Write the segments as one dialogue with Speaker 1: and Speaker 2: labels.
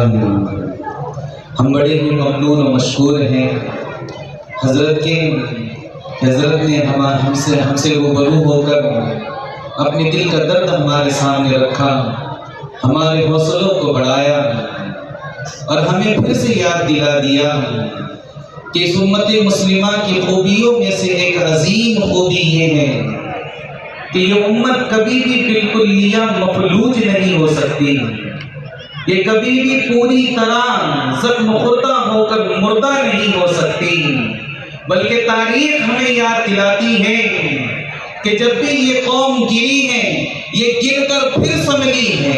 Speaker 1: वसल्लम। हम बड़े ही ममनून और मशकूर हैं हज़रत ने हमसे रूबरू होकर अपने दिल का दर्द हमारे सामने रखा, हमारे हौसलों को बढ़ाया और हमें फिर से याद दिला दिया कि इस उम्मत मुस्लिमा की खूबियों में से एक अजीम खूबी ये है कि ये उम्मत कभी भी बिल्कुलिया मफलूज नहीं हो सकती, ये कभी भी पूरी तरह ज़ख्म खुर्दा होकर मुर्दा नहीं हो सकती, बल्कि तारीख हमें याद दिलाती है कि जब भी ये कौम गिरी है ये गिरकर फिर संभली है,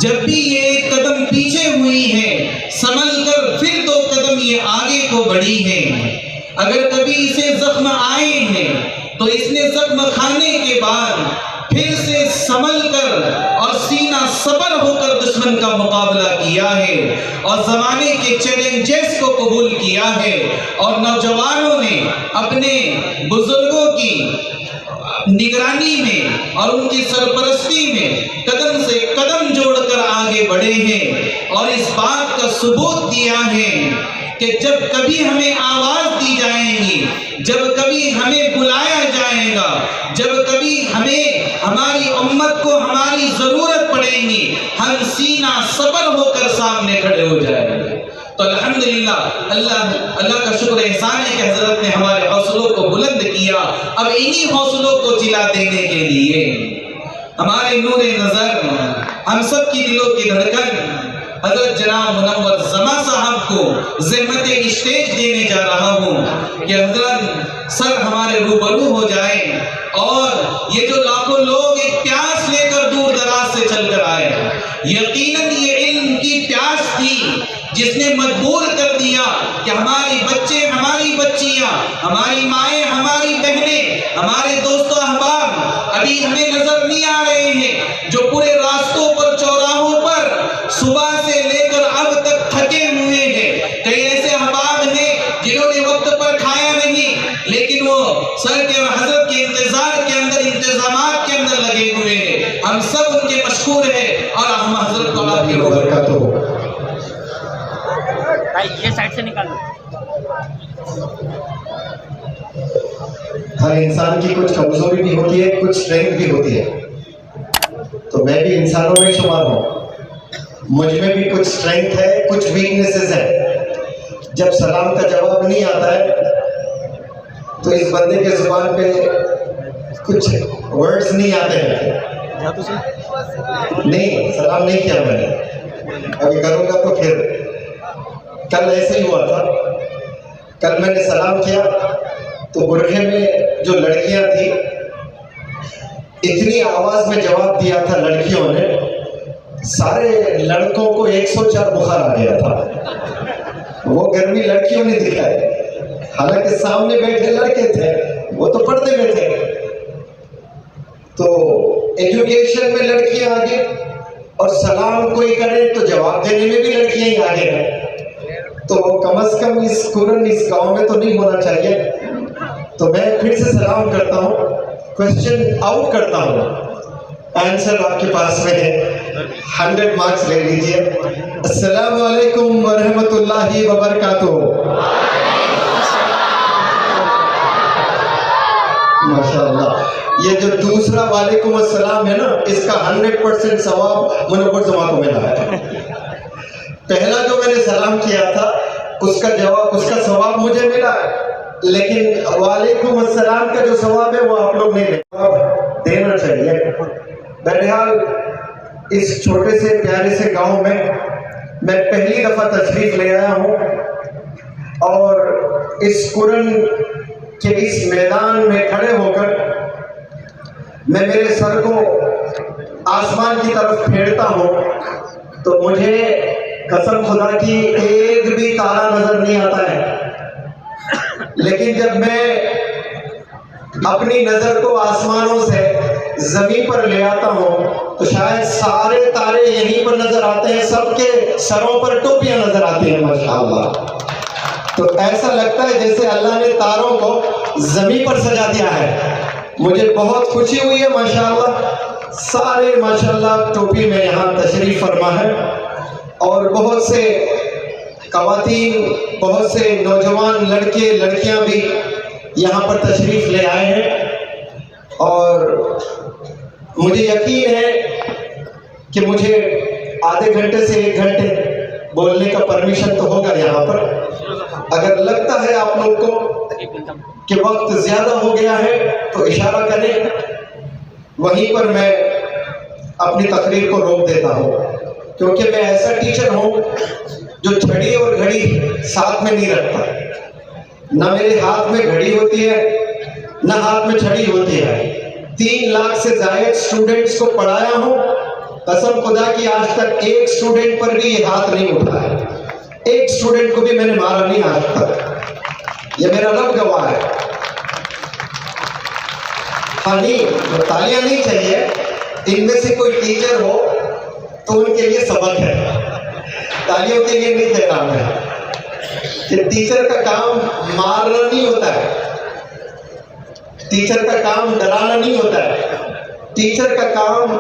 Speaker 1: जब भी ये एक कदम पीछे हुई है संभल कर फिर 2 कदम ये आगे को बढ़ी है। अगर कभी इसे जख्म आए हैं तो इसने जख्म खाने के बाद फिर से संभल कर और सीना सबर होकर दुश्मन का मुकाबला किया है और जमाने के चैलेंजेस को कबूल किया है। और नौजवानों ने अपने बुजुर्गों की निगरानी में और उनकी सरपरस्ती में कदम से कदम जोड़कर आगे बढ़े हैं और इस बात का सबूत दिया है कि जब कभी हमें आवाज दी जाएगी, जब कभी हमें बुलाया जाएगा, जब कभी हमें हमारी उम्मत को हमारी जरूरत पड़ेगी, हम सीना सबर होकर सामने खड़े हो जाएंगे। तो अल्हम्दुलिल्लाह अल्लाह का शुक्र एहसान है कि हजरत ने हमारे हौसलों को बुलंद किया। अब इन्हीं हौसलों को जिला देने के लिए हमारे नूरे नजर, हम सब की दिलों की धड़कन हजरत जनाब मुनव्वर जमा साहब को ज़हमत स्टेज देने जा रहा हूँ कि हजरत सर हमारे रूबरू हो जाए और ये जो लाखों लोग एक प्यास लेकर दूर दराज से चल कर आए, यकीनन ये इल्म की प्यास थी जिसने मजबूर कर दिया कि हमारी बच्चे, हमारी बच्चियां, हमारी माएँ, हमारी बहनें, हमारे दोस्तों अहबाब अभी हमें नजर नहीं आ रहे हैं, जो पूरे रास्तों पर चौराहों पर सुबह से लेकर अब तक थके हुए हैं। कई ऐसे अहबाब हैं जिन्होंने वक्त पर खाया नहीं, लेकिन वो सर के हजरत के इंतजार के अंदर, इंतजामात के अंदर लगे हुए हैं। हम सब उनके मशहूर हैं और हम हजरत को आपकी बरकत हो।
Speaker 2: ये साइड से निकाल लो।
Speaker 3: हर इंसान की कुछ कमजोरी भी होती है, कुछ स्ट्रेंथ भी होती है। तो मैं भी इंसानों में शुमार हूँ, मुझ में भी कुछ स्ट्रेंथ है, कुछ वीकनेसेस है। जब सलाम का जवाब नहीं आता है तो इस बंदे के जुबान पे कुछ वर्ड्स नहीं आते हैं। नहीं, सलाम नहीं किया मैंने, अभी करूँगा तो फिर। कल ऐसे ही हुआ था, कल मैंने सलाम किया तो बुरखे में जो लड़कियां थी इतनी आवाज में जवाब दिया था लड़कियों ने, सारे लड़कों को 104 बुखार आ गया था। वो गर्मी लड़कियों ने दिखाई, हालांकि सामने बैठे लड़के थे, वो तो पर्दे में थे। तो एजुकेशन में लड़कियां आगे और सलाम कोई करे तो जवाब देने में भी लड़कियां ही आगे हैं। तो कम से कम इस कुरन, इस गांव में तो नहीं होना चाहिए। तो मैं फिर से सलाम करता हूँ, क्वेश्चन आउट करता हूँ, आंसर आपके पास में है, 100 मार्क्स ले लीजिए। अस्सलाम वालेकुम व रहमतुल्लाहि व बरकातुहू। माशाअल्लाह। ये जो दूसरा वालेकुम अस्सलाम है ना, इसका 100% सवाब मुनव्वर जमा को मिला है। पहला जो मैंने सलाम किया था उसका जवाब, उसका सवाब मुझे मिला, लेकिन वालेकुम अस्सलाम का जो सवाब है वो आप लोग नहीं देना चाहिए। बहरहाल इस छोटे से प्यारे से गांव में मैं पहली दफा तशरीफ ले आया हूँ और इस कुरन के इस मैदान में खड़े होकर मैं मेरे सर को आसमान की तरफ फेरता हूँ तो मुझे कसम खुदा की एक भी तारा नजर नहीं आता है। लेकिन जब मैं अपनी नजर को आसमानों से जमीन पर ले आता हूँ तो शायद सारे तारे यहीं पर नजर आते हैं, सबके सरों पर टोपियां नजर आती हैं माशाअल्लाह। तो ऐसा लगता है जैसे अल्लाह ने तारों को जमीन पर सजा दिया है। मुझे बहुत खुशी हुई है माशाअल्लाह। सारे माशाअल्लाह टोपी में यहाँ तशरीफ फरमा है और बहुत से ख़वातीन, बहुत से नौजवान लड़के लड़कियां भी यहाँ पर तशरीफ़ ले आए हैं और मुझे यकीन है कि मुझे आधे घंटे से 1 घंटे बोलने का परमिशन तो होगा यहाँ पर। अगर लगता है आप लोग को कि वक्त ज़्यादा हो गया है तो इशारा करें, वहीं पर मैं अपनी तकरीर को रोक देता हूँ, क्योंकि मैं ऐसा टीचर हूँ जो छड़ी और घड़ी साथ में नहीं रखता। ना मेरे हाथ में घड़ी होती है, ना हाथ में छड़ी होती है। 3 लाख से ज़ायद स्टूडेंट्स को पढ़ाया हूँ। कसम खुदा की आज तक एक स्टूडेंट पर भी ये हाथ नहीं उठा है, एक स्टूडेंट को भी मैंने मारा नहीं आज तक। ये मेरा रब गवाह है। हाँ नहीं, तो तालियां नहीं चाहिए। इनमें से कोई टीचर हो तो उनके लिए सबक है, तालियों के लिए नहीं दे रहा मैं। कि टीचर का काम मारना नहीं होता है, टीचर का काम डराना नहीं होता है। टीचर का काम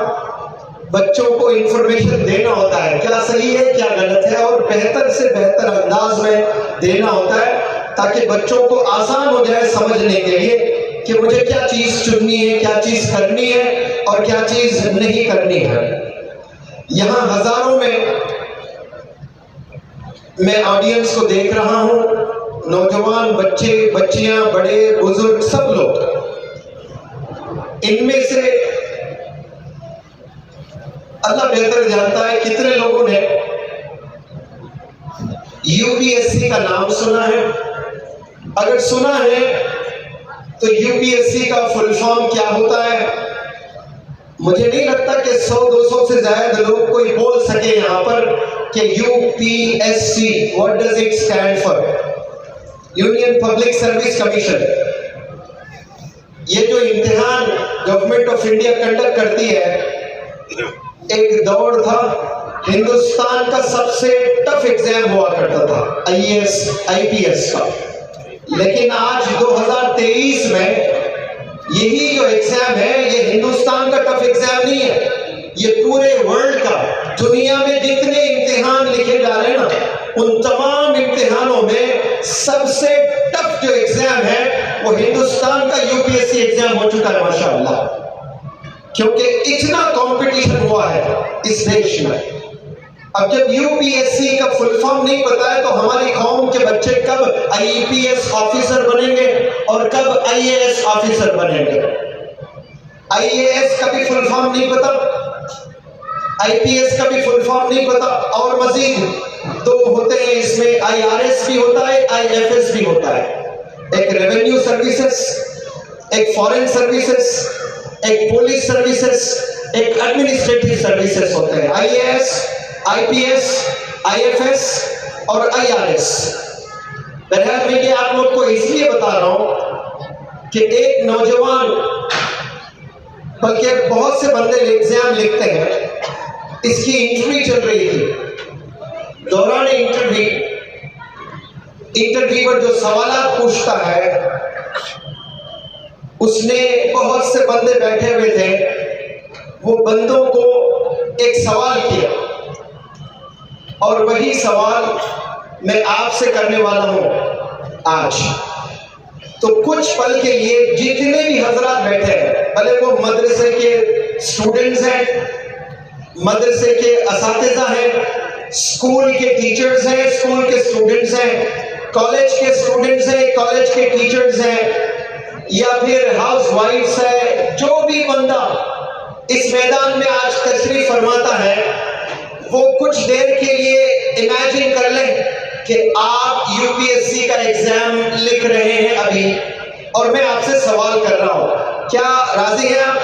Speaker 3: बच्चों को इंफॉर्मेशन देना होता है, क्या सही है क्या गलत है, और बेहतर से बेहतर अंदाज में देना होता है, ताकि बच्चों को आसान हो जाए समझने के लिए कि मुझे क्या चीज़ चुननी है, क्या चीज़ करनी है और क्या चीज़ नहीं करनी है। यहाँ हज़ारों में मैं ऑडियंस को देख रहा हूँ, नौजवान, बच्चे, बच्चियाँ, बड़े, बुजुर्ग, सब लोग। इनमें से अल्लाह बेहतर जानता है कितने लोगों ने यूपीएससी का नाम सुना है। अगर सुना है तो यूपीएससी का फुल फॉर्म क्या होता है? मुझे नहीं लगता कि 100-200 से ज्यादा लोग कोई बोल सके यहाँ पर कि UPSC what does it stand for? Union public service commission. ये जो इम्तिहान गवर्नमेंट ऑफ इंडिया कंडक्ट करती है, एक दौर था हिंदुस्तान का सबसे टफ एग्जाम हुआ करता था आईएएस आईपीएस का, लेकिन आज 2023 में यही जो एग्जाम है ये हिंदुस्तान का टफ एग्जाम नहीं है, ये पूरे वर्ल्ड का, दुनिया में जितने इम्तिहान लिखे जा रहे हैं ना, उन तमाम इम्तिहानों में सबसे टफ जो एग्जाम है वो हिंदुस्तान का यूपीएससी एग्जाम हो चुका है माशाअल्लाह, क्योंकि इतना कंपटीशन हुआ है इस देश में। अब जब यूपीएससी का फुल फॉर्म नहीं पता है तो हमारी कौम के बच्चे कब आईपीएस ऑफिसर बनेंगे और कब आईएएस ऑफिसर बनेंगे? आईएएस का भी फुल फॉर्म नहीं पता, आईपीएस का भी फुल फॉर्म नहीं पता, और मजीद 2 होते हैं इसमें, आईआरएस भी होता है, आईएफएस भी होता है। एक रेवेन्यू सर्विसेज, एक फॉरेन सर्विसेज, एक पुलिस सर्विसेज, एक एडमिनिस्ट्रेटिव सर्विसेज होते हैं, आईएएस, आईपीएस, आईएफएस और आईआरएस। बहरहाल मैं ये आप लोग को इसलिए बता रहा हूं कि एक नौजवान, बल्कि बहुत से बंदे एग्जाम लिखते हैं, इसकी इंटरव्यू चल रही थी। दौरान इंटरव्यूअर जो सवाल पूछता है, उसने बहुत से बंदे बैठे हुए थे, वो बंदों को एक सवाल किया और वही सवाल मैं आपसे करने वाला हूं आज। तो कुछ पल के लिए जितने भी हजरात बैठे हैं, भले वो मदरसे के स्टूडेंट्स हैं, मदरसे के असातिज़ा हैं, स्कूल के टीचर्स हैं, स्कूल के स्टूडेंट्स हैं, कॉलेज के स्टूडेंट्स हैं, कॉलेज के टीचर्स हैं, या फिर हाउस वाइफ्स है, जो भी बंदा इस मैदान में आज तशरीफ फरमाता है, वो कुछ देर के लिए इमेजिन कर लें कि आप यूपीएससी का एग्जाम लिख रहे हैं अभी, और मैं आपसे सवाल कर रहा हूं, क्या राजी हैं आप?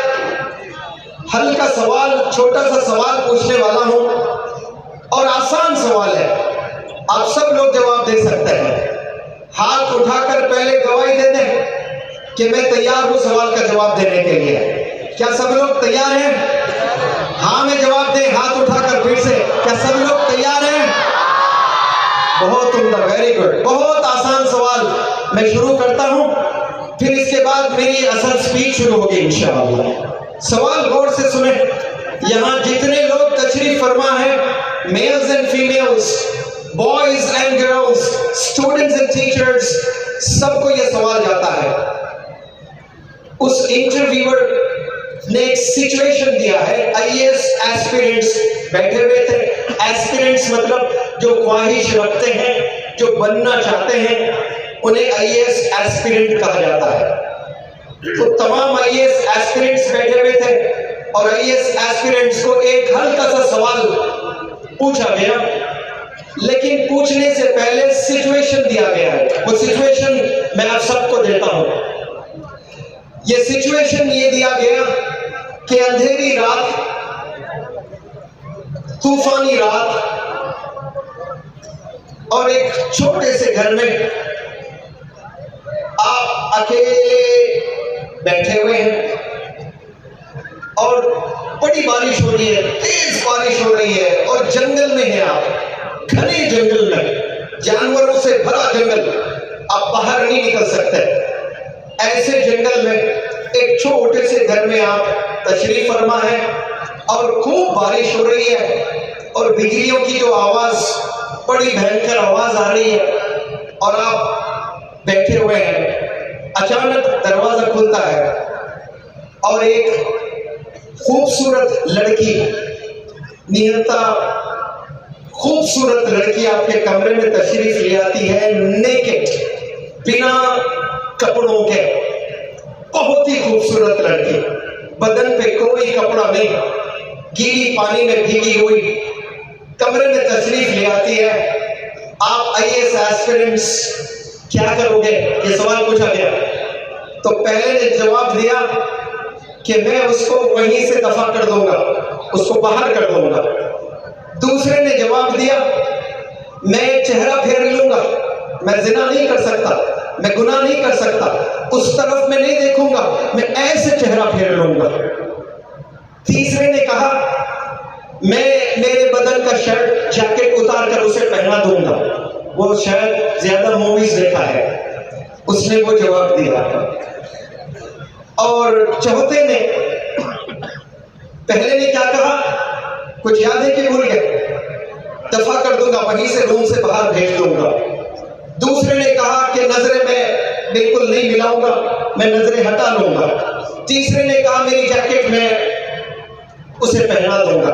Speaker 3: हल्का सवाल, छोटा सा सवाल पूछने वाला हूं और आसान सवाल है, आप सब लोग जवाब दे सकते हैं। हाथ उठाकर पहले गवाही दे दें कि मैं तैयार हूं सवाल का जवाब देने के लिए। क्या सब लोग तैयार हैं? हाँ में जवाब दें, हाथ उठाकर फिर से। क्या सब लोग तैयार हैं? बहुत उम्दा, वेरी गुड। बहुत आसान सवाल मैं शुरू करता हूं, फिर इसके बाद मेरी असल स्पीच शुरू होगी इंशाअल्लाह। सवाल गौर से सुने। यहाँ जितने लोग तशरीफ फरमा है, mails and females, boys and girls, students and teachers, सबको यह सवाल जाता है। उस इंटरव्यूअर ने एक सिचुएशन दिया है, आईएएस एस्पिरेंट्स बैठे हुए थे। एस्पिरेंट्स मतलब जो ख्वाहिश रखते हैं, जो बनना चाहते हैं, उन्हें आईएएस एस्पिरेंट कहा जाता है। तो तमाम आईएएस एस्पिरेंट्स बैठे हुए थे और आईएएस एस्पिरेंट्स को एक हल्का सा सवाल पूछा गया, लेकिन पूछने से पहले सिचुएशन दिया गया है। वो सिचुएशन मैं आप सबको देता हूं। ये सिचुएशन ये दिया गया कि अंधेरी रात, तूफानी रात, और एक छोटे से घर में आप अकेले बैठे हुए हैं और बड़ी बारिश हो रही है, तेज बारिश हो रही है और जंगल में हैं आप, घने जंगल में, जानवरों से भरा जंगल, आप बाहर नहीं निकल सकते। ऐसे जंगल में एक छोटे से घर में आप तशरीफ फरमा है और खूब बारिश हो रही है और बिजलियों की जो आवाज, बड़ी भयंकर आवाज आ रही है और आप बैठे हुए हैं। अचानक दरवाजा खुलता है और एक खूबसूरत लड़की, निहत्ता खूबसूरत लड़की आपके कमरे में तशरीफ ले आती है, नेकेड, बिना कपड़ों के, बहुत ही खूबसूरत लड़की, बदन पे कोई कपड़ा नहीं, गीली पानी में भीगी हुई, कमरे में तशरीफ ले आती है। आप आईएएस एस्पिरेंट्स क्या करोगे, ये सवाल पूछा गया। तो पहले ने जवाब दिया कि मैं उसको वहीं से दफा कर दूंगा, उसको बाहर कर दूंगा। दूसरे ने जवाब दिया, मैं चेहरा फेर लूंगा, मैं जिना नहीं कर सकता, मैं गुनाह नहीं कर सकता, उस तरफ मैं नहीं देखूंगा, मैं ऐसे चेहरा फेर लूंगा। तीसरे ने कहा, मैं मेरे बदन का शर्ट जैकेट उतार कर उसे पहना दूंगा, वो शायद ज्यादा मूवीज देखा है, उसने वो जवाब दिया। और चौथे ने, पहले ने क्या कहा, कुछ याद है कि भूल गए, दफा कर दूंगा, वहीं से रूम से बाहर भेज दूंगा। दूसरे ने कहा कि नजरें मैं बिल्कुल नहीं मिलाऊंगा, मैं नजरें हटा लूंगा। तीसरे ने कहा मेरी जैकेट में उसे पहना दूंगा।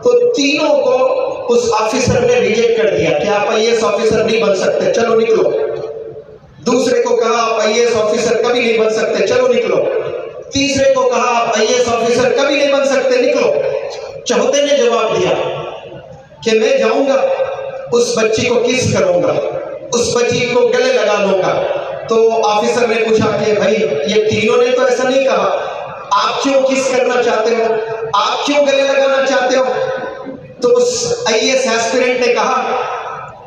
Speaker 3: तो तीनों को उस ऑफिसर ने रिजेक्ट कर दिया कि आप आईएएस ऑफिसर नहीं बन सकते, चलो निकलो। दूसरे को कहा आप आईएएस ऑफिसर कभी नहीं बन सकते, चलो निकलो। तीसरे को कहा आप आईएएस ऑफिसर कभी नहीं बन सकते, निकलो। चौथे ने जवाब दिया कि मैं जाऊंगा, उस बच्ची को किस करूंगा, उस बच्ची को गले लगा लूंगा। तो ऑफिसर ने पूछा कि भाई ये तीनों ने तो ऐसा नहीं कहा, आप क्यों किस करना चाहते हो, आप क्यों गले लगाना चाहते हो? तो उस आईएएस एस्पिरेंट ने कहा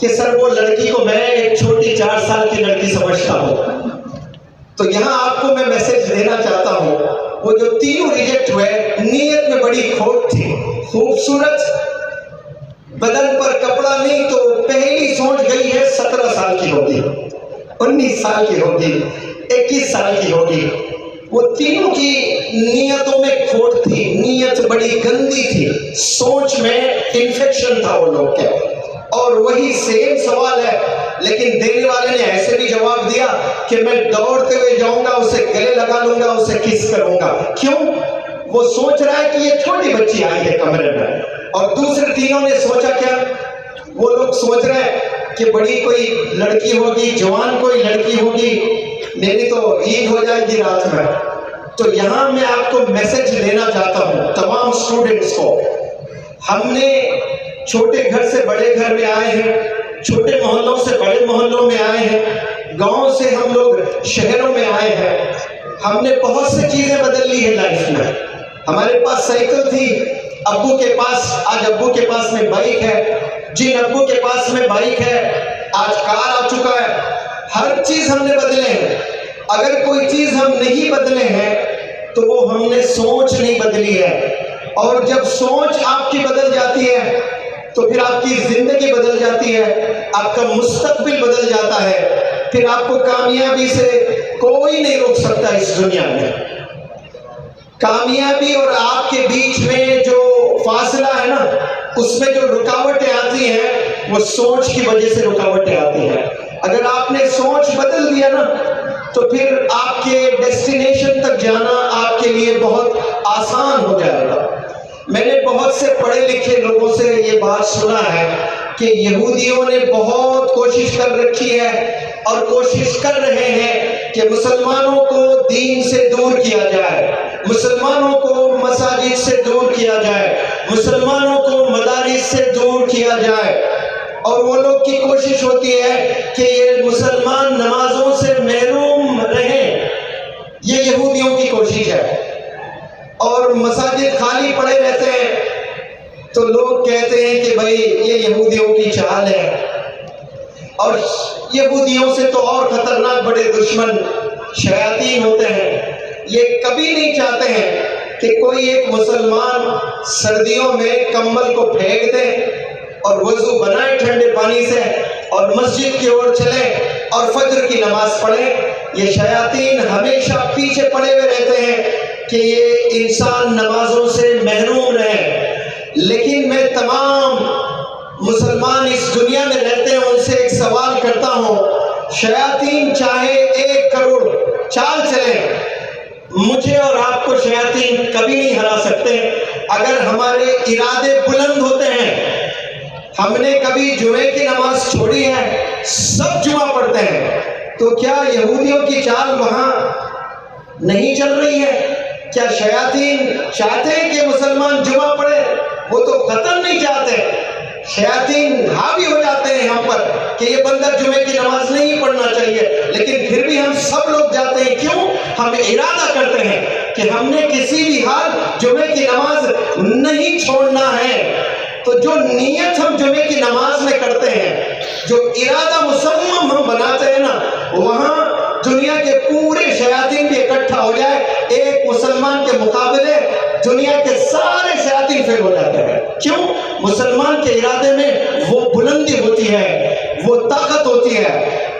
Speaker 3: कि सर वो लड़की को मैं एक छोटी 4 साल की लड़की समझता हूं। तो यहां आपको मैं मैसेज देना चाहता हूं, वो जो तीनों रिजेक्ट हुए, नीयत में बड़ी खोट थी। खूबसूरत, बदन पर कपड़ा नहीं, तो पहली सोच गई है 17 साल की होगी, 19 साल की होगी, 21 साल की होगी। वो तीनों की नीयतों में खोट थी, नीयत बड़ी गंदी थी, सोच में इन्फेक्शन था वो लोग के। और वही सेम सवाल है, लेकिन देने वाले ने ऐसे भी जवाब दिया कि मैं दौड़ते हुए जाऊंगा, उसे गले लगा लूंगा, उसे किस करूंगा। क्यों? वो सोच रहा है कि ये छोटी बच्ची आई है कमरे में। और दूसरे तीनों ने सोचा क्या, वो लोग सोच रहे हैं कि बड़ी कोई लड़की होगी, जवान कोई लड़की होगी, मेरी तो ईद हो जाएगी रात में। तो यहां मैं आपको मैसेज देना चाहता हूं तमाम स्टूडेंट्स को। हमने छोटे घर से बड़े घर में आए हैं, छोटे मोहल्लों से बड़े मोहल्लों में आए हैं, गांव से हम लोग शहरों में आए हैं। हमने बहुत सी चीजें बदल ली है लाइफ में। हमारे पास साइकिल थी, अब्बू के पास, आज अब्बू के पास में बाइक है, जिन अब्बू के पास में बाइक है आज कार आ चुका है। हर चीज हमने बदले हैं। अगर कोई चीज हम नहीं बदले हैं तो वो हमने सोच नहीं बदली है। और जब सोच आपकी बदल जाती है तो फिर आपकी जिंदगी बदल जाती है, आपका मुस्तकबिल बदल जाता है, फिर आपको कामयाबी से कोई नहीं रोक सकता इस दुनिया में। कामयाबी और आपके बीच में जो फासला है ना, उसमें जो रुकावटें आती हैं वो सोच की वजह से रुकावटें आती हैं। अगर आपने सोच बदल दिया ना तो फिर आपके डेस्टिनेशन तक जाना आपके लिए बहुत आसान हो जाएगा। मैंने बहुत से पढ़े लिखे लोगों से ये बात सुना है कि यहूदियों ने बहुत कोशिश कर रखी है और कोशिश कर रहे हैं कि मुसलमानों को दीन से दूर किया जाए, मुसलमानों को मसाजिद से दूर किया जाए, मुसलमानों को मदारिस से दूर किया जाए। और वो लोग की कोशिश होती है कि ये मुसलमान नमाजों से महरूम रहें, ये यहूदियों की कोशिश है। और मसाजिद खाली पड़े रहते हैं तो लोग कहते हैं कि भाई ये यहूदियों की चाल है। और यहूदियों से तो और खतरनाक बड़े दुश्मन शयातीन होते हैं। ये कभी नहीं चाहते हैं कि कोई एक मुसलमान सर्दियों में कंबल को फेंक दे और वजू बनाए ठंडे पानी से और मस्जिद की ओर चले और फज्र की नमाज पढ़े। ये शयातीन हमेशा पीछे पड़े हुए रहते हैं कि ये इंसान नमाजों से महरूम रहे। लेकिन मैं तमाम मुसलमान इस दुनिया में रहते हैं उनसे एक सवाल करता हूँ, शयातीन चाहे 1 करोड़ चाल चले, मुझे और आपको शयातीन कभी नहीं हरा सकते अगर हमारे इरादे बुलंद होते हैं। हमने कभी जुमे की नमाज छोड़ी है, सब जुमा पढ़ते हैं, तो क्या यहूदियों की चाल वहां नहीं चल रही है? क्या शयातीन चाहते हैं कि मुसलमान जुमा पढ़े? वो तो कतई नहीं चाहते। शयातीन हावी हो जाते हैं हम पर कि ये बंदा जुमे की नमाज नहीं पढ़ना चाहिए, लेकिन फिर भी हम सब लोग जाते हैं। क्यों? हम इरादा करते हैं कि हमने किसी भी हाल जुमे की नमाज नहीं छोड़ना है। तो जो नीयत हम जुमे की नमाज में करते हैं, जो इरादा मुसम्मम हम बनाते हैं ना, वहां दुनिया के पूरे शयातीन भी इकट्ठा हो जाए, एक मुसलमान के मुकाबले दुनिया के सारे शयातीन फेल हो जाते हैं। क्यों? मुसलमान के इरादे में वो बुलंदी होती है, वो ताकत होती है।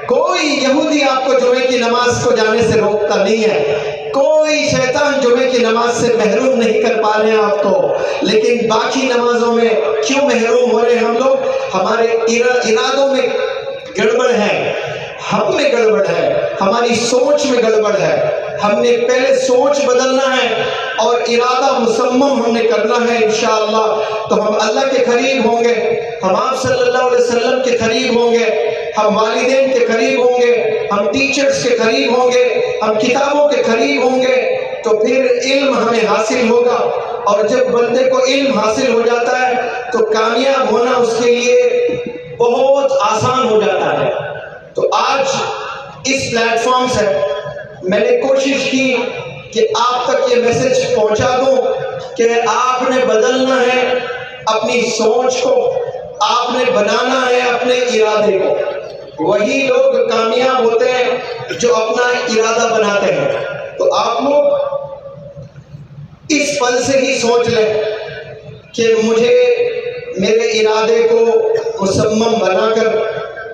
Speaker 3: कोई यहूदी आपको जुमे की नमाज को जाने से रोकता नहीं है, कोई शैतान जुमे की नमाज से महरूम नहीं कर पा रहे हैं आपको। लेकिन बाकी नमाजों में क्यों महरूम हो रहे हैं हम लोग? हमारे इरादों में गड़बड़ है, हम में गड़बड़ है, हमारी सोच में गड़बड़ है। हमने पहले सोच बदलना है और इरादा मुसम्मम हमने करना है। इंशाअल्लाह तो हम अल्लाह के करीब होंगे, हम आप सल्लल्लाहु अलैहि वसल्लम के करीब होंगे, हम वालिदैन के करीब होंगे, हम टीचर्स के करीब होंगे, हम किताबों के करीब होंगे। तो फिर इल्म हमें हासिल होगा, और जब बंदे को इल्म हासिल हो जाता है तो कामयाब होना उसके लिए बहुत आसान हो जाता है। तो आज इस प्लेटफॉर्म से मैंने कोशिश की कि आप तक ये मैसेज पहुंचा दूं कि आपने बदलना है अपनी सोच को, आपने बनाना है अपने इरादे को। वही लोग कामयाब होते हैं जो अपना इरादा बनाते हैं। तो आप लोग इस पल से ही सोच लें कि मुझे मेरे इरादे को मुसम्मम बनाकर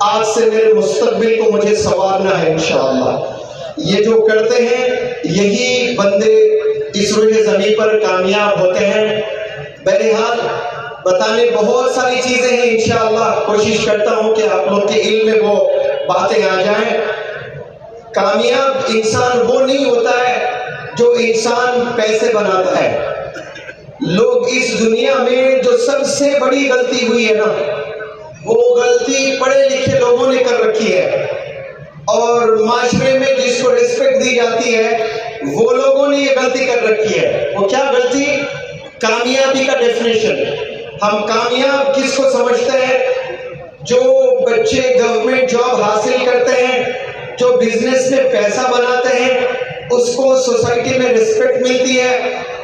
Speaker 3: आज से मेरे मुस्तकबिल को मुझे संवारना है इंशाअल्लाह। ये जो करते हैं यही बंदे इस रुए ज़मीन पर कामयाब होते हैं। बहरहाल बताने बहुत सारी चीज़ें हैं, इंशाअल्लाह कोशिश करता हूँ कि आप लोग के इल्म में वो बातें आ जाएं। कामयाब इंसान वो नहीं होता है जो इंसान पैसे बनाता है। लोग इस दुनिया में जो सबसे बड़ी गलती हुई है ना, वो गलती पढ़े लिखे लोगों ने कर रखी है, और माशरे में जिसको रिस्पेक्ट दी जाती है वो लोगों ने ये गलती कर रखी है। वो क्या गलती? कामयाबी का डेफिनेशन। हम कामयाब किसको समझते हैं? जो बच्चे गवर्नमेंट जॉब हासिल करते हैं, जो बिजनेस में पैसा बनाते हैं, उसको सोसाइटी में रिस्पेक्ट मिलती है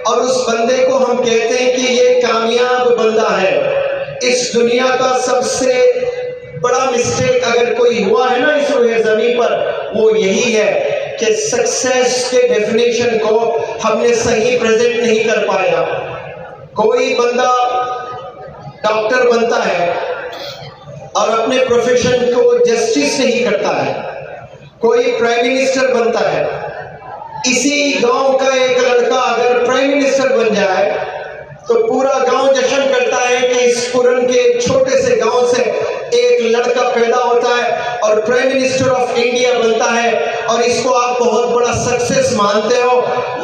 Speaker 3: और उस बंदे को हम कहते हैं कि ये कामयाब बंदा है। इस दुनिया का सबसे बड़ा मिस्टेक अगर कोई हुआ है ना इस रुए ज़मीन पर, वो यही है कि सक्सेस के डेफिनेशन को हमने सही प्रेजेंट नहीं कर पाया। कोई बंदा डॉक्टर बनता है और अपने प्रोफेशन को जस्टिस नहीं करता है, कोई प्राइम मिनिस्टर बनता है इसी गांव का एक लड़का अगर प्राइम मिनिस्टर बन जाए तो पूरा गांव जश्न करता है कि इस पुरन के छोटे से गांव से एक लड़का पैदा होता है और प्राइम मिनिस्टर ऑफ इंडिया बनता है, और इसको आप बहुत बड़ा सक्सेस मानते हो।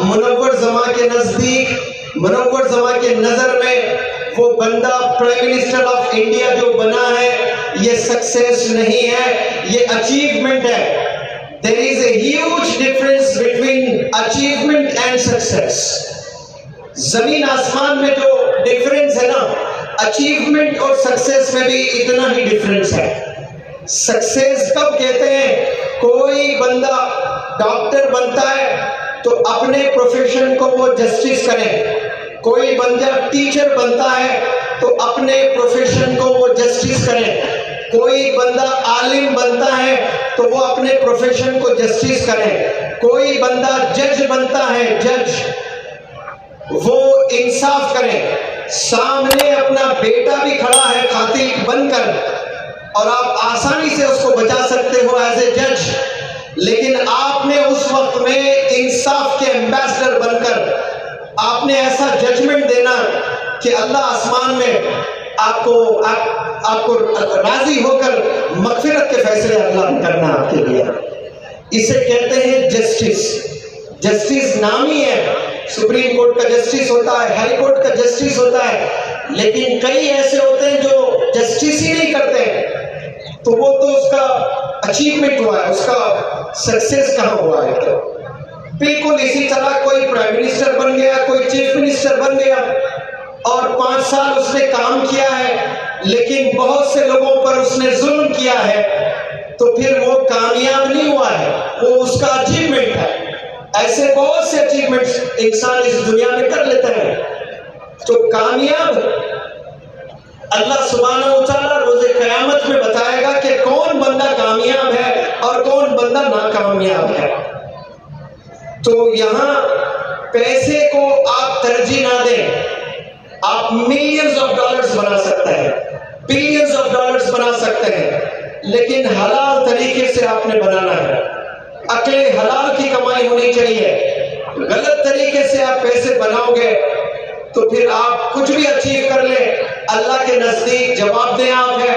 Speaker 3: मुनव्वर जमा के नजदीक, मुनव्वर जमा के नजर में वो बंदा प्राइम मिनिस्टर ऑफ इंडिया जो बना है ये सक्सेस नहीं है, ये अचीवमेंट है। There is a huge difference between achievement and success. जमीन आसमान में जो डिफरेंस है ना, अचीवमेंट और सक्सेस में भी इतना ही डिफरेंस है। सक्सेस कब कहते हैं, कोई बंदा डॉक्टर बनता है तो अपने प्रोफेशन को वो जस्टिस करे, कोई बंदा टीचर बनता है तो अपने प्रोफेशन को वो जस्टिस करे, कोई बंदा आलिम बनता है तो वो अपने प्रोफेशन को जस्टिस करे, कोई बंदा जज बनता है, जज वो इंसाफ करे। सामने अपना बेटा भी खड़ा है कातिल बनकर और आप आसानी से उसको बचा सकते हो एज ए जज, लेकिन आपने उस वक्त में इंसाफ के एम्बेसडर बनकर आपने ऐसा जजमेंट देना कि अल्लाह आसमान में आपको राजी होकर मगफिरत के फैसले अल्लाह करना आपके लिए। इसे कहते हैं जस्टिस। जस्टिस नाम ही है, सुप्रीम कोर्ट का जस्टिस होता है, हाई कोर्ट का जस्टिस होता है, लेकिन कई ऐसे होते हैं जो जस्टिस ही नहीं करते हैं, तो वो तो उसका अचीवमेंट हुआ है, उसका सक्सेस कहाँ हुआ है। तो बिल्कुल इसी तरह कोई प्राइम मिनिस्टर बन गया, कोई चीफ मिनिस्टर बन गया और 5 साल उसने काम किया है लेकिन बहुत से लोगों पर उसने जुल्म किया है, तो फिर वो कामयाब नहीं हुआ है, वो उसका अचीवमेंट है। ऐसे बहुत से अचीवमेंट्स इंसान इस दुनिया में कर लेते हैं। तो कामयाब अल्लाह सुब्हानहू व तआला रोज़े क़यामत में बताएगा कि कौन बंदा कामयाब है और कौन बंदा नाकामयाब है। तो यहाँ पैसे को आप तरजीह ना दें। आप मिलियंस ऑफ डॉलर्स बना सकते हैं, बिलियंस ऑफ डॉलर्स बना सकते हैं, लेकिन हलाल तरीके से आपने बनाना है। अक्ले हलाल की कमाई होनी चाहिए। गलत तरीके से आप पैसे बनाओगे तो फिर आप कुछ भी अचीव कर ले, अल्लाह के नजदीक जवाबदेह आप है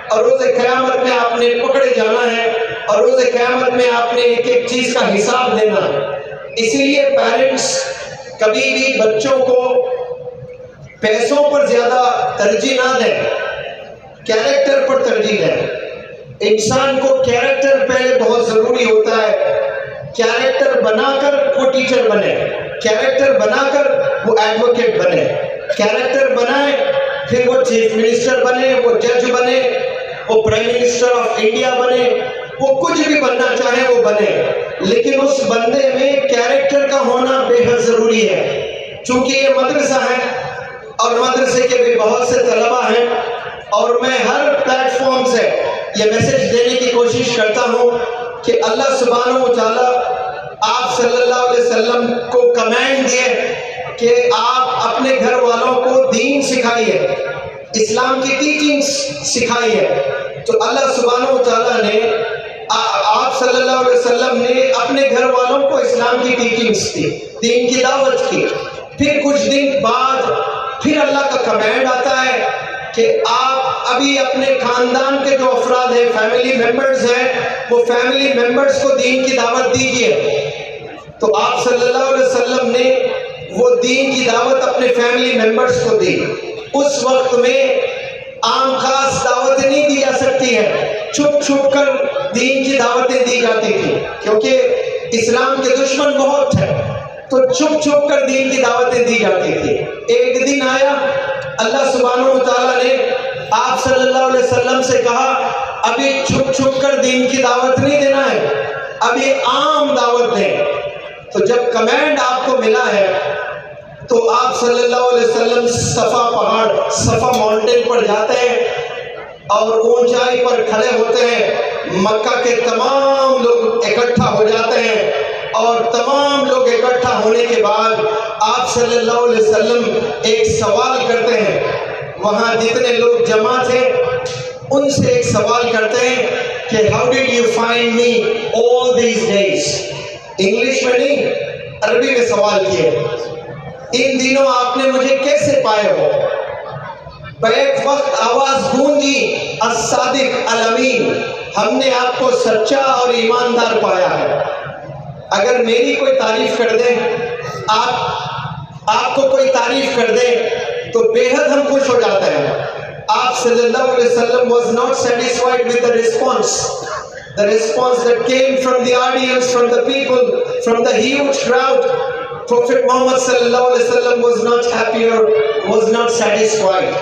Speaker 3: और रोज़े क़यामत में आपने पकड़े जाना है और रोज़े क़यामत में आपने एक एक चीज का हिसाब देना है। इसीलिए पेरेंट्स कभी भी बच्चों को पैसों पर ज्यादा तरजीह ना दें, कैरेक्टर पर तरजीह दें। इंसान को कैरेक्टर पहले बहुत जरूरी होता है। कैरेक्टर बनाकर वो टीचर बने, कैरेक्टर बनाकर वो एडवोकेट बने, कैरेक्टर बनाए फिर वो चीफ मिनिस्टर बने, वो जज बने, वो प्राइम मिनिस्टर ऑफ इंडिया बने, वो कुछ भी बनना चाहे वो बने, लेकिन उस बंदे में कैरेक्टर का होना बेहद जरूरी है। चूंकि ये मदरसा है और मदरसे के भी बहुत से तलबा हैं और मैं हर प्लेटफॉर्म से ये मैसेज देने की कोशिश करता हूँ कि अल्लाह सुब्हानहू व तआला आप सल्लल्लाहु अलैहि वसल्लम को कमांड दिए कि आप अपने घर वालों को दीन सिखाइए, इस्लाम की टीचिंग्स सिखाइए। तो अल्लाह सुब्हानहू व तआला ने आप सल्लल्लाहु अलैहि वसल्लम ने अपने घर वालों को इस्लाम की टीचिंग्स दी, दीन की दावत की। फिर कुछ दिन बाद फिर अल्लाह का कमांड आता है कि आप अभी अपने खानदान के जो अफराद हैं, फैमिली मेंबर्स हैं, वो फैमिली मेंबर्स को दीन की दावत दीजिए। तो आप सल्लल्लाहु अलैहि वसल्लम ने वो दीन की दावत अपने फैमिली मेंबर्स को दी। उस वक्त में आम खास दावतें नहीं दी जा सकती है, छुप छुप कर दीन की दावतें दी जाती थी, क्योंकि इस्लाम के दुश्मन बहुत थे, तो छुप छुप कर दीन की दावतें दी जाती थी। एक दिन आया, अल्लाह सुब्हानहू व तआला ने आप सल्लल्लाहु अलैहि वसल्लम से कहा अभी छुप छुप कर दीन की दावत नहीं देना है, अभी आम दावत दें। तो जब कमांड आपको मिला है तो आप सल्लल्लाहु अलैहि वसल्लम सफा पहाड़, सफा माउंटेन पर जाते हैं और ऊंचाई पर खड़े होते हैं। मक्का के तमाम लोग इकट्ठा हो जाते हैं और तमाम लोग इकट्ठा होने के बाद आप सल्लल्लाहु अलैहि वसल्लम एक सवाल करते हैं। वहाँ जितने लोग जमा थे उनसे एक सवाल करते हैं कि how did you find me all these days. English में नहीं, अरबी में सवाल किए, इन दिनों आपने मुझे कैसे पाए हो? बैक वक्त आवाज गूंजी, अस्सादिक अल अमीन, हमने आपको सच्चा और ईमानदार पाया है। अगर मेरी कोई तारीफ कर दे, आपको कोई तारीफ कर दे तो बेहद हम खुश हो जाते हैं। आप सल्लल्लाहु अलैहि वसल्लम was not satisfied with the response that came from the audience, from the people, from the huge crowd. Prophet Muhammad sallallahu alaihi wasallam was not happy or was not satisfied.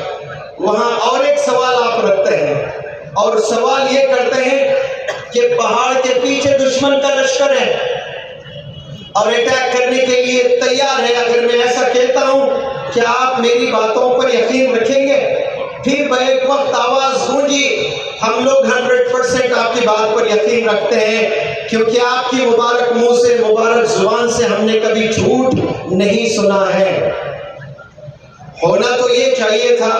Speaker 3: वहाँ और एक सवाल आप रखते हैं और सवाल ये करते हैं कि पहाड़ के पीछे दुश्मन का लश्कर है और अटैक करने के लिए तैयार है। अगर मैं ऐसा कहता हूँ, क्या आप मेरी बातों पर यकीन रखेंगे? फिर बैक वक्त आवाज गूंजी, हम लोग 100% आपकी बात पर यकीन रखते हैं, क्योंकि आपकी मुबारक मुंह से, मुबारक जुबान से हमने कभी झूठ नहीं सुना है। होना तो ये चाहिए था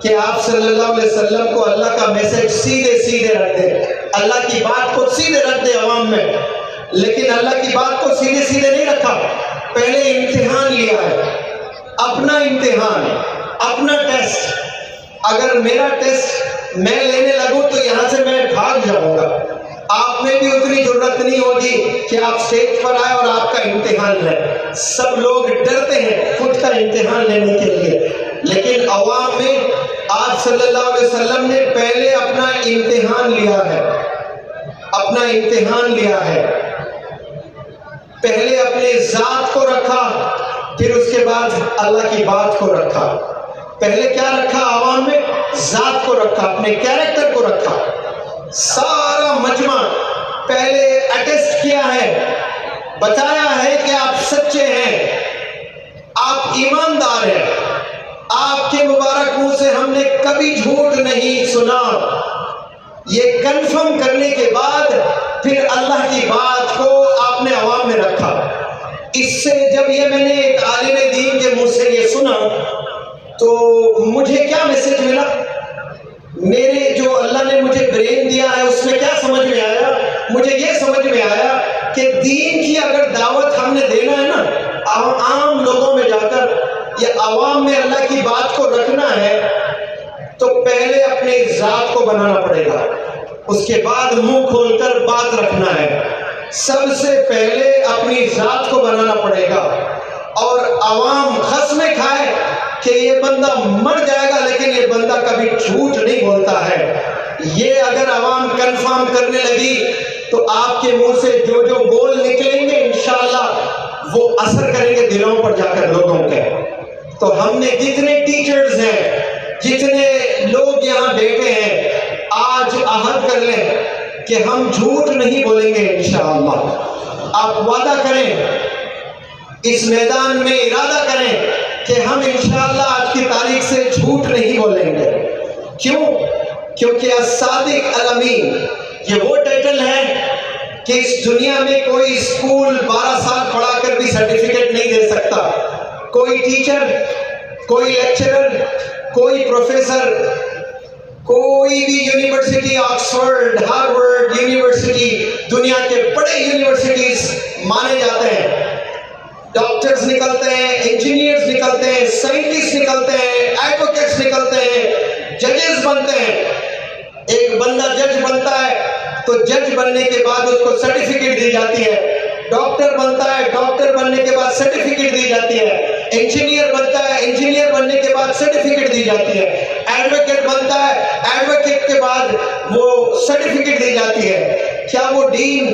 Speaker 3: कि आप सल्लल्लाहु अलैहि वसल्लम को अल्लाह का मैसेज सीधे सीधे रख दे, अल्लाह की बात को सीधे रख दे अवाम में, लेकिन अल्लाह की बात को सीधे सीधे नहीं रखा। पहले इम्तिहान लिया है, अपना इम्तिहान, अपना टेस्ट। अगर मेरा टेस्ट मैं लेने लगूं तो यहाँ से मैं भाग जाऊंगा। आप में भी उतनी जरूरत नहीं होगी कि आप स्टेज पर आए और आपका इम्तिहान लें। सब लोग डरते हैं खुद का इम्तिहान लेने के लिए, लेकिन अवाम में आप सल्लल्लाहु अलैहि वसल्लम ने पहले अपना इम्तिहान लिया है, अपना इम्तिहान लिया है। पहले अपने जात को रखा, फिर उसके बाद अल्लाह की बात को रखा। पहले क्या रखा? अवाम में जात को रखा, अपने कैरेक्टर को रखा। सारा मजमा पहले अटेस्ट किया है, बताया है कि आप सच्चे हैं, आप ईमानदार हैं, आपके मुबारक मुंह से हमने कभी झूठ नहीं सुना। ये कंफर्म करने के बाद फिर अल्लाह की बात को आपने अवाम में रखा। इससे जब ये मैंने एक आलिम दीन के मुंह से ये सुना तो मुझे क्या मैसेज मिला? मेरे जो अल्लाह ने मुझे ब्रेन दिया है उसमें क्या समझ में आया? मुझे ये समझ में आया कि दीन की अगर दावत हमने देना है ना, आम लोगों में जाकर या आवाम में अल्लाह की बात को रखना है, तो पहले अपने जात को बनाना पड़ेगा, उसके बाद मुंह खोलकर बात रखना है। सबसे पहले अपनी जात को बनाना पड़ेगा। और आवाम खस्में खाए कि ये बंदा मर जाएगा लेकिन ये बंदा कभी झूठ नहीं बोलता है, ये अगर आवाम कंफर्म करने लगी तो आपके मुंह से जो जो बोल निकलेंगे इंशाअल्लाह वो असर करेंगे दिलों पर जाकर लोगों के। तो हमने जितने टीचर्स हैं, जितने लोग यहाँ बैठे हैं, आज अहद कर लें कि हम झूठ नहीं बोलेंगे इंशाअल्लाह। आप वादा करें, इस मैदान में इरादा करें कि हम इंशाअल्लाह आज की तारीख से झूठ नहीं बोलेंगे। क्यों? क्योंकि अस्सादिक अल अमीन ये वो टाइटल है कि इस दुनिया में कोई स्कूल 12 साल पढ़ाकर भी सर्टिफिकेट नहीं दे सकता। कोई टीचर, कोई लेक्चरर, कोई प्रोफेसर, कोई भी यूनिवर्सिटी, ऑक्सफोर्ड, हार्वर्ड यूनिवर्सिटी, दुनिया के बड़े यूनिवर्सिटीज माने जाते हैं। डॉक्टर्स निकलते हैं, इंजीनियर्स निकलते हैं, साइंटिस्ट निकलते हैं, एडवोकेट्स निकलते हैं, जजेस बनते हैं। एक बंदा जज बनता है तो जज बनने के बाद उसको सर्टिफिकेट दी जाती है। डॉक्टर बनता है, डॉक्टर बनने के बाद सर्टिफिकेट दी जाती है। इंजीनियर बनता है, इंजीनियर बनने के बाद सर्टिफिकेट दी जाती है। एडवोकेट बनता है, एडवोकेट के बाद वो सर्टिफिकेट दी जाती है। क्या वो डीन,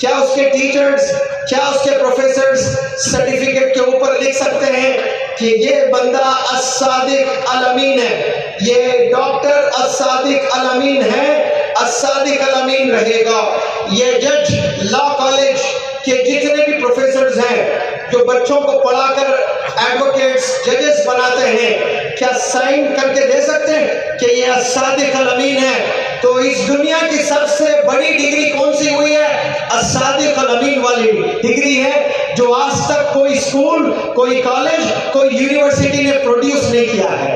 Speaker 3: क्या उसके टीचर्स, क्या उसके प्रोफेसर्स सर्टिफिकेट के ऊपर लिख सकते हैं कि ये बंदा अस्सादिक अल अमीन है, ये डॉक्टर अस्सादिक अल अमीन है, अस्सादिक अल अमीन रहेगा। ये जज, लॉ कॉलेज के जितने भी प्रोफेसर्स हैं जो बच्चों को पढ़ाकर एडवोकेट्स, जजेस बनाते हैं, क्या साइन करके दे सकते हैं कि ये अस्सादिक अल अमीन है? तो इस दुनिया की सबसे बड़ी डिग्री कौन सी हुई है? अस्सादिक अल अमीन वाली डिग्री है, जो आज तक कोई स्कूल, कोई कॉलेज, कोई यूनिवर्सिटी ने प्रोड्यूस नहीं किया है।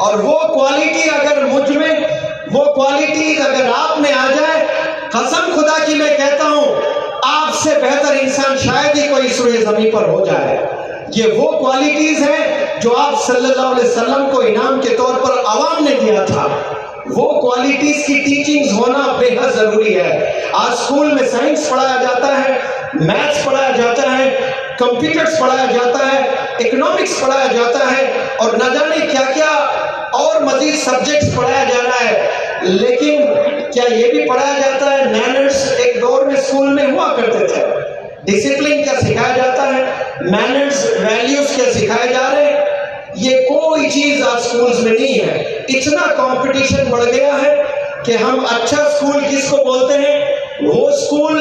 Speaker 3: और वो क्वालिटी अगर मुझ में, वो क्वालिटी अगर आप में आ जाए, कसम खुदा की मैं कहता हूं, आपसे बेहतर इंसान शायद ही कोई सूरह ज़मीन पर हो जाए। ये वो क्वालिटीज हैं जो आप सल्लल्लाहु अलैहि वसल्लम को इनाम के तौर पर आवाम ने दिया था। वो क्वालिटीज की टीचिंग्स होना बेहद जरूरी है। आज स्कूल में साइंस पढ़ाया जाता है, मैथ्स पढ़ाया जाता है, कंप्यूटर्स पढ़ाया जाता है, इकोनॉमिक्स पढ़ाया जाता है और न जाने क्या क्या और मजीद सब्जेक्ट्स पढ़ाया जा रहा है। लेकिन क्या ये भी पढ़ाया जाता है? मैनर्स एक दौर में स्कूल में हुआ करते थे। डिसिप्लिन क्या सिखाया जाता है? मैनर्स, वैल्यूज क्या सिखाए जा रहे हैं? ये कोई चीज आज स्कूल्स में नहीं है। इतना कंपटीशन बढ़ गया है कि हम अच्छा स्कूल किसको बोलते हैं? वो स्कूल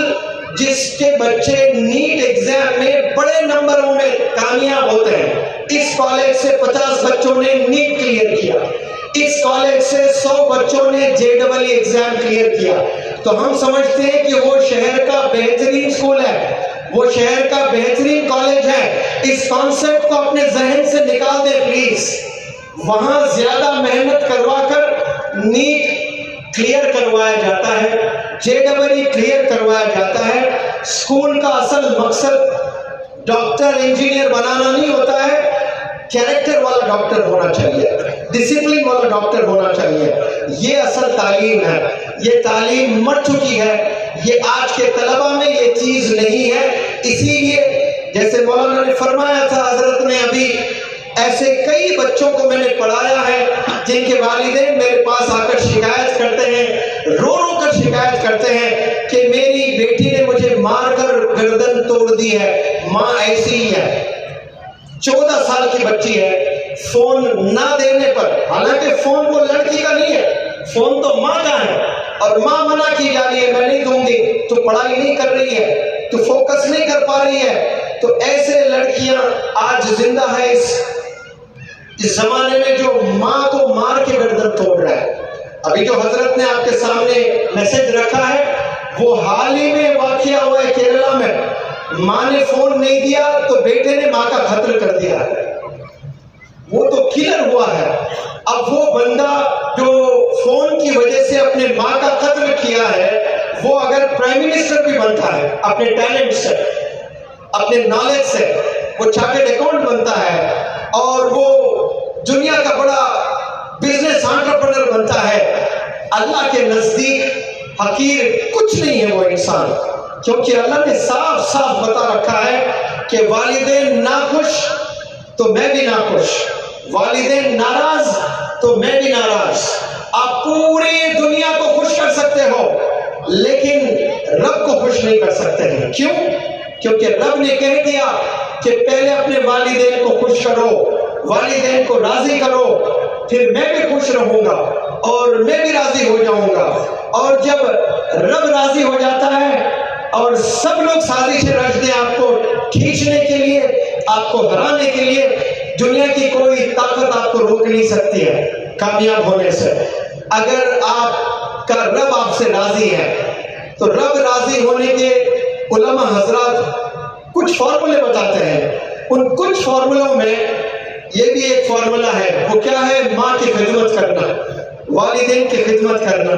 Speaker 3: जिसके बच्चे नीट एग्जाम में बड़े नंबरों में कामयाब होते हैं। इस कॉलेज से 50 बच्चों ने नीट क्लियर किया, इस कॉलेज से 100 बच्चों ने JEE एग्जाम क्लियर किया, तो हम समझते हैं कि वो शहर का बेहतरीन स्कूल है, वो शहर का बेहतरीन कॉलेज है। इस कॉन्सेप्ट को अपने जहन से निकाल दें प्लीज। वहां ज्यादा मेहनत करवाकर नीट क्लियर करवाया जाता है, JEE क्लियर करवाया जाता है। स्कूल का असल मकसद डॉक्टर इंजीनियर बनाना नहीं होता है, कैरेक्टर वाला डॉक्टर होना चाहिए, डिसिप्लिन वाला डॉक्टर होना चाहिए। ये असल तालीम है। ये तालीम मर चुकी है, ये आज के तलबा में ये चीज नहीं है। इसीलिए जैसे मौलाना ने फरमाया था, हजरत ने अभी, ऐसे कई बच्चों को मैंने पढ़ाया है जिनके वालिदैन मेरे पास आकर शिकायत करते हैं, रो रो कर शिकायत करते हैं कि मेरी बेटी ने मुझे मारकर गर्दन तोड़ दी है, माँ ऐसी ही है। 14 साल की बच्ची है, फोन ना देने पर, हालांकि फोन वो लड़की का नहीं है, फोन तो माँ का है और माँ मना की जा रही है, मैं नहीं दूंगी, तो पढ़ाई नहीं कर रही है, तो फोकस नहीं कर पा रही है। तो ऐसे लड़कियां आज जिंदा है इस जमाने में जो माँ को मार के गर्दन तोड़ रहा है। अभी जो हजरत ने आपके सामने मैसेज रखा है वो हाल ही में वाकया हुआ है केरला में। माँ ने फोन नहीं दिया तो बेटे ने माँ का कत्ल कर दिया है, वो तो किलर हुआ है। अब वो बंदा जो फोन की वजह से अपने माँ का कत्ल किया है, वो अगर प्राइम मिनिस्टर भी बनता है अपने टैलेंट से, अपने नॉलेज से, वो चार्टर्ड अकाउंट बनता है और वो दुनिया का बड़ा बिजनेस एंटरप्रेन्योर बनता है, अल्लाह के नजदीक हकीर कुछ नहीं है वो इंसान। क्योंकि अल्लाह ने साफ साफ बता रखा है कि वालिदैन नाखुश तो मैं भी नाखुश, वालिदैन नाराज तो मैं भी नाराज। आप पूरी दुनिया को खुश कर सकते हो लेकिन रब को खुश नहीं कर सकते हैं। क्यों? क्योंकि रब ने कह दिया कि पहले अपने वालिदैन को खुश करो, वालिदैन को राजी करो, फिर मैं भी खुश रहूंगा और मैं भी राजी हो जाऊंगा। और जब रब राजी हो जाता है और सब लोग साजिशें रचते हैं आपको खींचने के लिए, आपको हराने के लिए, दुनिया की कोई ताकत आपको रोक नहीं सकती है कामयाब होने से। अगर आपका रब आपसे राजी है तो रब राजी होने के उलमा हजरात कुछ फॉर्मूले बताते हैं। उन कुछ फॉर्मूलों में ये भी एक फॉर्मूला है, वो क्या है? माँ की खिदमत करना, वालिदैन की खिदमत करना।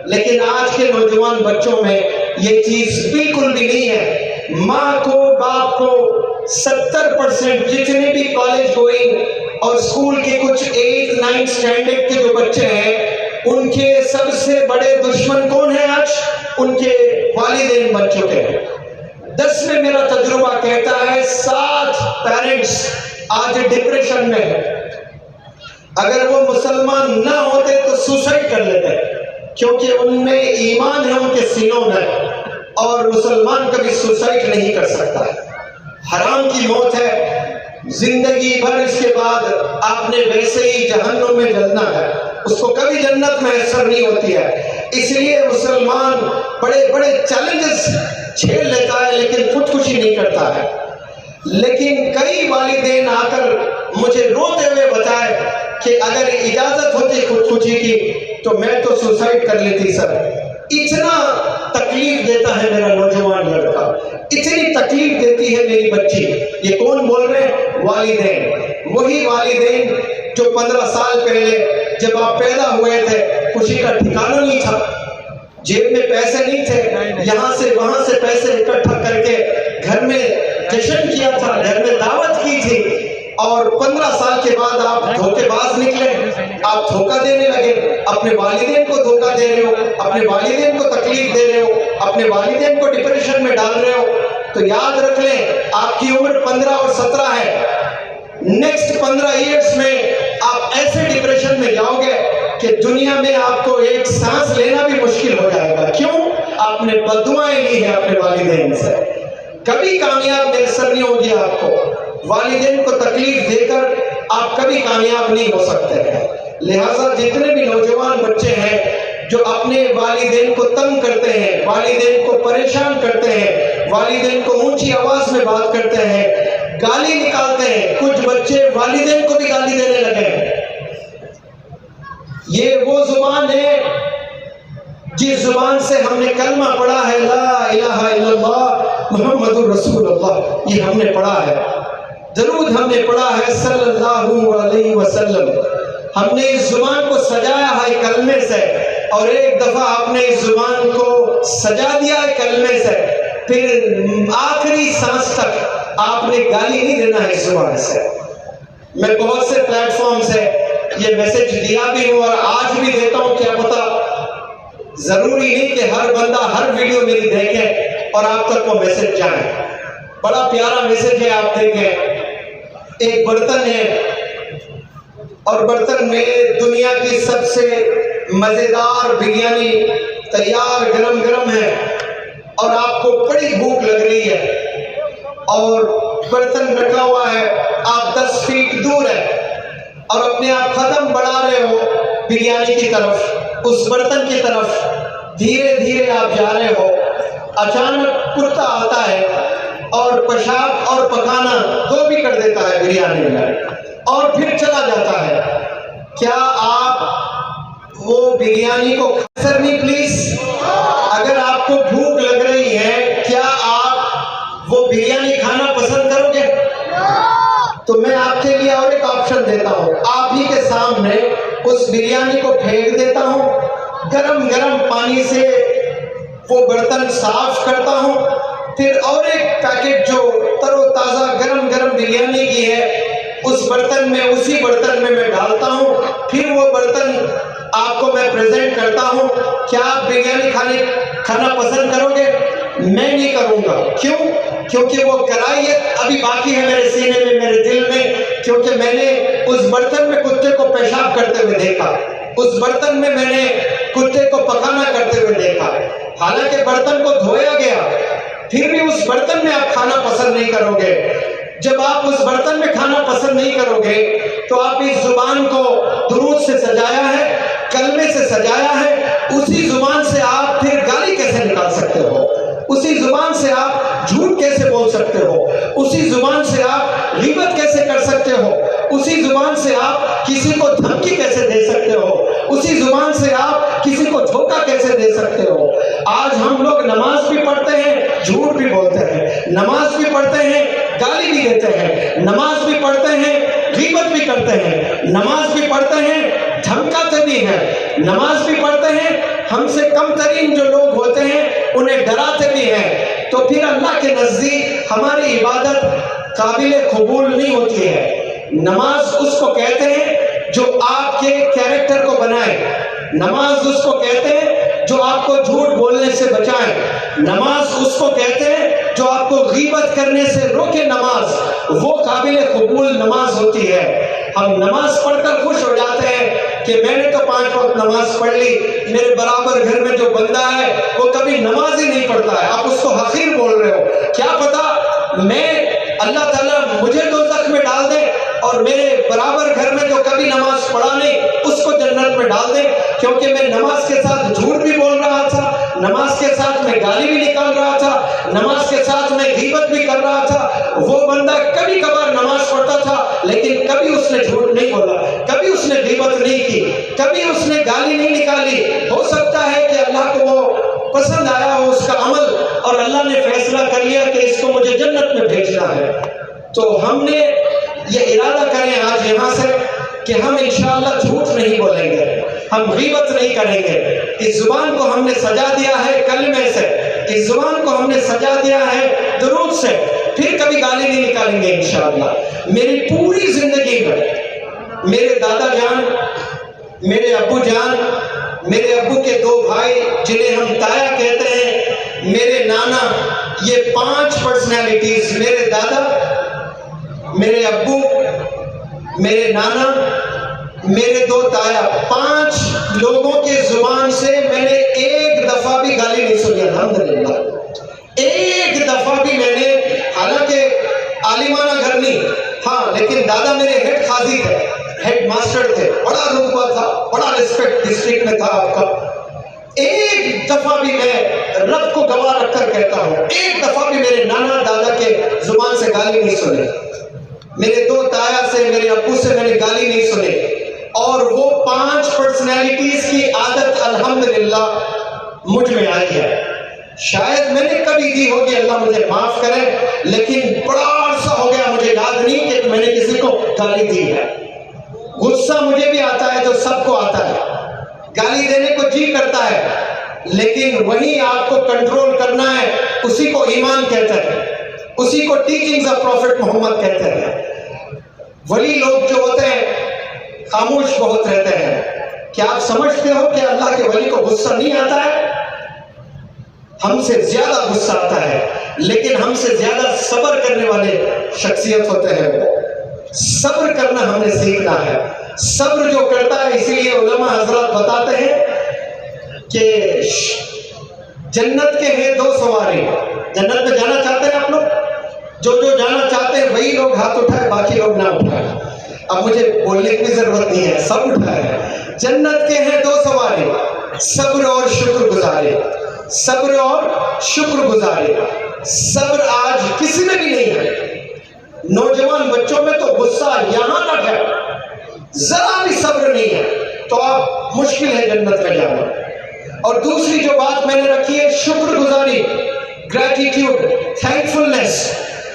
Speaker 3: लेकिन आज के नौजवान बच्चों में ये चीज बिल्कुल भी नहीं है। माँ को, बाप को 70% जितने भी कॉलेज गोइंग और स्कूल के कुछ 8, 9 स्टैंडर्ड के जो बच्चे हैं, उनके सबसे बड़े दुश्मन कौन है आज? उनके वालिदैन बन चुके हैं। 10 में मेरा तजुर्बा कहता है 7 पेरेंट्स आज डिप्रेशन में है। अगर वो मुसलमान ना होते तो सुसाइड कर लेते, क्योंकि उनमें ईमान है उनके सीनों में, और मुसलमान कभी सुसाइड नहीं कर सकता है। हराम की मौत है, जिंदगी भर इसके बाद आपने वैसे ही जहन्नुम में जलना है, उसको कभी जन्नत मैसर नहीं होती है। इसलिए मुसलमान बड़े बड़े चैलेंजेस झेल लेता है लेकिन खुदकुशी नहीं करता है। लेकिन कई वालिदैन आकर मुझे रोते हुए बताए कि अगर इजाजत होती खुदकुशी की तो मैं तो सुसाइड कर लेती सर। इतना तकलीफ देता है मेरा नौजवान लड़का, इतनी तकलीफ देती है मेरी बच्ची। ये कौन बोल रहे हैं? वालिदैन। वही वालिदैन जो 15 साल पहले जब आप पैदा हुए थे खुशी का ठिकाना नहीं था, जेब में पैसे नहीं थे, यहाँ से वहां से पैसे इकट्ठा करके घर में जश्न किया था, घर में दावत की थी, और 15 साल के बाद आप धोखेबाज निकले, आप धोखा देने लगे, अपने वालिदैन को धोखा दे रहे हो, अपने वालिदैन को तकलीफ दे रहे हो, अपने वालिदैन को डिप्रेशन में डाल रहे हो। तो याद रख लें, आपकी उम्र 15 और 17 है। नेक्स्ट 15 इयर्स में आप ऐसे डिप्रेशन में जाओगे कि दुनिया में आपको एक सांस लेना भी मुश्किल हो जाएगा। क्यों? आपने बद्दुआएं ली है अपने वालिदैन से। कभी कामयाब मैसर नहीं होगी आपको। वालिदैन को तकलीफ देकर आप कभी कामयाब नहीं हो सकते हैं। लिहाजा जितने भी नौजवान बच्चे हैं जो अपने वालिदैन को तंग करते हैं, वालिदैन को परेशान करते हैं, वालिदैन को ऊंची आवाज में बात करते हैं, गाली निकालते हैं, कुछ बच्चे वालिदैन को भी गाली देने लगे हैं। ये वो जुबान है जिस जुबान से हमने कलमा पढ़ा है, ला इलाहा इल्लल्लाह मुहम्मदुर रसूलुल्लाह, ये हमने पढ़ा है। दरूद हमने पढ़ा है सल्लल्लाहु अलैहि वसल्लम। हमने इस जुबान को सजाया है कलमे से, और एक दफा आपने इस जुबान को सजा दिया है कलमे से, फिर आखिरी सांस तक आपने गाली नहीं देना है इस जुबान से। मैं बहुत से प्लेटफॉर्म से ये मैसेज दिया भी हूँ और आज भी देता हूँ। क्या पता, जरूरी नहीं कि हर बंदा हर वीडियो मेरी देखे और आप तक वो मैसेज जाए। बड़ा प्यारा मैसेज है, आप देखें। एक बर्तन है और बर्तन में दुनिया की सबसे मजेदार बिरयानी तैयार गरम गरम है, और आपको बड़ी भूख लग रही है, और बर्तन रखा हुआ है, आप 10 फीट दूर है और अपने आप कदम बढ़ा रहे हो बिरयानी की तरफ, उस बर्तन की तरफ धीरे धीरे आप जा रहे हो। अचानक कुत्ता आता है और पेशाब और पकाना दो भी कर देता है बिरयानी में, और फिर चला जाता है। क्या आप वो बिरयानी को सर नहीं प्लीज, अगर आपको भूख लग रही है, क्या आप वो बिरयानी खाना पसंद करोगे? तो मैं आपके लिए और एक ऑप्शन देता हूँ, आप ही के सामने उस बिरयानी को फेंक देता हूँ, गरम गरम पानी से वो बर्तन साफ करता हूँ, फिर और एक पैकेट जो तरोताजा गरम गरम बिरयानी की है उस बर्तन में, उसी बर्तन में मैं डालता हूँ, फिर वो बर्तन आपको मैं प्रेजेंट करता हूँ। क्या आप बिरयानी खाना पसंद करोगे? मैं नहीं करूँगा। क्यों? क्योंकि वो कराहियत अभी बाकी है मेरे सीने में, मेरे दिल में, क्योंकि मैंने उस बर्तन में कुत्ते को पेशाब करते हुए देखा, उस बर्तन में मैंने कुत्ते को पकाना करते हुए देखा। हालांकि बर्तन को धोया गया, फिर भी उस बर्तन में आप खाना पसंद नहीं करोगे। जब आप उस बर्तन में खाना पसंद नहीं करोगे तो आप इस जुबान को दुरूद से सजाया है, कलमे से सजाया है, उसी जुबान से आप फिर गाली कैसे निकाल सकते हो? उसी जुबान से आप झूठ कैसे बोल सकते हो? उसी जुबान से आप ग़ीबत कैसे कर सकते हो? उसी जुबान से आप किसी को धमकी कैसे दे सकते हो? उसी जुबान से आप किसी को धोखा कैसे दे सकते हो? आज हम लोग नमाज भी पढ़ते हैं, झूठ भी बोलते हैं, नमाज भी पढ़ते हैं, गाली भी देते हैं, नमाज भी पढ़ते हैं, ग़ीबत भी करते हैं, नमाज भी पढ़ते हैं, धमकाते भी हैं, नमाज भी पढ़ते हैं, हमसे कम तरीन जो लोग होते हैं उन्हें डराते भी हैं। तो फिर अल्लाह के नज़दीक हमारी इबादत काबिल कबूल नहीं होती है। नमाज उसको कहते हैं जो आपके कैरेक्टर को बनाए, नमाज उसको कहते हैं जो आपको झूठ बोलने से बचाए, नमाज उसको कहते हैं जो आपको ग़ीबत करने से रोके। नमाज वो काबिल कबूल नमाज होती है। हम नमाज पढ़कर खुश हो जाते हैं कि मैंने तो 5 वक्त नमाज पढ़ ली, मेरे बराबर घर में जो बंदा है वो कभी नमाज ही नहीं पढ़ता है, आप उसको हकीर बोल रहे हो। क्या पता मैं अल्लाह ताला मुझे दोज़ख में डाल दे और मेरे बराबर घर में जो कभी नमाज पढ़ा नहीं उसको जन्नत में डाल दे, क्योंकि मैं नमाज के साथ झूठ भी बोल रहा था, नमाज के साथ मैं गाली भी निकाल रहा था, नमाज के साथ मैं ग़ीबत भी कर रहा था। वो बंदा कभी कभार नमाज पढ़ता था लेकिन कभी उसने झूठ नहीं बोला, कभी उसने ग़ीबत नहीं की, कभी उसने गाली नहीं निकाली। हो सकता है कि अल्लाह को वो पसंद आया हो उसका अमल, और अल्लाह ने फैसला कर लिया कि इसको मुझे जन्नत में भेजना है। तो हमने ये इरादा करें आज यहाँ से कि हम इंशाअल्लाह झूठ नहीं बोलेंगे, हम गीबत नहीं करेंगे। इस जुबान को हमने सजा दिया है कलमे से, इस जुबान को हमने सजा दिया है दुरूद से, फिर कभी गाली नहीं निकालेंगे इंशाअल्लाह। मेरी पूरी जिंदगी में मेरे दादा जान, मेरे अब्बू जान, मेरे अब्बू के 2 भाई जिन्हें हम ताया कहते हैं, मेरे नाना, ये 5 पर्सनैलिटीज, मेरे दादा, मेरे अब्बू, मेरे नाना, मेरे 2 ताया, 5 लोगों के जुबान से मैंने एक दफा भी गाली नहीं सुनी अल्हम्दुलिल्लाह। एक दफा भी मैंने, हालांकि आलिमाना घर नहीं, हाँ, लेकिन दादा मेरे हेड काजी थे, हेड मास्टर थे, बड़ा रुतबा था, बड़ा रिस्पेक्ट डिस्ट्रिक्ट में था आपका। एक दफा भी मैं रब को गवाह रखकर कहता हूँ, एक दफा भी मेरे नाना दादा के जुबान से गाली नहीं सुनी, मेरे 2 ताया से, मेरे अब्बू से मैंने गाली नहीं सुनी। और वो 5 पर्सनैलिटीज की आदत अल्हम्दुलिल्लाह मुझ में आई है। शायद मैंने कभी दी होगी, अल्लाह मुझे माफ करे, लेकिन बड़ा अरसा हो गया, मुझे याद नहीं कि मैंने किसी को गाली दी है। गुस्सा मुझे भी आता है, तो सबको आता है, गाली देने को जी करता है, लेकिन वही आपको कंट्रोल करना है, उसी को ईमान कहते हैं, उसी को टीचिंग्स ऑफ प्रॉफिट मोहम्मद कहते हैं। वली लोग जो होते हैं खामोश बहुत रहते हैं। क्या आप समझते हो कि अल्लाह के वली को गुस्सा नहीं आता है? हमसे ज्यादा गुस्सा आता है, लेकिन हमसे ज्यादा सब्र करने वाले शख्सियत होते हैं। वो सब्र करना हमने सीखना है। सब्र जो करता है, इसीलिए उलमा हजरत बताते हैं कि जन्नत के हैं 2 सवारी। जन्नत में जाना चाहते हैं आप लोग? जो जाना चाहते हैं वही लोग हाथ उठाए, बाकी लोग ना उठाए। अब मुझे बोलने की जरूरत नहीं है, सब उठाए। जन्नत के हैं 2 सवारी, सब्र और शुक्रगुजारी, सब्र और शुक्रगुजारी। सब्र आज किसी में भी नहीं है। नौजवान बच्चों में तो गुस्सा यहां तक है, जरा भी सब्र नहीं है, तो आप मुश्किल है जन्नत में जाना। और दूसरी जो बात मैंने रखी है, शुक्रगुजारी, ग्रेटिट्यूड, थैंकफुलनेस।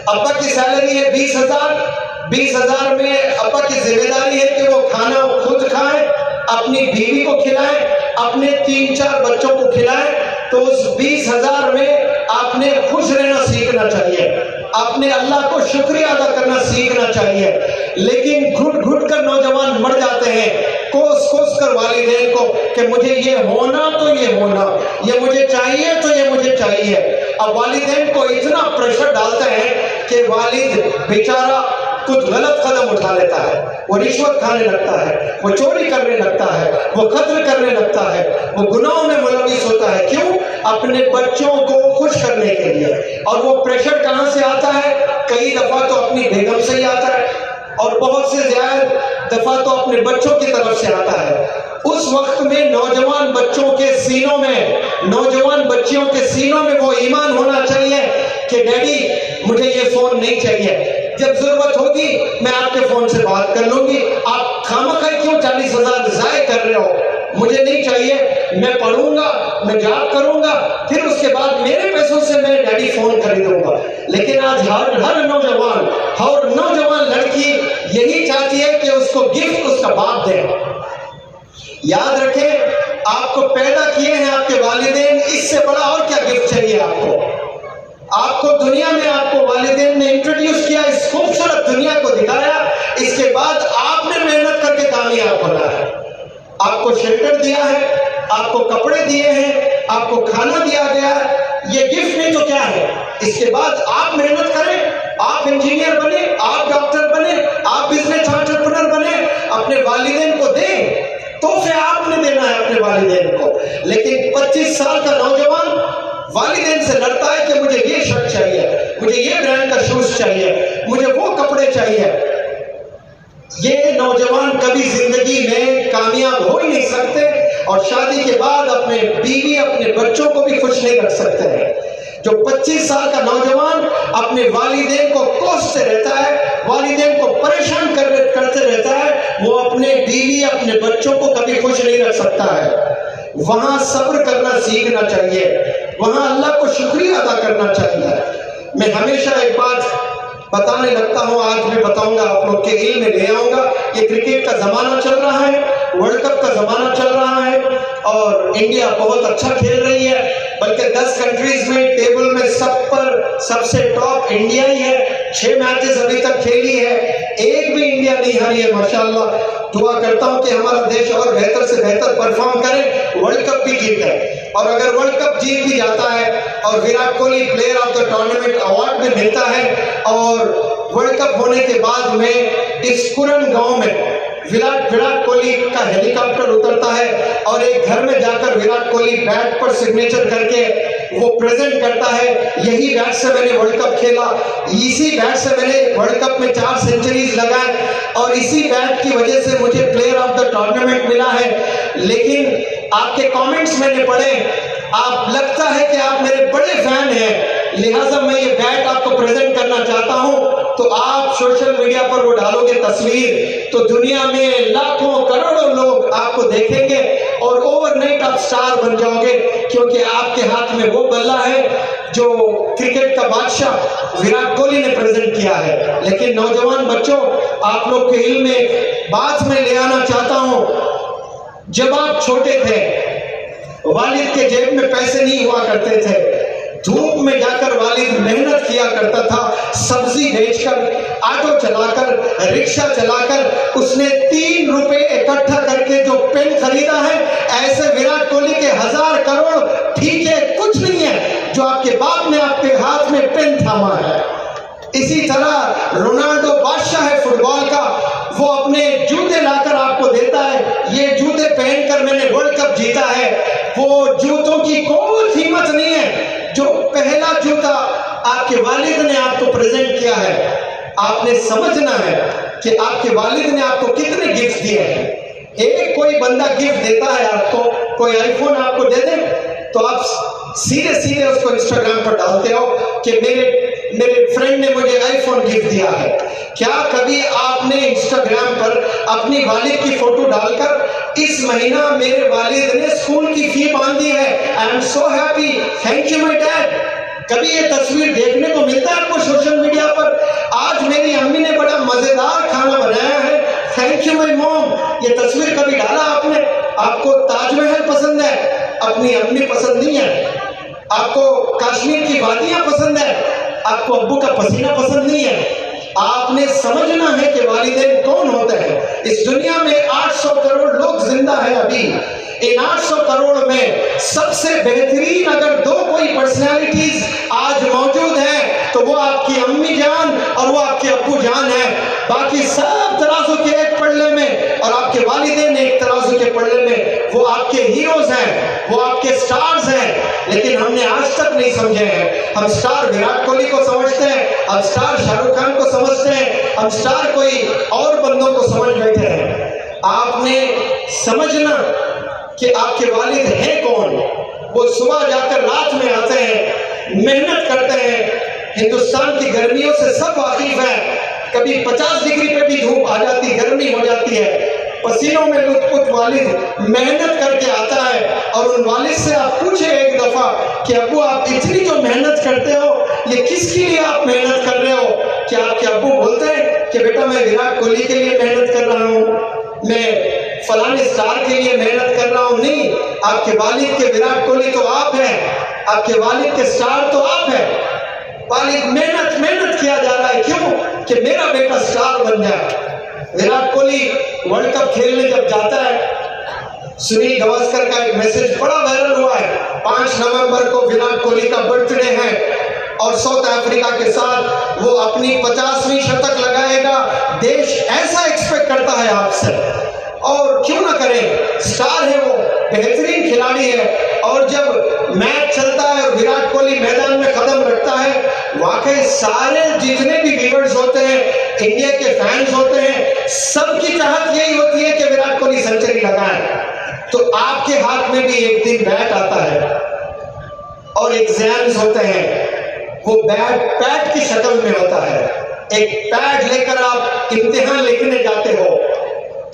Speaker 3: अब्बा की सैलरी है 20,000 में अब्बा की जिम्मेदारी है कि वो खाना खुद खाएं, अपनी बीवी को खिलाएं, अपने 3-4 बच्चों को खिलाएं। तो उस 20,000 में आपने खुश रहना सीखना चाहिए, आपने अल्लाह को शुक्रिया अदा करना सीखना चाहिए। लेकिन घुट घुट कर नौजवान मर जाते हैं, कोस कोस कर वालिदैन को कि मुझे ये होना तो ये होना, ये मुझे चाहिए तो ये मुझे चाहिए। अब वालिदैन को इतना प्रेशर डालते हैं कि वालिद बेचारा कुछ गलत कदम उठा लेता है, वो रिश्वत खाने लगता है, वो चोरी करने लगता है, वो कत्ल करने लगता है, वो गुनाहों में मुलविस होता है। क्यों? अपने बच्चों को खुश करने के लिए। और वो प्रेशर कहां से आता है? कई दफा तो अपनी बेगम से ही आता है, और बहुत से ज्यादा दफा तो अपने बच्चों की तरफ से आता है। उस वक्त में नौजवान बच्चों के सीनों में, नौजवान बच्चियों के सीनों में वो ईमान होना चाहिए कि डैडी मुझे ये फोन नहीं चाहिए, जब जरूरत होगी मैं आपके फोन से बात कर लूंगी, आप खामखा क्यों 40,000 जाय कर रहे हो, मुझे नहीं चाहिए, मैं पढ़ूंगा, मैं जॉब करूंगा, फिर उसके बाद मेरे पैसों से मैं डैडी फोन खरीदूंगा। लेकिन आज हर नौजवान लड़की यही चाहती है कि उसको गिफ्ट उसका बाप दे। याद रखें, आपको पैदा किए हैं आपके वालिदैन, इससे बड़ा और क्या गिफ्ट चाहिए आपको दुनिया में आपको वालिदैन ने इंट्रोड्यूस किया, इस खूबसूरत दुनिया को दिखाया, इसके बाद आपने मेहनत करके कामयाब होना है। आपको शेल्टर दिया है, आपको कपड़े दिए हैं, आपको खाना दिया गया है, ये गिफ्ट नहीं तो क्या है? इसके बाद आप मेहनत करें, आप इंजीनियर बने, आप डॉक्टर बने, आप बिजनेस एंटरप्रेन्योर बने, अपने वालिदैन को दें, तोहफे आपने देना है अपने वालिदैन को। लेकिन 25 साल का नौजवान वालिदैन से लड़ता है कि मुझे ये शर्ट चाहिए, मुझे ये ब्रांड का शूज चाहिए, मुझे वो कपड़े चाहिए। ये नौजवान कभी जिंदगी में कामयाब हो ही नहीं सकते, और शादी के बाद अपने बीवी, अपने बच्चों को भी खुश नहीं रख सकते हैं। जो 25 साल का नौजवान अपने वालिदैन को कोसते रहता है, वालिदैन को परेशान करते रहता है, वो अपने बीवी, अपने बच्चों को कभी खुश नहीं रख सकता है। वहां सब्र करना सीखना चाहिए, वहां अल्लाह को शुक्रिया अदा करना चाहिए। मैं हमेशा एक बात बताने लगता हूँ, आज मैं बताऊंगा, आप लोग के इल्म में ले आऊंगा। ये क्रिकेट का जमाना चल रहा है, वर्ल्ड कप का जमाना चल रहा है और इंडिया बहुत अच्छा खेल रही है, बल्कि 10 कंट्रीज में टेबल में सब पर सबसे टॉप इंडिया ही है। 6 मैचेस अभी तक खेली है, एक भी इंडिया नहीं हारी है माशाल्लाह। दुआ करता हूं कि हमारा देश और बेहतर से बेहतर परफॉर्म करे, वर्ल्ड कप भी जीते। और अगर वर्ल्ड कप जीत भी जाता है और Virat Kohli player of the tournament award भी मिलता है और वर्ल्ड कप होने के बाद में इस कुरन गांव में विराट कोहली का हेलीकॉप्टर उतरता है और एक घर में जाकर विराट कोहली बैट पर सिग्नेचर करके वो प्रेजेंट करता है, यही बैट से मैंने वर्ल्ड कप खेला, इसी बैट से मैंने वर्ल्ड कप में 4 सेंचुरीज लगाए और इसी बैट की वजह से मुझे प्लेयर ऑफ द टूर्नामेंट मिला है। लेकिन आपके कमेंट्स मैंने पढ़े, आप लगता है कि आप मेरे बड़े फैन हैं, लिहाजा मैं ये बैट आपको प्रेजेंट करना चाहता हूं। तो आप सोशल मीडिया पर वो डालोगे तस्वीर तो दुनिया में लाखों करोड़ों लोग आपको देखेंगे और ओवरनाइट आप स्टार बन जाओगे, क्योंकि आपके हाथ में वो बल्ला है जो क्रिकेट का बादशाह विराट कोहली ने प्रेजेंट किया है। लेकिन नौजवान बच्चों, आप लोग के इल्म में बात मैं ले आना चाहता हूं, जब आप छोटे थे वालिद के जेब में पैसे नहीं हुआ करते थे, धूप में जाकर वालिद मेहनत किया करता था, सब्जी बेचकर, ऑटो चलाकर, रिक्शा चलाकर उसने 3 रुपए इकट्ठा करके जो पेन खरीदा है, ऐसे विराट कोहली के 1000 करोड़ ठीक है कुछ नहीं है जो आपके बाप ने आपके हाथ में पेन थामा है। इसी तरह रोनाल्डो बादशाह है फुटबॉल का, वो अपने जूते लाकर आपको देता है, ये जूते पहनकर मैंने वर्ल्ड कप जीता है। वो जूतों की कोई कीमत नहीं है जो पहला जूता आपके वालिद ने आपको प्रेजेंट किया है। आपने समझना है कि आपके वालिद ने आपको कितने गिफ्ट दिए हैं। एक कोई बंदा गिफ्ट देता है आपको, कोई आईफोन आपको दे दे तो आप सीधे सीधे उसको इंस्टाग्राम पर डालते हो कि मेरे फ्रेंड ने मुझे आईफोन गिफ्ट दिया है। क्या कभी आपने इंस्टाग्राम पर अपनी वालिद की फोटो डालकर इस महीना मेरे वालिद ने स्कूल की फी बांधी है, I am so happy, thank you my dad, कभी ये तस्वीर देखने को मिलता है आपको सोशल मीडिया पर? आज मेरी अम्मी ने बड़ा मजेदार खाना बनाया है, थैंक यू माय मॉम, ये तस्वीर कभी डाला आपने? आपको ताजमहल पसंद है, अपनी अम्मी पसंद नहीं है। आपको कश्मीर की वादियां पसंद है, आपको अब्बू का पसीना पसंद नहीं है। आपने समझना है कि वालिदैन कौन होते हैं। इस दुनिया में 800 करोड़ लोग जिंदा है अभी, इन 800 करोड़ में सबसे बेहतरीन अगर 2 कोई पर्सनैलिटीज आज मौजूद है तो वो आपकी अम्मी जान और वो आपके अब्बू जान है। बाकी सब तराजू के एक पल्ले में और आपके वालिदैन एक तराजू के पल्ले में, वो आपके हीरोज हैं, वो आपके स्टार्स हैं। लेकिन हमने आज तक नहीं समझे हैं। हम स्टार विराट कोहली को समझते हैं, हम स्टार शाहरुख खान को समझते हैं, हम स्टार कोई और बंदों को समझ बैठे हैं। आपने समझना कि आपके वालिद हैं कौन। वो सुबह जाकर रात में आते हैं, मेहनत करते हैं। हिंदुस्तान की गर्मियों से सब वाकिफ है, कभी 50 डिग्री पे भी धूप आ जाती, गर्मी हो जाती है, पसीनों में लुत्फुत वालिद मेहनत करके आता है और उन वालिद से आप पूछे एक दफा कि अब्बू आप इतनी जो मेहनत करते हो ये किसके लिए आप मेहनत कर रहे हो? क्या आपके अब्बू बोलते हैं कि बेटा मैं विराट कोहली के लिए मेहनत कर रहा हूँ, मैं फलाने स्टार के लिए मेहनत कर रहा हूँ? नहीं, आपके वालिद के विराट कोहली तो आप हैं, आपके वालिद के स्टार तो आप हैं। वालिद मेहनत किया जा रहा है, क्यों? कि मेरा बेटा स्टार बन जाए। विराट कोहली वर्ल्ड कप खेलने जब जाता है, सुनील गावस्कर का एक मैसेज बड़ा वायरल हुआ है। 5 नवंबर को विराट कोहली का बर्थडे है और साउथ अफ्रीका के साथ वो अपनी 50वीं शतक लगाएगा। देश ऐसा एक्सपेक्ट करता है आपसे, और क्यों ना करें, स्टार है वो, बेहतरीन खिलाड़ी है। और जब मैच चलता है और विराट कोहली मैदान में कदम रखता है, वाकई सारे जितने भी व्यूअर्स होते हैं, इंडिया के फैंस होते हैं, सबकी चाहत यही होती है कि विराट कोहली सेंचुरी लगाए। तो आपके हाथ में भी एक दिन बैट आता है और एग्जाम्स होते हैं, वो बैट पैड की शक्ल में होता है। एक पैड लेकर आप इम्तिहान लिखने जाते हो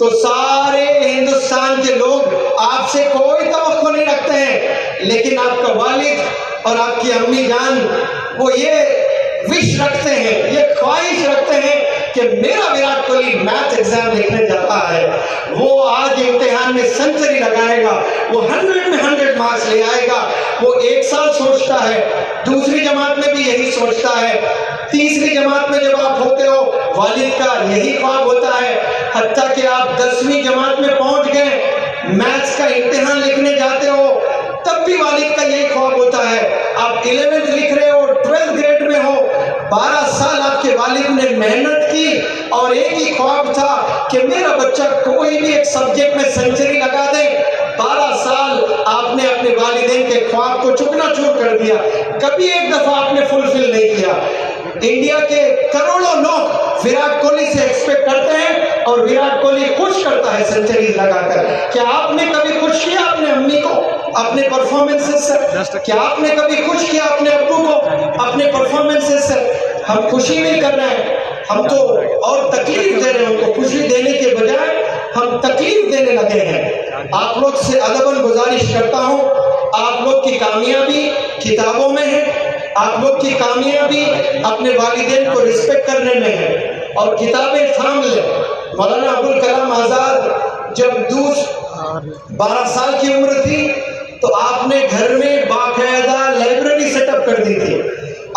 Speaker 3: तो सारे हिंदुस्तान के लोग आपसे कोई तवक्को नहीं रखते हैं, लेकिन आपका वालिद और आपकी अम्मी जान वो ये विश रखते हैं, ये ख्वाहिश रखते हैं कि मेरा विराट कोहली मैथ एग्जाम लिखने जाता है, वो आज इम्तिहान में सेंचुरी लगाएगा, वो 100 में 100 मार्क्स ले आएगा। वो एक साल सोचता है, दूसरी जमात में भी यही सोचता है, तीसरी जमात में जब आप होते हो वालिद का यही ख्वाब होता है, हत्ता कि आप 10वीं जमात में पहुंच गए, मैथ्स का इम्तिहान लिखने जाते हो, तब भी वालिद का यही ख्वाब होता है। आप 11th लिख रहे हो, 12th ग्रेड में हो, 12 साल आपके वालिद ने मेहनत की और एक ही ख्वाब था कि मेरा बच्चा कोई भी एक सब्जेक्ट में सेंचुरी लगा दे। 12 साल आपने अपने वालिदैन के ख्वाब को चूकना-चूर कर दिया, कभी एक दफा आपने फुलफिल नहीं किया। इंडिया के करोड़ों लोग विराट कोहली से एक्सपेक्ट करते हैं और विराट कोहली खुश करता है सेंचुरी लगाकर। क्या आपने कभी खुश किया अपने अम्मी को अपने परफॉर्मेंसेस से? क्या आपने कभी खुश किया अपने अब्बू को अपने परफॉर्मेंसेस से? हम खुशी नहीं कर रहे हैं, हम तो और तकलीफ दे रहे हैं। उनको खुशी देने के बजाय हम तकलीफ देने लगे हैं। आप लोग से अदबन गुजारिश करता हूं, आप लोग की कामयाबी किताबों में है, आप लोग की कामयाबी अपने वालिदैन को रिस्पेक्ट करने में है और किताबें थाम ले। मौलाना अबुल कलाम आजाद जब 12 साल की उम्र थी तो आपने घर में बाकायदा लाइब्रेरी सेटअप कर दी थी।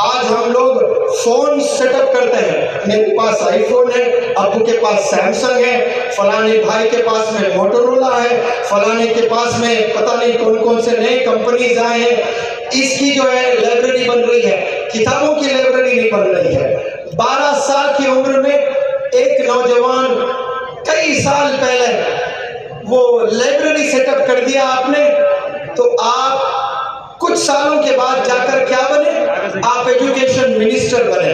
Speaker 3: आज हम लोग फोन सेटअप करते हैं, मेरे पास आईफोन है, अब्बू के पास सैमसंग है, फलाने भाई के पास में मोटोरोला है, फलाने के पास में पता नहीं कौन कौन से नए कंपनीज आए हैं। इसकी जो है लाइब्रेरी बन रही है, किताबों की लाइब्रेरी नहीं बन रही है। 12 साल की उम्र में एक नौजवान कई साल पहले वो लाइब्रेरी सेटअप कर दिया आपने, तो आप कुछ सालों के बाद जाकर क्या बने? आप एजुकेशन मिनिस्टर बने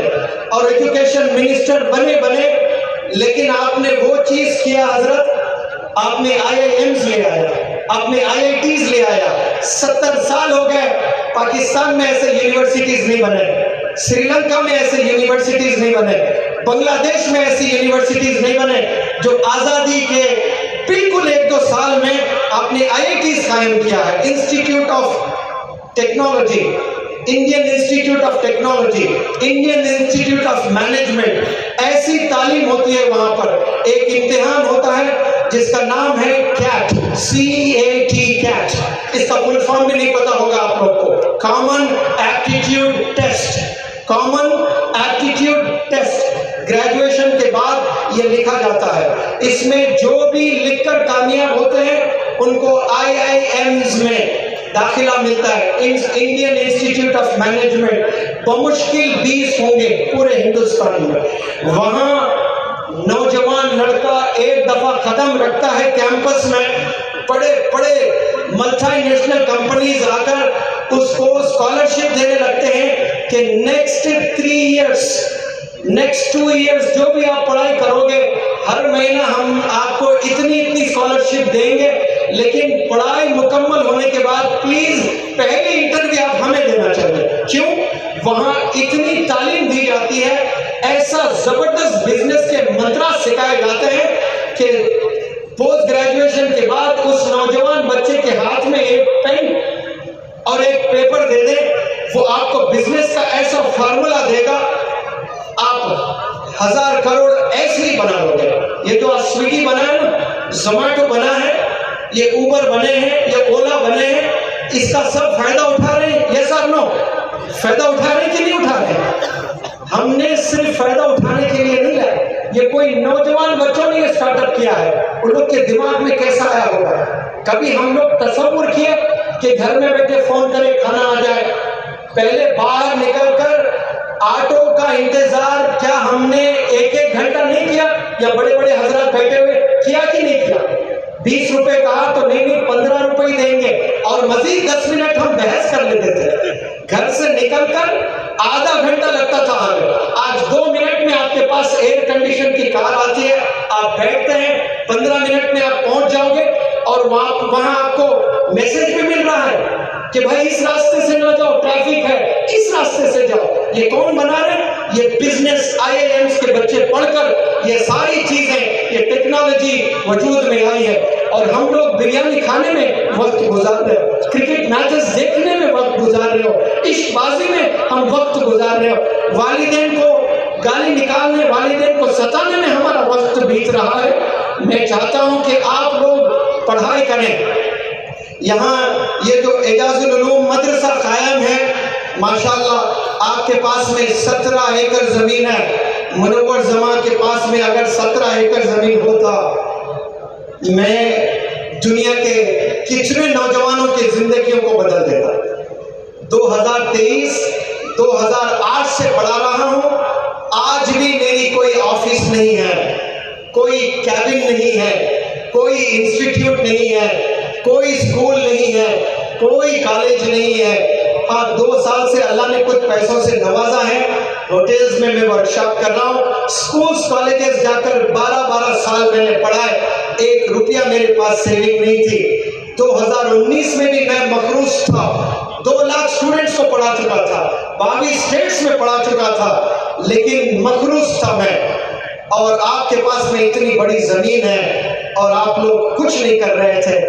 Speaker 3: और एजुकेशन मिनिस्टर बने लेकिन आपने वो चीज किया हजरत, आपने IIMs ले आया, आपने IITs ले आया। 70 साल हो गए, पाकिस्तान में ऐसे यूनिवर्सिटीज नहीं बने, श्रीलंका में ऐसे यूनिवर्सिटीज नहीं बने, बांग्लादेश में ऐसी यूनिवर्सिटीज नहीं बने जो आजादी के बिल्कुल 1-2 साल में आपने IITs कायम किया है। Institute of technology, Indian institute of technology, Indian institute of management, ऐसी तालीम होती है वहां पर। एक इम्तिहान होता है जिसका नाम है कैट, CAT कैट, इसका फुल फॉर्म भी नहीं पता होगा आप लोग को, common aptitude test, common aptitude test. Graduation के बाद ये लिखा जाता है, इसमें जो भी लिखकर कामयाब होते हैं उनको IIMs में दाखिला मिलता है। इंडियन इंस्टीट्यूट ऑफ मैनेजमेंट बमुश्किल 20 होंगे पूरे हिंदुस्तान में। वहां नौजवान लड़का एक दफा कदम रखता है कैंपस में, बड़े बड़े मल्टीनेशनल कंपनीज आकर उसको स्कॉलरशिप देने लगते हैं कि नेक्स्ट 3 इयर्स, नेक्स्ट 2 इयर्स जो भी आप पढ़ाई करोगे, हर महीना हम आपको इतनी स्कॉलरशिप देंगे, लेकिन पढ़ाई मुकम्मल होने के बाद प्लीज पहले इंटरव्यू आप हमें देना चाहिए। क्यों? वहां इतनी तालीम दी जाती है, ऐसा जबरदस्त बिजनेस के मंत्र सिखाए जाते हैं कि पोस्ट ग्रेजुएशन के बाद उस नौजवान बच्चे के हाथ में एक पेन और एक पेपर दे दे, वो आपको बिजनेस का ऐसा फार्मूला देगा, आप 1000 करोड़ ऐसे ही बना लोगे। ये जो स्विगी बना है ना, जोमैटो बना है, ये उबर बने हैं, ये ओला बने हैं, इसका सब फायदा उठा रहे हैं। यस और नो? फायदा उठा रहे हैं कि नहीं उठा रहे? हमने सिर्फ फायदा उठाने के लिए नहीं लाया, ये कोई नौजवान बच्चों ने स्टार्टअप किया है, उन लोग के दिमाग में कैसा आया होगा? कभी हम लोग तसव्वुर किए कि घर में बैठे फोन करें खाना आ जाए? पहले बाहर निकलकर ऑटो का इंतजार क्या हमने 1-1 घंटा नहीं किया? या बड़े बड़े हजरत बैठे हुए किया कि नहीं किया? 20 रुपए कहा तो नहीं 15 रुपए देंगे और मजीद 10 मिनट हम बहस कर लेते थे। घर से निकलकर आधा घंटा लगता था हमें, आज 2 मिनट में आपके पास एयर कंडीशन की कार आती है, आप बैठते हैं, 15 मिनट में आप पहुंच जाओगे और वहां आपको मैसेज भी मिल रहा है कि भाई इस रास्ते से ना जाओ, ट्रैफिक है, इस रास्ते से जाओ। ये कौन बना रहे? ये बिजनेस IIMs के बच्चे पढ़कर ये सारी चीजें, ये टेक्नोलॉजी वजूद में आई है और हम लोग बिरयानी खाने में वक्त गुजार रहे हैं।
Speaker 2: क्रिकेट मैचेस देखने में वक्त गुजार रहे हो, इश्कबाजी में हम वक्त गुजार रहे हो, वालिदैन को गाली निकालने, वालिदैन को सताने में हमारा वक्त बीत रहा है। मैं चाहता हूं कि आप लोग पढ़ाई करें। यहाँ ये जो एजाजुल उलूम मदरसा कायम है, माशाल्लाह आपके पास में 17 एकड़ जमीन है। मुनव्वर जमा के पास में अगर 17 एकड़ जमीन होता, मैं दुनिया के कितने नौजवानों की जिंदगियों को बदल देता। 2023 2008 से पढ़ा रहा हूं, आज भी मेरी कोई ऑफिस नहीं है, कोई कैबिन नहीं है, कोई इंस्टीट्यूट नहीं है, कोई स्कूल नहीं है, कोई कॉलेज नहीं है। हाँ, 2 साल से अल्लाह ने कुछ पैसों से नवाजा है। होटल्स में मैं वर्कशॉप कर रहा हूँ, स्कूल्स कॉलेजेस जाकर 12-12 साल मैंने पढ़ा है, 1 रुपया मेरे पास सेविंग नहीं थी। 2019 में भी मैं मकरूज था, 2 लाख स्टूडेंट्स को पढ़ा चुका था, 22 स्टेट्स में पढ़ा चुका था, लेकिन मकरूज था मैं। और आपके पास में इतनी बड़ी जमीन है और आप लोग कुछ नहीं कर रहे थे।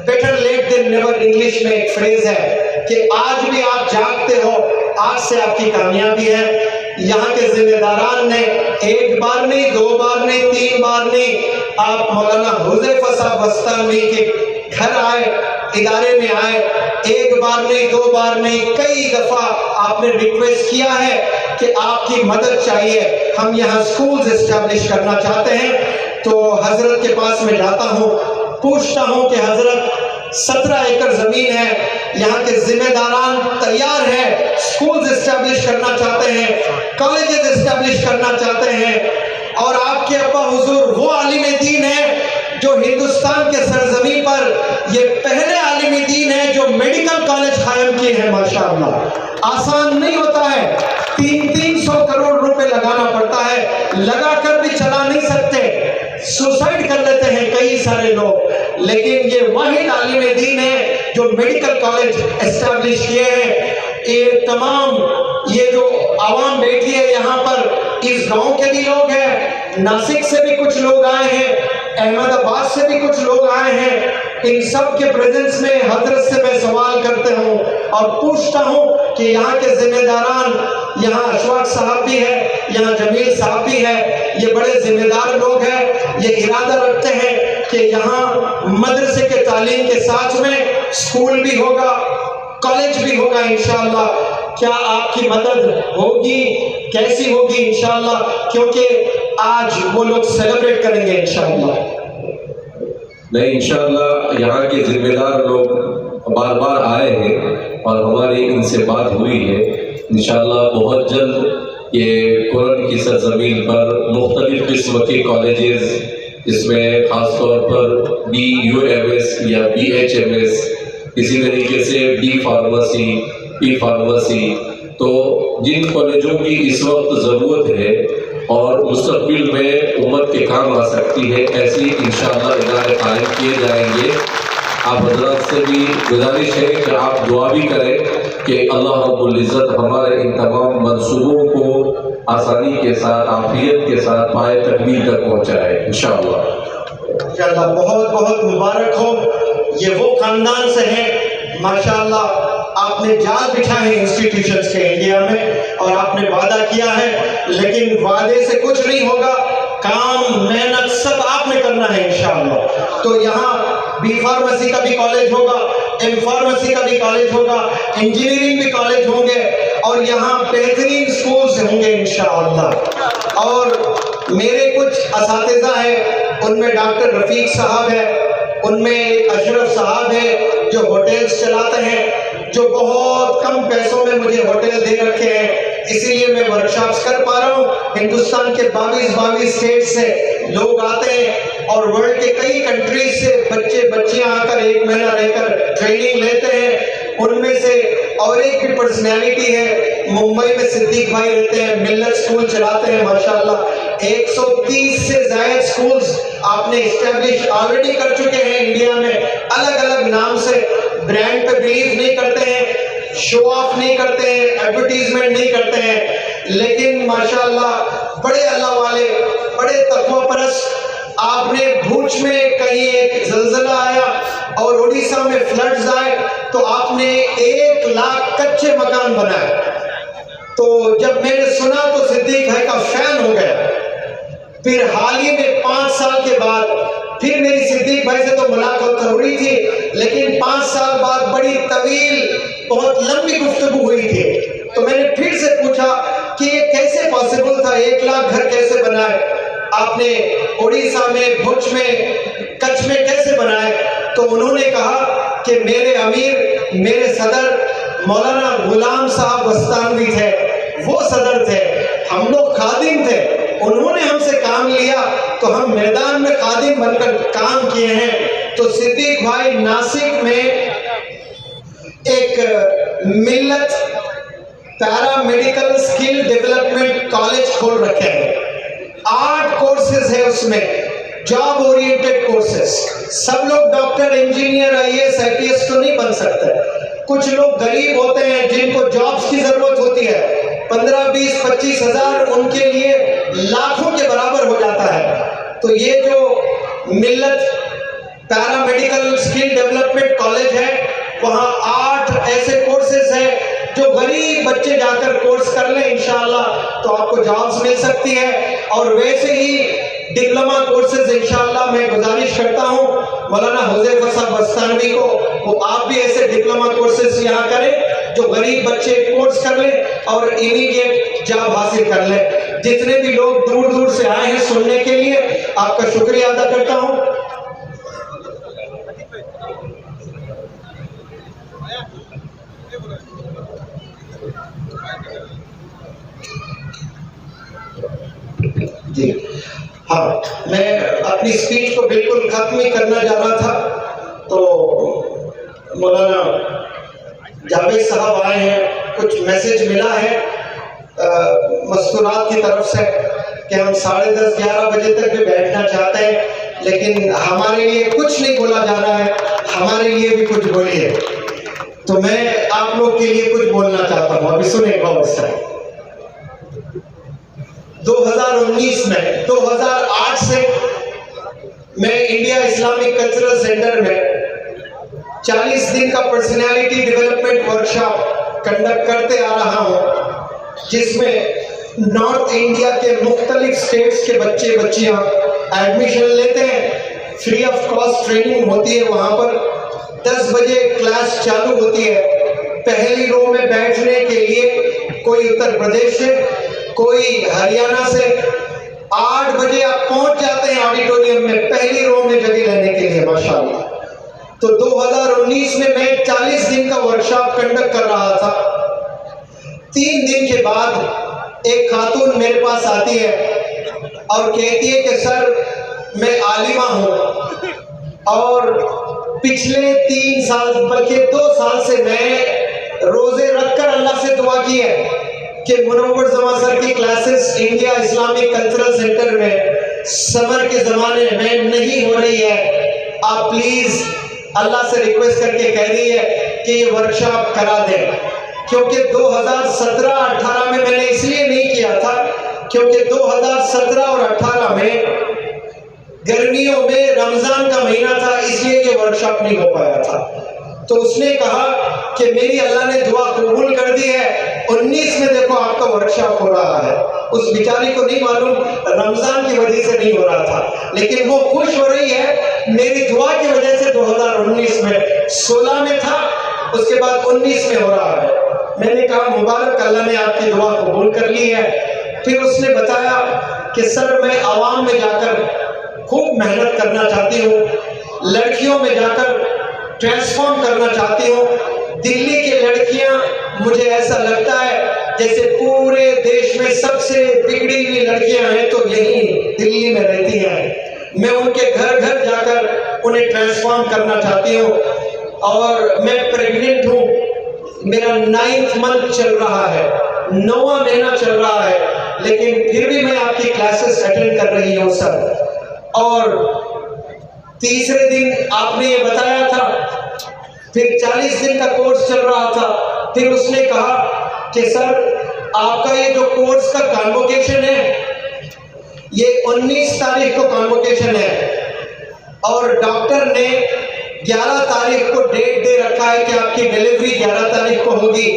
Speaker 2: Better late than never, English में एक फ्रेज है कि आज भी आप जागते हो, आज से आपकी कामयाबी है। यहाँ के जिम्मेदारान ने 1 बार नहीं, 2 बार नहीं, 3 बार नहीं, आप मौलाना हुज़ैफा साहब बस्तामी के घर आए, इदारे में आए, 1 बार नहीं, 2 बार नहीं, कई दफा आपने रिक्वेस्ट किया है कि आपकी मदद चाहिए, हम यहाँ स्कूल्स एस्टैब्लिश करना चाहते हैं। तो हजरत के पास में जाता हूँ, पूछता हूँ कि हजरत 17 एकड़ जमीन है, यहाँ के जिम्मेदारान तैयार है, स्कूल्स एस्टैब्लिश करना चाहते हैं, कॉलेजेस एस्टैब्लिश करना चाहते हैं, और आपके अब्बा हुजूर वो आलिम दीन है जो हिंदुस्तान के सरजमीन पर ये पहले आलिम दीन है जो मेडिकल कॉलेज कायम किए हैं। माशाअल्लाह, आसान नहीं होता है, 300 करोड़ रुपए लगाना पड़ता है, लगाकर भी चला नहीं सकते, सुसाइड कर लेते हैं कई सारे लोग, लेकिन ये वाहिद आलिम दीन है जो मेडिकल कॉलेज एस्टैब्लिश किए हैं। ये तमाम ये जो आवाम बैठी है यहाँ पर, इस गांव के भी लोग हैं, नासिक से भी कुछ लोग आए हैं, अहमदाबाद से भी कुछ लोग आए हैं। इन सब के प्रेजेंस में हजरत से मैं सवाल करते हूँ और पूछता हूँ कि यहाँ के जिम्मेदारान, यहाँ अशफाक साहब भी है, यहाँ जमील साहब भी है, ये बड़े जिम्मेदार लोग हैं, ये इरादा रखते हैं कि यहाँ मदरसे के तालीम के साथ में स्कूल भी होगा, कॉलेज भी होगा इंशाअल्लाह। क्या आपकी मदद होगी? कैसी होगी इंशाअल्लाह? क्योंकि आज वो लोग सेलिब्रेट करेंगे इंशाअल्लाह।
Speaker 4: नहीं, इंशाअल्लाह यहाँ के जिम्मेदार लोग बार बार आए हैं और हमारी इनसे बात हुई है। इंशाअल्लाह बहुत जल्द ये कुरान की सरजमीन पर मुख्तलिफ किस्म के कॉलेजेस, इसमें ख़ास तौर पर BUMS या BHMS, इसी तरीके से B फार्मेसी, P फार्मेसी, तो जिन कॉलेजों की इस वक्त ज़रूरत है और मुस्तक़बिल में उम्मत के काम आ सकती है, ऐसी इंशाअल्लाह इदारे कायम किए जाएंगे। आप हज़रात से भी गुजारिश है कि आप दुआ भी करें कि अल्लाह रब्बुल इज़्ज़त हमारे इन तमाम मंसूबों को आसानी के साथ, आफियत के साथ पाए तकमील तक पहुँचाए इंशाअल्लाह।
Speaker 2: इंशाअल्लाह बहुत बहुत मुबारक हो। ये वो खानदान से है माशाअल्लाह, आपने जाल बिछा है इंस्टीट्यूशंस के इंडिया में और आपने वादा किया है, लेकिन वादे से कुछ नहीं होगा, काम मेहनत सब आपने करना है इंशाअल्लाह। तो यहाँ B फार्मेसी का भी कॉलेज होगा, M फार्मेसी का भी कॉलेज होगा, इंजीनियरिंग भी कॉलेज होंगे और यहाँ बेहतरीन स्कूल्स होंगे इंशाअल्लाह। और मेरे कुछ असातिज़ा हैं, उनमें डॉक्टर रफीक साहब है, उनमें एक अशरफ साहब है जो होटल्स चलाते हैं, जो बहुत कम पैसों में मुझे होटल दे रखे हैं, इसीलिए मैं वर्कशॉप्स कर पा रहा हूँ। हिंदुस्तान के 22 स्टेट से लोग आते हैं और वर्ल्ड के कई कंट्रीज से बच्चियां आकर 1 महीना रहकर ट्रेनिंग लेते हैं। उनमें से और एक भी पर्सनैलिटी है, मुंबई में सिद्दीक भाई रहते हैं, मिल्लत स्कूल चलाते हैं माशाल्लाह। 130 से ज्यादा स्कूल्स आपने इस्टेब्लिश ऑलरेडी कर चुके हैं इंडिया में, अलग अलग नाम से। ब्रांड पे बिलीव नहीं करते हैं, शो ऑफ नहीं करते हैं, एडवर्टीजमेंट नहीं करते हैं, लेकिन माशाल्लाह बड़े अल्लाह वाले, बड़े तकवा परस्त। आपने भूज में कहीं एक जलजला आया और उड़ीसा में फ्लड्स आए तो आपने 1 लाख कच्चे मकान बनाए। तो जब मैंने सुना तो सिद्दीक भाई का फैन हो गया। फिर हाल ही में 5 साल के बाद फिर मेरी सिद्दीक भाई से तो मुलाकात हो रही थी, लेकिन 5 साल बाद बड़ी तवील बहुत लंबी गुफ्तगू हुई थी। तो मैंने फिर से पूछा कि ये कैसे पॉसिबल था, 1 लाख घर कैसे बनाए आपने, उड़ीसा में, भुज में, कच्छ में कैसे बनाए? तो उन्होंने कहा कि मेरे अमीर, मेरे सदर मौलाना गुलाम साहब बस्तानवी थे, वो सदर थे, हम लोग खादिम थे, उन्होंने हमसे काम लिया तो हम मैदान में खादिम बनकर काम किए हैं। तो सिद्दीक भाई नासिक में एक मिल्लत पैरामेडिकल स्किल डेवलपमेंट कॉलेज खोल रखे हैं। 8 कोर्सेज है उसमें, जॉब ओरिएंटेड कोर्सेज। सब लोग डॉक्टर, इंजीनियर, IAS, IPS तो नहीं बन सकते। कुछ लोग गरीब होते हैं जिनको जॉब्स की जरूरत होती है, 15, 20, 25 हजार उनके लिए लाखों के बराबर हो जाता है। तो ये जो मिल्लत पैरामेडिकल स्किल डेवलपमेंट कॉलेज है, वहाँ 8 ऐसे कोर्सेज हैं जो गरीब बच्चे जाकर कोर्स कर लें इंशाअल्लाह तो आपको जॉब्स मिल सकती है। और वैसे ही डिप्लोमा कोर्सेज इंशाअल्लाह मैं गुजारिश करता हूँ मौलाना हुज़ैफा साहब बस्तानवी को, वो आप भी ऐसे डिप्लोमा कोर्सेज यहाँ करें जो गरीब बच्चे कोर्स कर लें और इमीडिएट जॉब हासिल कर लें। जितने भी लोग दूर दूर से आए हैं सुनने के लिए, आपका शुक्रिया अदा करता हूँ। जी हाँ, मैं अपनी स्पीच को बिल्कुल खत्म ही करना जा रहा था, तो मौलाना जावेद साहब आए हैं, कुछ मैसेज मिला है मस्तूरात की तरफ से कि हम 10:30 11 बजे तक भी बैठना चाहते हैं, लेकिन हमारे लिए कुछ नहीं बोला जा रहा है, हमारे लिए भी कुछ बोलिए। तो मैं आप लोग के लिए कुछ बोलना चाहता हूँ, अभी सुने गौर से। 2019 में 2008 से मैं इंडिया इस्लामिक कल्चरल सेंटर में 40 दिन का पर्सनालिटी डेवलपमेंट वर्कशॉप कंडक्ट करते आ रहा हूं, जिसमें नॉर्थ इंडिया के मुख्तलिफ स्टेट्स के बच्चे बच्चियां एडमिशन लेते हैं। फ्री ऑफ कॉस्ट ट्रेनिंग होती है वहां पर। 10 बजे क्लास चालू होती है। पहली रो में बैठने के लिए कोई उत्तर प्रदेश से, कोई हरियाणा से। 8 बजे आप पहुंच जाते हैं ऑडिटोरियम में पहली रो में जगह लेने के लिए, माशाल्लाह। तो 2019 में मैं 40 दिन का वर्कशॉप कंडक्ट कर रहा था। 3 दिन के बाद एक खातून मेरे पास आती है और कहती है कि सर मैं आलिमा हूँ और पिछले 3 साल बल्कि 2 साल से मैं रोजे रखकर अल्लाह से दुआ की है कि मुनव्वर जमा सर की classes India Islamic cultural centre में समर के ज़माने में नहीं हो रही है। आप प्लीज़ अल्लाह से रिक्वेस्ट करके कह रही है कि ये वर्कशॉप करा दें, क्योंकि 2017-18 में मैंने इसलिए नहीं किया था क्योंकि 2017 और 18 में गर्मियों में रमज़ान का महीना था, इसलिए ये वर्कशॉप नहीं हो पाया था। तो उसने कहा कि मेरी अल्लाह ने दुआ कबूल कर दी है, 19 में देखो आपका वर्कशॉप हो रहा है। उस बेचारी को नहीं मालूम रमजान की वजह से नहीं हो रहा था, लेकिन वो खुश हो रही है मेरी दुआ की वजह से। 2019 में 16 में था, उसके बाद 19 में हो रहा है। मैंने कहा मुबारक, अल्लाह ने आपकी दुआ कबूल कर ली है। फिर उसने बताया कि सर मैं आवाम में जाकर खूब मेहनत करना चाहती हूँ, लड़कियों में जाकर ट्रांसफॉर्म करना चाहती हूँ। दिल्ली की लड़कियां, मुझे ऐसा लगता है जैसे पूरे देश में सबसे बिगड़ी हुई लड़कियां हैं तो यही दिल्ली में रहती हैं। मैं उनके घर घर जाकर उन्हें ट्रांसफॉर्म करना चाहती हूँ। और मैं प्रेग्नेंट हूँ, मेरा 9th मंथ चल रहा है, 9वां महीना चल रहा है, लेकिन फिर भी मैं आपकी क्लासेस अटेंड कर रही हूँ सर। और तीसरे दिन आपने ये बताया था, फिर 40 दिन का कोर्स चल रहा था। फिर उसने कहा कि सर आपका ये जो कोर्स का कॉन्वोकेशन है ये 19 तारीख को कॉन्वोकेशन है, और डॉक्टर ने 11 तारीख को डेट दे रखा है कि आपकी डिलीवरी 11 तारीख को होगी,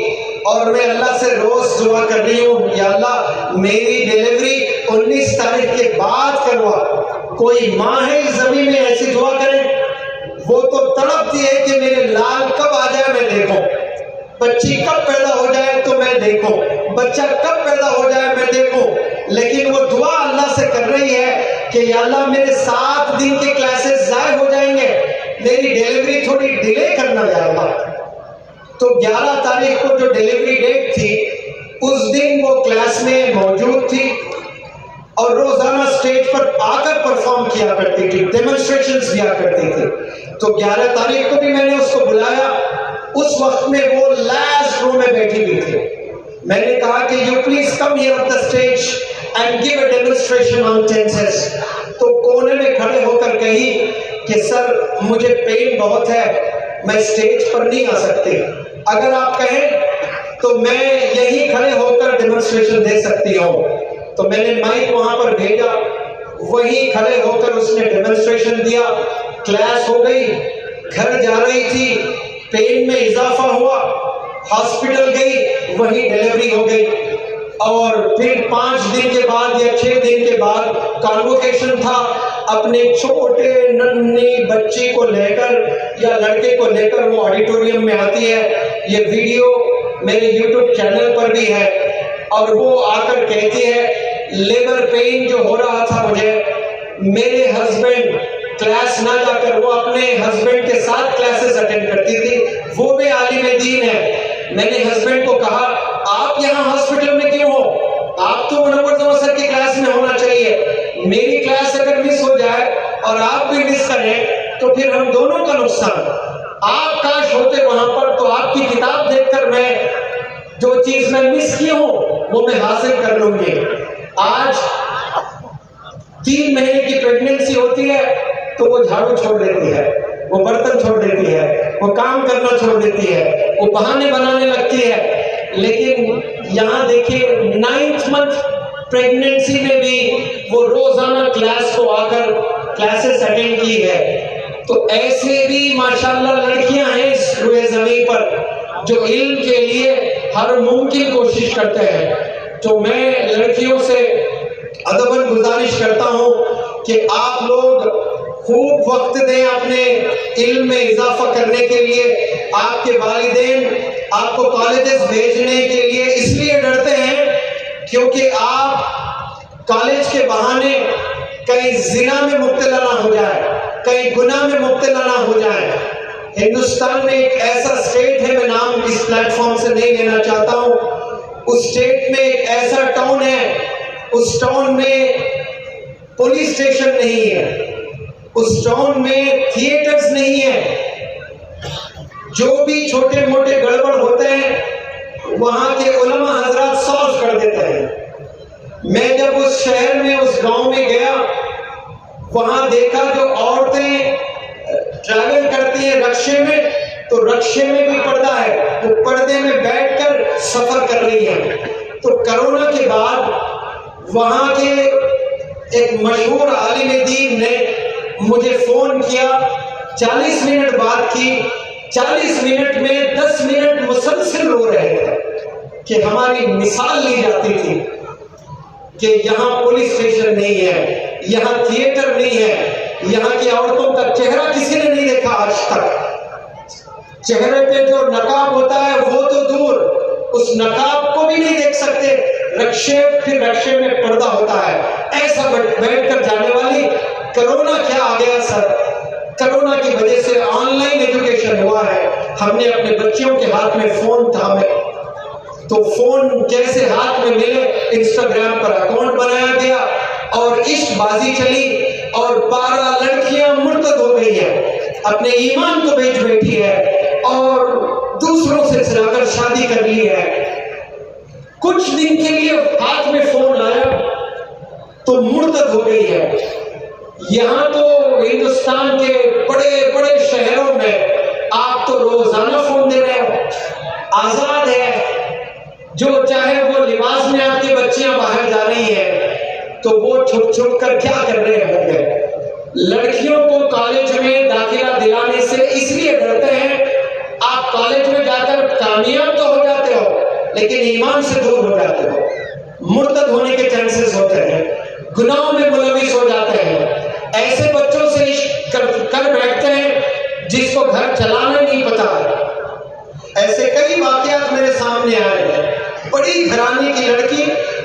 Speaker 2: और मैं अल्लाह से रोज दुआ कर रही हूँ, या अल्लाह मेरी डिलीवरी 19 तारीख के बाद करवा। कोई माँ है इस जमीन में ऐसी दुआ करे, वो तो तड़पती है कि मेरे लाल कब आ जाए मैं देखूं, बच्ची कब पैदा हो जाए तो मैं देखूं, बच्चा कब पैदा हो जाए मैं देखूं, लेकिन वो दुआ अल्लाह से कर रही है कि या अल्लाह मेरे 7 दिन के क्लासेस जाए हो जाएंगे, मेरी डिलीवरी थोड़ी डिले करना या अल्लाह। तो 11 तारीख को जो डिलीवरी डेट थी उस दिन वो क्लास में मौजूद थी और रोजाना स्टेज पर आकर परफॉर्म किया करती थी, डेमोन्स्ट्रेशंस दिया करती थी। तो 11 तारीख को भी मैंने उसको बुलाया, उस वक्त में वो लास्ट रो में बैठी हुई थी। मैंने कहा कि you please come here on the stage and give a demonstration on tenses. तो कोने में खड़े होकर कही कि सर मुझे पेन बहुत है, मैं स्टेज पर नहीं आ सकती, अगर आप कहें तो मैं यहीं खड़े होकर डेमोन्स्ट्रेशन दे सकती हूँ। तो मैंने माइक वहां पर भेजा, वहीं खड़े होकर उसने डेमोन्स्ट्रेशन दिया, क्लास हो गई, घर जा रही थी, पेन में इजाफा हुआ, हॉस्पिटल गई, वहीं डिलीवरी हो गई। और फिर 5 दिन के बाद या 6 दिन के बाद कॉन्वोकेशन था, अपने छोटे नन्ही बच्ची को लेकर या लड़के को लेकर वो ऑडिटोरियम में आती है। ये वीडियो मेरे यूट्यूब चैनल पर भी है, और वो आकर कहती है लेबर पेन जो हो रहा था मुझे, मेरे हस्बैंड क्लास ना जाकर वो अपने हस्बैंड के साथ क्लासेस अटेंड करती थी, वो भी आलिम दीन है। मैंने हस्बैंड को कहा आप यहाँ हॉस्पिटल में क्यों हो, आप तो मुनव्वर जमा सर की क्लास में होना चाहिए, मेरी क्लास अगर मिस हो जाए और आप भी मिस करें तो फिर हम दोनों का नुकसान। आप काश होते वहां पर तो आपकी किताब देखकर मैं जो चीज मैं मिस की हूं वो मैं हासिल कर लूंगी। आज 3 महीने की प्रेगनेंसी होती है तो वो झाड़ू छोड़ देती है, वो बर्तन छोड़ देती है, वो काम करना छोड़ देती है, वो बहाने बनाने लगती है। लेकिन यहाँ देखिए 9th मंथ प्रेगनेंसी में भी वो रोजाना क्लास को आकर क्लासेस अटेंड की है। तो ऐसे भी माशाल्लाह लड़कियां हैं इस रुए जमीन पर जो इल्म के लिए हर मुमकिन कोशिश करते हैं। तो मैं लड़कियों से अदबन गुजारिश करता हूं कि आप लोग खूब वक्त दें अपने इल्म में इजाफा करने के लिए। आपके वालिदैन आपको कॉलेजेस भेजने के लिए इसलिए डरते हैं क्योंकि आप कॉलेज के बहाने कहीं जिना में मुब्तला ना हो जाए, कहीं गुनाह में मुब्तला ना हो जाए। हिंदुस्तान में एक ऐसा स्टेट है, मैं नाम इस प्लेटफॉर्म से नहीं लेना चाहता हूँ, उस स्टेट में एक ऐसा टाउन है, उस टाउन में पुलिस स्टेशन नहीं है, उस टाउन में थिएटर्स नहीं है। जो भी छोटे मोटे गड़बड़ होते हैं वहां के उलमा हजरात सॉल्व कर देते हैं। मैं जब उस शहर में उस गांव में गया, वहां देखा जो औरतें ट्रैवल करती हैं रक्शे में, तो रक्शे में भी पर्दा है, वो पर्दे में बैठकर सफर कर रही है। तो कोरोना के बाद वहां के एक मशहूर आलिम दीन ने मुझे फोन किया, 40 मिनट बात की, 40 मिनट में 10 मिनट मुसलसल रो रहे थे कि हमारी मिसाल ली जाती थी कि यहाँ पुलिस स्टेशन नहीं है, यहाँ थिएटर नहीं है, यहाँ की औरतों का चेहरा किसी ने नहीं देखा आज तक। चेहरे पे जो नकाब होता है वो तो दूर, उस नकाब को भी नहीं देख सकते। रक्शे फिर रक्शे में पर्दा होता है, ऐसा बैठकर जाने वाली। कोरोना क्या आ गया सर, कोरोना की वजह से ऑनलाइन एजुकेशन हुआ है। हमने अपने बच्चियों के हाथ में फोन थामे, तो फोन जैसे हाथ में मिले, इंस्टाग्राम पर अकाउंट बनाया गया और इश्कबाजी चली और 12 लड़कियां मुर्तद हो गई है, अपने ईमान को बेच बैठी है और दूसरों से चलाकर शादी कर ली है। कुछ दिन के लिए हाथ में फोन लाया तो मुर्तद हो गई है। यहाँ तो हिंदुस्तान के बड़े बड़े शहरों में आप तो रोजाना फोन दे रहे हो, आजाद है, जो चाहे वो लिबास में आपकी बच्चियां बाहर जा रही हैं तो वो छुप छुप कर क्या कर रहे होंगे। लड़कियों को कॉलेज में दाखिला दिलाने से लेकिन ईमान से दूर हो जाते हो, मुर्तद होने के चांसेस होते हैं, गुनाहों में मुलविस हो जाते हैं। ऐसे बच्चों से इश्क कर बैठते हैं जिसको घर चलाना नहीं पता है। ऐसे कई वाकयात मेरे सामने आए हैं। बड़ी घराने की लड़की,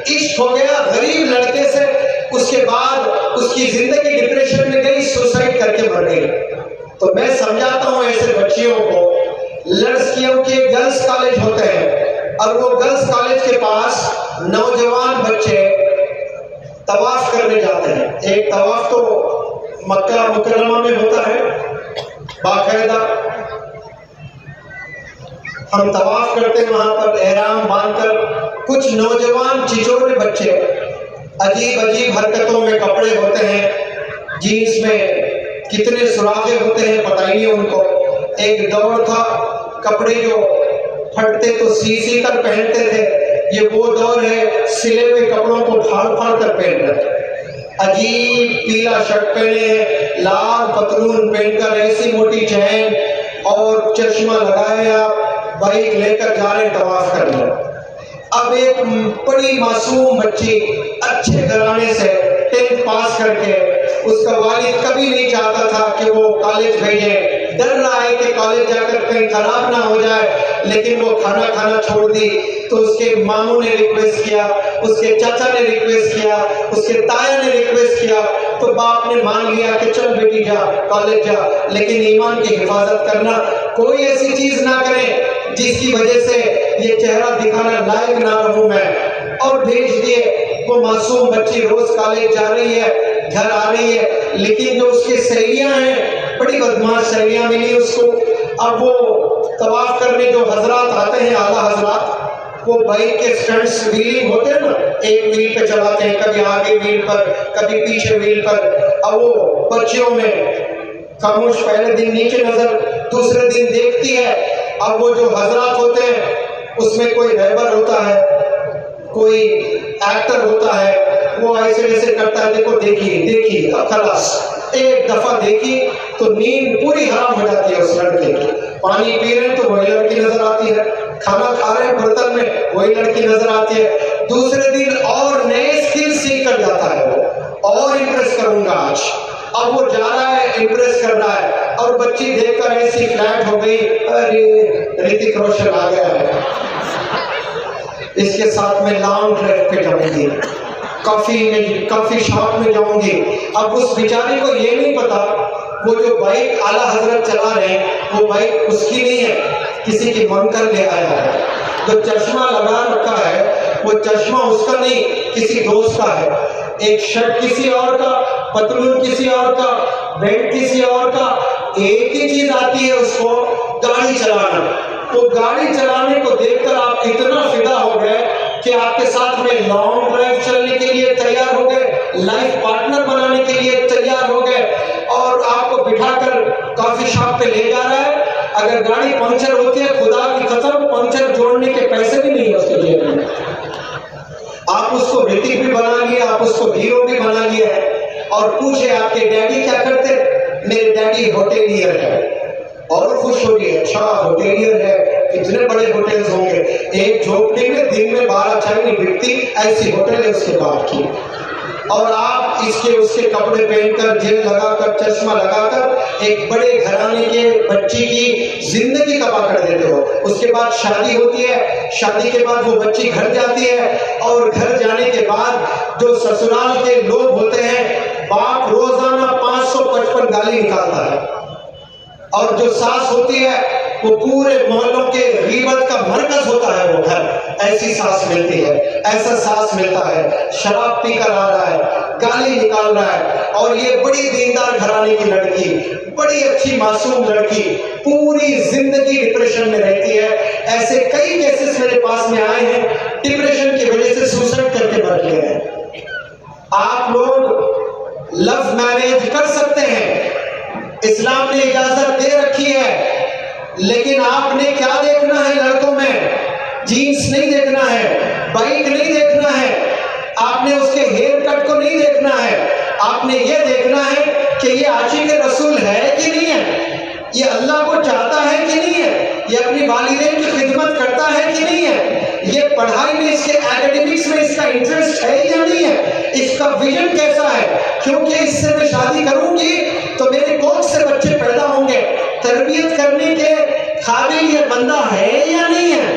Speaker 2: इश्क हो गया गरीब लड़के से, उसके बाद उसकी जिंदगी डिप्रेशन में गई, सुसाइड करके मर गई। तो मैं समझाता हूँ ऐसे बच्चियों को, लड़कियों के गर्ल्स कॉलेज होते हैं और वो गर्ल्स कॉलेज के पास नौजवान बच्चे तवाफ करने जाते हैं। एक तवाफ तो मक्का मुकर्रमा में होता है बाकायदा, हम तवाफ करते हैं वहां पर एहराम बांधकर। कुछ नौजवान चिचोरे बच्चे अजीब अजीब हरकतों में कपड़े होते हैं, जीन्स में कितने सुराखे होते हैं पता ही नहीं उनको। एक दौर था कपड़े जो फटते तो सी कर पहनते थे, ये वो दौर है सिले हुए कपड़ों को फाड़ कर पहन रहे। अजीब पीला शर्ट पहने, लाल पतलून पहनकर, ऐसी मोटी चैन और चश्मा लगाए, आप बाइक लेकर जा रहे तवाफ करने। अब एक बड़ी मासूम बच्ची अच्छे घराने से 10th पास करके, उसका वालिद कभी नहीं चाहता था कि वो कॉलेज भेजे, डर रहा है कि कॉलेज जाकर कहीं खराब ना हो जाए, लेकिन वो खाना खाना छोड़ दी। तो उसके मामू ने रिक्वेस्ट किया, उसके चाचा ने रिक्वेस्ट किया, उसके ताया ने रिक्वेस्ट किया, तो बाप ने मान लिया कि चल बेटी जा कॉलेज जा, लेकिन ईमान की हिफाजत करना, कोई ऐसी चीज ना करें जिसकी वजह से ये चेहरा दिखाने लायक ना रहूं मैं। और भेज दिए। वो मासूम बच्ची रोज कॉलेज जा रही है, घर आ रही है, लेकिन जो उसकी सहेलियां हैं, बड़ी बदमाश सहेलियां मिली उसको। अब वो तवाफ करने जो हजरात आते हैं, आला हजरात, वो बाइक के स्टंट्स व्हीलिंग होते हैं ना, एक व्हील पे चलाते हैं, कभी आगे व्हील पर, कभी पीछे व्हील पर। अब वो बच्चियों में खामोश, पहले दिन नीचे नजर, दूसरे दिन देखती है। अब वो जो हजरात होते हैं उसमें कोई रहबर होता है, कोई एक्टर होता है, वो ऐसे ऐसे करता है, देखो देखिए अब खलास, एक दफा देखी तो नींद पूरी हराम हो जाती है उस लड़के की। पानी पी रहे हैं तो वही लड़की नजर आती है, खाना खा रहे हैं बर्तन में वही लड़की नजर आती है। दूसरे दिन और नए स्किल सीख कर जाता है वो, और इम्प्रेस करूंगा आज। अब वो जा रहा है, इम्प्रेस कर रहा है, और बच्ची देखकर ऐसी फ्लैट हो गई, अरे ऋतिक रोशन आ गया है, इसके साथ में लॉन्ग ड्राइव पे जाऊंगी, कॉफी शॉप में जाऊंगी। अब उस बेचारी को ये नहीं पता वो जो बाइक आला हजरत चला रहे हैं वो बाइक उसकी नहीं है, किसी की मांग कर ले आया है। जो चश्मा लगा रखा है वो चश्मा उसका नहीं, किसी दोस्त का है। एक शर्ट किसी और का, पतलून किसी और का, बेल्ट किसी और का। एक ही चीज आती है उसको, गाड़ी चलाना। तो गाड़ी चलाने को देखकर आप इतना फिदा हो गए कि आपके साथ में लॉन्ग ड्राइव चलने के लिए तैयार हो गए, लाइफ पार्टनर बनाने के लिए तैयार हो गए, और आपको बिठाकर कॉफी शॉप पे ले जा रहा है। अगर गाड़ी पंक्चर होती है, खुदा की कसम, पंक्चर जोड़ने के पैसे भी नहीं है उसके जेब में। आप उसको ऋतिक भी बना लिया, आप उसको हीरो भी बना लिया है। और पूछे आपके डैडी क्या करते? मेरे डैडी होटेलियर है। और खुश हो गए, अच्छा होटेलियर है, कितने बड़े होटल्स होंगे, एक झोपड़ी में दिन में 12 चाय नहीं बिकती, ऐसी होटल है उसके बाद की। और आप इसके उसके कपड़े पहनकर, जेल लगाकर, चश्मा लगाकर एक बड़े घराने के बच्ची की जिंदगी तबाह कर देते हो। उसके बाद शादी होती है, शादी के बाद वो बच्ची घर जाती है, और घर जाने के बाद जो ससुराल के लोग होते हैं, बाप रोजाना 555 गाली निकालता है, और जो सास होती है वो पूरे मोहल्लों के गीबत का मरकज होता है वो घर। ऐसी सास मिलती है, ऐसा सास मिलता है, शराब पीकर आ रहा है, गाली निकाल रहा है। और ये बड़ी दीनदार घराने की लड़की, बड़ी अच्छी मासूम लड़की, पूरी जिंदगी डिप्रेशन में रहती है। ऐसे कई केसेस मेरे पास में आए हैं, डिप्रेशन की वजह से सुसाइड करके मर गए हैं। आप लोग लव मैरिज कर सकते हैं, इस्लाम ने इजाजत दे रखी है, लेकिन आपने क्या देखना है लड़कों में? जीन्स नहीं देखना है, बाइक नहीं देखना है, आपने उसके हेयर कट को नहीं देखना है। आपने ये देखना है कि ये आशिक रसूल है कि नहीं है, ये अल्लाह को चाहता है कि नहीं है, ये अपनी वालिदैन की खिदमत करता है कि नहीं है, ये पढ़ाई में, इसके एकेडमिक्स में इसका इंटरेस्ट है या नहीं है, इसका विजन कैसा है, क्योंकि इससे मैं शादी करूंगी तो मेरे कोख से बच्चे पैदा होंगे, तरबियत करने के काबिल ये बंदा है या नहीं है,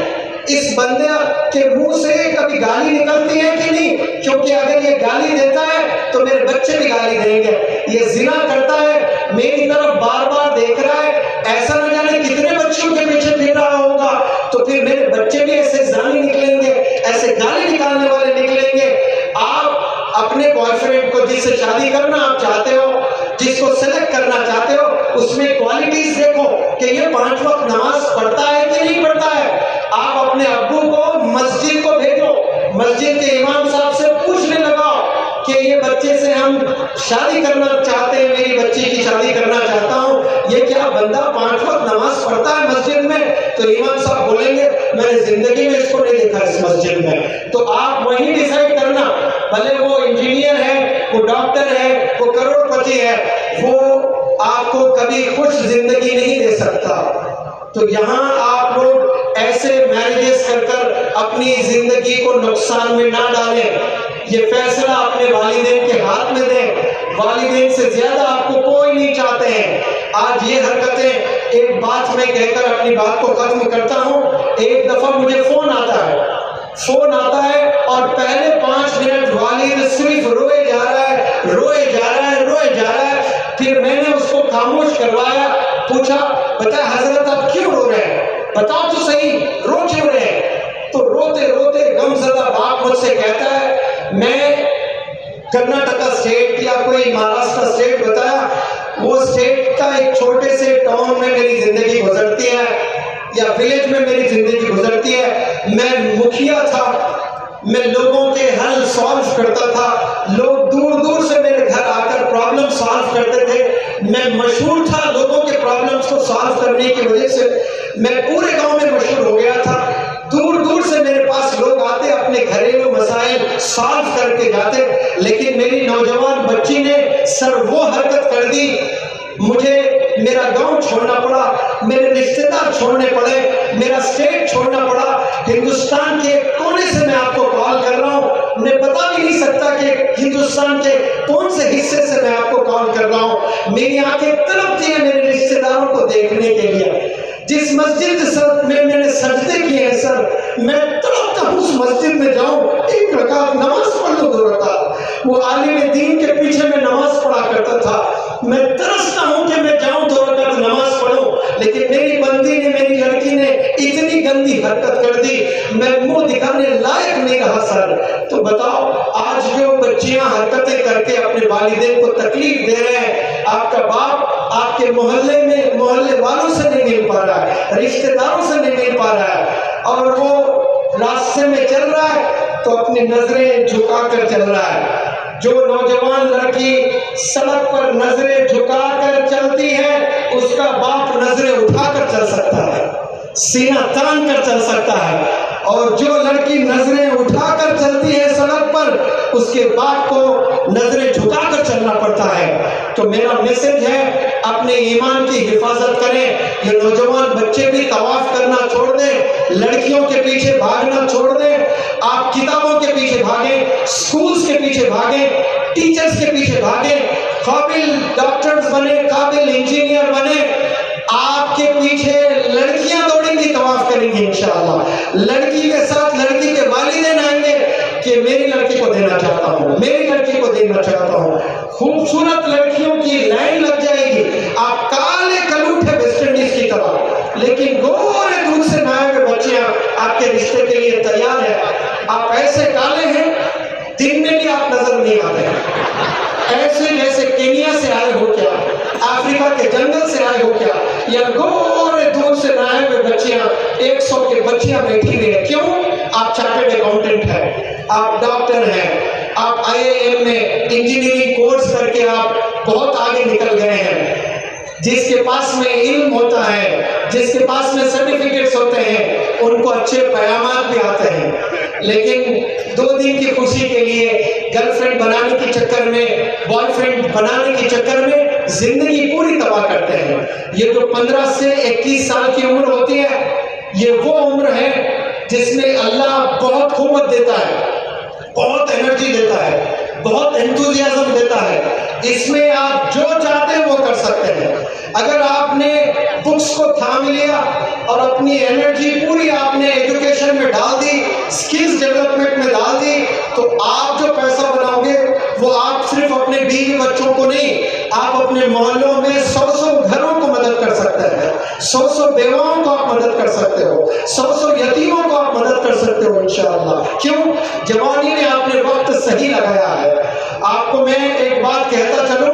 Speaker 2: इस बंदे के मुंह से कभी गाली निकलती है कि नहीं, क्योंकि अगर ये गाली देता है तो मेरे बच्चे भी गाली देंगे, ये जिना करता है, मेरी तरफ बार बार देख रहा है, ऐसा न जाने कितने बच्चों के पीछे फिर रहा होगा, तो फिर मेरे बच्चे भी ऐसे जानी निकलेंगे, ऐसे गाली निकालने वाले निकलेंगे। आप अपने बॉयफ्रेंड को जिससे शादी करना आप चाहते हो, जिसको सेलेक्ट करना चाहते हो, उसमें क्वालिटीज देखो कि ये 5 वक्त नमाज पढ़ता है कि नहीं पढ़ता है। आप अपने अब्बू को मस्जिद को भेजो, मस्जिद के इमाम साहब से पूछने लगाओ कि ये बच्चे से हम शादी करना चाहते हैं, मेरी बच्ची की शादी करना चाहता हूँ, ये क्या बंदा 5 वक्त नमाज पढ़ता है मस्जिद में? तो इमाम साहब बोलेंगे मैंने जिंदगी में इसको नहीं देखा इस मस्जिद में। तो आप वही डिसाइड करना, भले वो इंजीनियर है, वो डॉक्टर है, वो करोड़पति है, वो आपको कभी खुश जिंदगी नहीं दे सकता। तो यहाँ आप लोग ऐसे मैरिजेस कर अपनी जिंदगी को नुकसान में ना डालें, ये फैसला अपने वालिदैन के हाथ में दें। वालिदैन से ज्यादा आपको कोई नहीं चाहते हैं। आज ये हरकतें, एक बात मैं कहकर अपनी बात को खत्म करता हूँ। एक दफा मुझे फोन आता है और पहले 5 मिनट वालिद सिर्फ रोए जा रहा है। फिर मैंने उसको खामोश करवाया, पूछा बता हजरत आप क्यों रो रहे हैं, बताओ तो सही, रो क्यों रहे हैं? तो रोते रोते गमज़दा बाप मुझसे कहता है मैं कर्नाटका स्टेट या कोई महाराष्ट्र स्टेट बताया, वो स्टेट का एक छोटे से टाउन में मेरी जिंदगी गुजरती है या विलेज में मेरी जिंदगी गुजरती है। मैं मुखिया था, मैं लोगों के हल सॉल्व करता था, लोग दूर दूर से मेरे घर आकर प्रॉब्लम सॉल्व करते थे। मैं मशहूर था, लोगों के प्रॉब्लम्स को सॉल्व करने की वजह से मैं पूरे गांव में मशहूर हो गया था। दूर दूर से मेरे पास लोग आते, अपने घरेलू मसाइल सॉल्व करके जाते। लेकिन मेरी नौजवान बच्ची ने सर वो हरकत कर दी, मुझे मेरा गांव छोड़ना पड़ा, मेरे रिश्तेदार छोड़ने पड़े, मेरा स्टेट छोड़ना पड़ा। हिंदुस्तान के कोने से मैं आपको कॉल कर रहा हूँ, मैं बता भी नहीं सकता कि हिंदुस्तान के कौन से हिस्से से मैं आपको कॉल कर रहा हूँ। मेरी आंखें तड़पती हैं मेरे रिश्तेदारों को देखने के लिए। जिस मस्जिद में मैंने सजदे किए हैं सर, मैं तड़पता हूँ उस मस्जिद में जाऊँ, 1 रकात नमाज पढ़ लो, 2 रकात। वो आलिम दीन के पीछे मैं नमाज पढ़ा करता था, मैं तरसता हूँ कि मैं जाऊँ 2 रकात नमाज पढ़ूं। लेकिन मेरी बंदी ने, मेरी लड़की ने इतनी गंदी हरकत कर दी, मैं मुंह दिखाने लायक नहीं रहा सर। तो बताओ, आज जो बच्चियां हरकतें करके अपने वालिदैन को तकलीफ दे रहे हैं, आपका बाप आपके मोहल्ले वालों से नहीं मिल पा रहा है, रिश्तेदारों से नहीं मिल पा रहा है, और वो रास्ते में चल रहा है तो अपनी नजरें झुकाकर चल रहा है। जो नौजवान लड़की सड़क पर नजरें झुकाकर चलती है, उसका बाप नजरें उठाकर चल सकता है, सीना तान कर चल सकता है। और जो लड़की नजरें उठाकर चलती है सड़क पर, उसके बाप को नजरें झुकाकर चलना पड़ता है। तो मेरा मैसेज है, अपने ईमान की हिफाजत करें। ये नौजवान बच्चे भी तवाफ करना छोड़ दें, लड़कियों के पीछे भागना छोड़ दें। आप किताबों के पीछे भागें, स्कूल्स के पीछे भागें, टीचर्स के पीछे भागें, काबिल डॉक्टर्स बने, काबिल इंजीनियर बने। आपके पीछे लड़कियां दौड़ेंगी, तवाफ करेंगी इंशाअल्लाह। लड़की के साथ लड़की के वालिदैन आएंगे कि मेरी लड़की को देना चाहता हूँ, मेरी लड़की को देना चाहता हूँ। खूबसूरत लड़कियों की लाइन लग जाएगी। आप काले कलूठे वेस्ट इंडीज की तरह, लेकिन गोरे दूध से नहाए हुए बच्चियां आपके रिश्ते के लिए तैयार है। आप ऐसे काले हैं, दिन में भी आप नजर नहीं आते, ऐसे जैसे केनिया से आए हो क्या, अफ्रीका के जंगल से आए हो क्या, या गोरे दूध से नहाए हुए बच्चियां, 100 के बच्चियां बैठी हुई है। क्यों? आप चार्टर्ड अकाउंटेंट हैं, आप डॉक्टर हैं, आप IIM में इंजीनियरिंग कोर्स करके आप बहुत आगे निकल गए हैं। जिसके पास में इल्म होता है, जिसके पास में सर्टिफिकेट्स होते हैं, उनको अच्छे पैगाम भी आते हैं। लेकिन 2 दिन की खुशी के लिए गर्लफ्रेंड बनाने के चक्कर में, बॉयफ्रेंड बनाने के चक्कर में जिंदगी पूरी तबाह करते हैं। ये जो 15 से 21 साल की उम्र होती है, ये वो उम्र है जिसमें अल्लाह बहुत क़ुव्वत देता है, बहुत एनर्जी देता है, बहुत एंथुसियाज्म देता है। इसमें आप जो चाहते हैं वो कर सकते हैं। अगर आपने बुक्स को थाम लिया और अपनी एनर्जी पूरी आपने एजुकेशन में डाल दी, स्किल्स डेवलपमेंट में डाल दी, तो आप जो पैसा बनाओगे वो आप सिर्फ अपने बीवी बच्चों को नहीं, आप अपने मोहल्लों में 100 घरों को मदद कर सकते हैं, 100 बेवाओं को आप मदद कर सकते हो, 100 यतीमों को आप मदद कर सकते हो इंशाअल्लाह। क्यों? जवानी में आपने वक्त सही लगाया है। आपको मैं एक बात कहता चलूं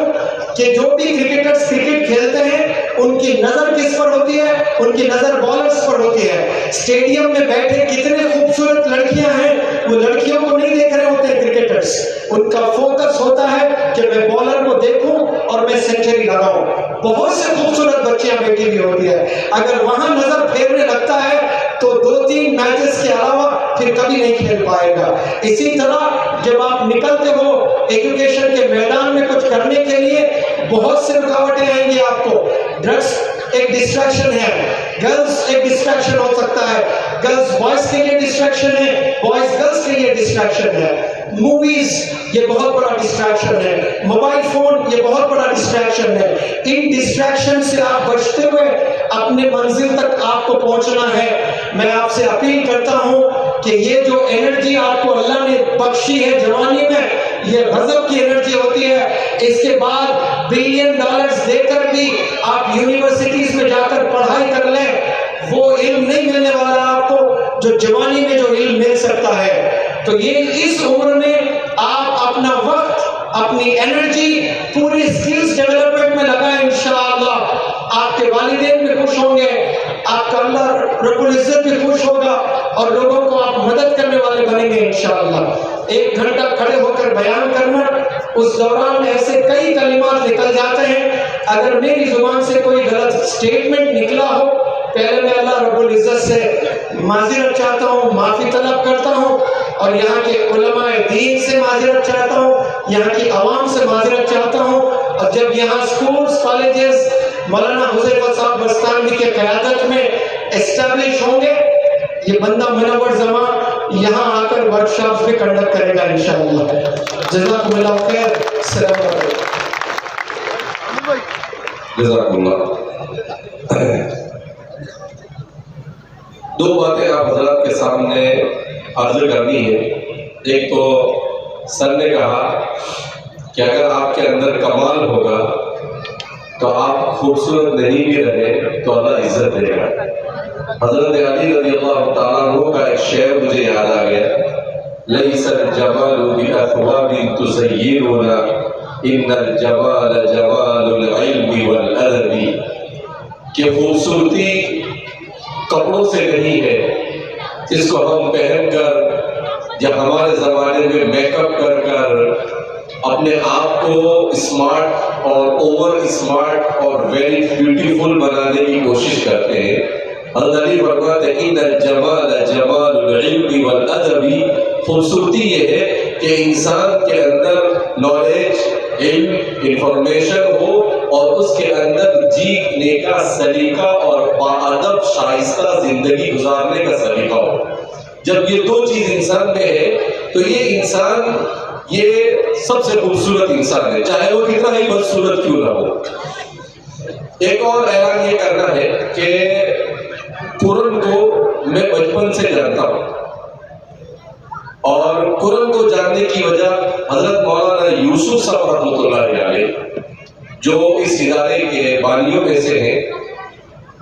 Speaker 2: कि जो भी क्रिकेटर्स क्रिकेट खेलते हैं उनकी नजर किस पर होती है? उनकी नजर बॉलर्स पर होती है। स्टेडियम में बैठे कितने खूबसूरत लड़कियां हैं, वो लड़कियों को नहीं देख रहे होते हैं क्रिकेटर्स। उनका फोकस होता है कि मैं बॉलर को देखूं और मैं सेंचुरी लगाऊं। बहुत से खूबसूरत बच्चियां बैठी हुई होती है। अगर वहां नजर फेरने लगता है तो 2-3 मैचेस के अलावा फिर कभी नहीं खेल पाएगा। इसी तरह जब आप निकलते हो एजुकेशन के मैदान में कुछ करने के लिए, बहुत से रुकावटें आएंगी आपको। ड्रग्स एक डिस्ट्रैक्शन है, गर्ल्स एक डिस्ट्रैक्शन हो सकता है, गर्ल्स बॉयज के लिए डिस्ट्रैक्शन है, बॉयज गर्ल्स के लिए डिस्ट्रैक्शन है, मूवीज ये बहुत बड़ा डिस्ट्रैक्शन है, मोबाइल फोन ये बहुत बड़ा डिस्ट्रैक्शन है। इन डिस्ट्रैक्शन से आप बचते हुए अपने मंजिल तक आपको पहुंचना है। मैं आपसे अपील करता हूं कि ये जो एनर्जी आपको अल्लाह ने बख्शी है जवानी में, ये गजब की एनर्जी होती है। इसके बाद $बिलियन देकर भी आप यूनिवर्सिटीज में जाकर पढ़ाई कर लें, वो इल्म नहीं मिलने वाला आपको जो जवानी में जो इल्म मिल सकता है। तो ये इस उम्र में आप अपना वक्त, अपनी एनर्जी पूरी स्किल्स डेवलपमेंट में लगाएं। इंशाअल्लाह आपके वालिदैन भी खुश होंगे, आपका अल्लाह रब्बुल इज्जत भी खुश होगा और लोगों को आप मदद करने वाले बनेंगे इंशाअल्लाह। 1 घंटा खड़े होकर बयान करना, उस दौरान ऐसे कई कलिमात निकल जाते हैं। अगर मेरी जुबान से कोई गलत स्टेटमेंट निकला हो, पहले मैं अल्लाह रब्बुल इज्जत से माज़िरत चाहता हूँ, माफ़ी तलब करता हूँ और यहाँ के उलमाए दीन से माज़िरत चाहता हूँ, यहाँ की आवाम से माज़िरत चाहता हूँ। और जब यहाँ स्कूल्स, कॉलेजेस मौलाना हुज़ैफा साहब बस्तानवी के क़यादत में एस्टैब्लिश होंगे, ये बंदा मुनव्वर ज़मा यहाँ आकर वर्कशॉप्स भी कंडक्ट करेगा इंशाअल्लाह। जज़ाकुमुल्लाह खैर। अस्सलाम वालेकुम।
Speaker 4: जज़ाकुल्लाह। 2 बातें आप हज़रात के सामने अर्ज़ करनी है। एक तो सर ने कहा कि अगर आपके अंदर कमाल होगा तो आप खूबसूरत नहीं भी रहे तो अल्लाह इज्जत देगा। हज़रत अली रज़ियल्लाहु ताला अन्हु का एक शेर मुझे याद आ गया, लैसल जमालु बिअथवाबिन तुज़य्यिरुना इन्नल जमाल जमालुल इल्मी वल अदबी, कि खूबसूरती कपड़ों से नहीं है जिसको हम पहनकर या हमारे ज़माने में मेकअप कर कर अपने आप को स्मार्ट और ओवर स्मार्ट और वेरी ब्यूटीफुल बनाने की कोशिश करते हैं। हज़रत अली फरमाते हैं इन्नल जमाल जमालुल इल्मी वल अदबी, खूबसूरती ये है कि इंसान के अंदर नॉलेज, इल्म, इंफॉर्मेशन हो और उसके अंदर जीने का सलीका और बाअदब शाइस्ता जिंदगी गुजारने का सलीका हो। जब ये 2 चीज इंसान में है तो ये इंसान ये सबसे खूबसूरत इंसान है, चाहे वो कितना ही बदसूरत क्यों ना हो। एक और ऐलान ये करना है कि कुरान को मैं बचपन से जानता हूँ और कुरान को जानने की वजह हजरत मौलाना यूसुफ साहब रहमतुल्लाह अलैह जो इस इदारे के बानियों में से हैं।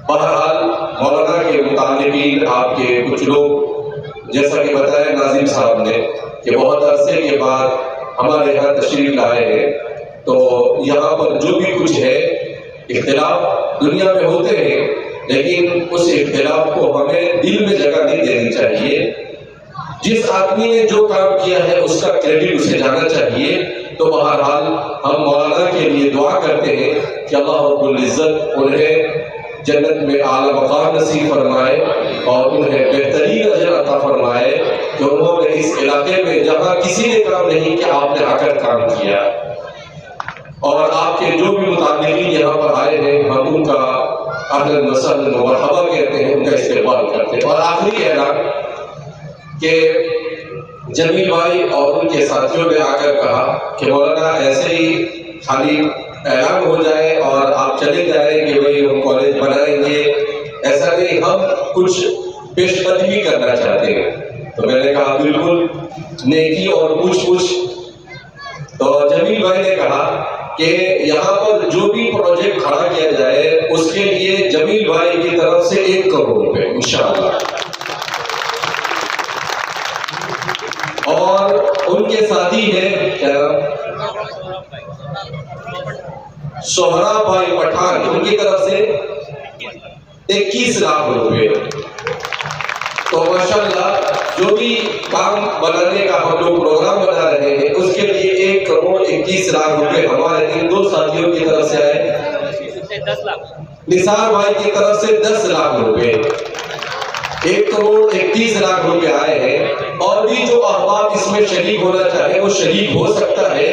Speaker 4: बहरहाल मौलाना के मुतालिकीन आपके कुछ लोग, जैसा कि बताया नाजिम साहब ने कि बहुत अरसे के बाद हमारे यहाँ तशरीफ लाए हैं, तो यहाँ पर जो भी कुछ है इख्तिलाफ दुनिया में होते हैं, लेकिन उस इख्तिलाफ को हमें दिल में जगह नहीं देनी चाहिए। जिस आदमी ने जो काम किया है उसका क्रेडिट उसे जाना चाहिए। तो बहरहाल हम मौलाना के लिए दुआ करते हैं कि अल्लाह रब्बुल इज्जत उन्हें जन्नत में आला मकाम नसीब फरमाए और उन्हें बेहतरीन अजर अता फरमाए कि उन्होंने इस इलाके में जहाँ किसी ने काम नहीं किया आपने आकर काम किया। और आपके जो भी मुताबिकीन यहाँ पर आए हैं हम उनका अहलन व सहलन व मरहबा कहते हैं, उनका इस्तेमाल करते हैं। और आखिरी ऐलान कि जमील भाई और उनके साथियों ने आकर कहा कि मौलाना ऐसे ही खाली ऐलान हो जाए और आप चले जाए कि भाई हम कॉलेज बनाएंगे, ऐसा नहीं, हम कुछ पेशकदमी करना चाहते हैं। तो मैंने कहा बिल्कुल, नेकी और पूछ। तो जमील भाई ने कहा कि यहाँ पर जो भी प्रोजेक्ट खड़ा किया जाए उसके लिए जमील भाई की तरफ से 1 करोड़ रुपए इंशाअल्लाह, और उनके साथी है क्या सोहरा भाई पठान, उनकी तरफ से 21 लाख रुपए। तो माशाल्लाह जो भी काम बनाने का हम लोग प्रोग्राम बना रहे हैं उसके लिए 1 करोड़ 21 लाख रुपए हमारे इन 2 साथियों की तरफ से आए।
Speaker 5: 10 लाख
Speaker 4: निसार भाई की तरफ से 10 लाख रुपए, 1 करोड़ 31 लाख रुपए आए हैं। और भी जो अहबाब इसमें शरीक होना चाहे वो शरीक हो सकता है।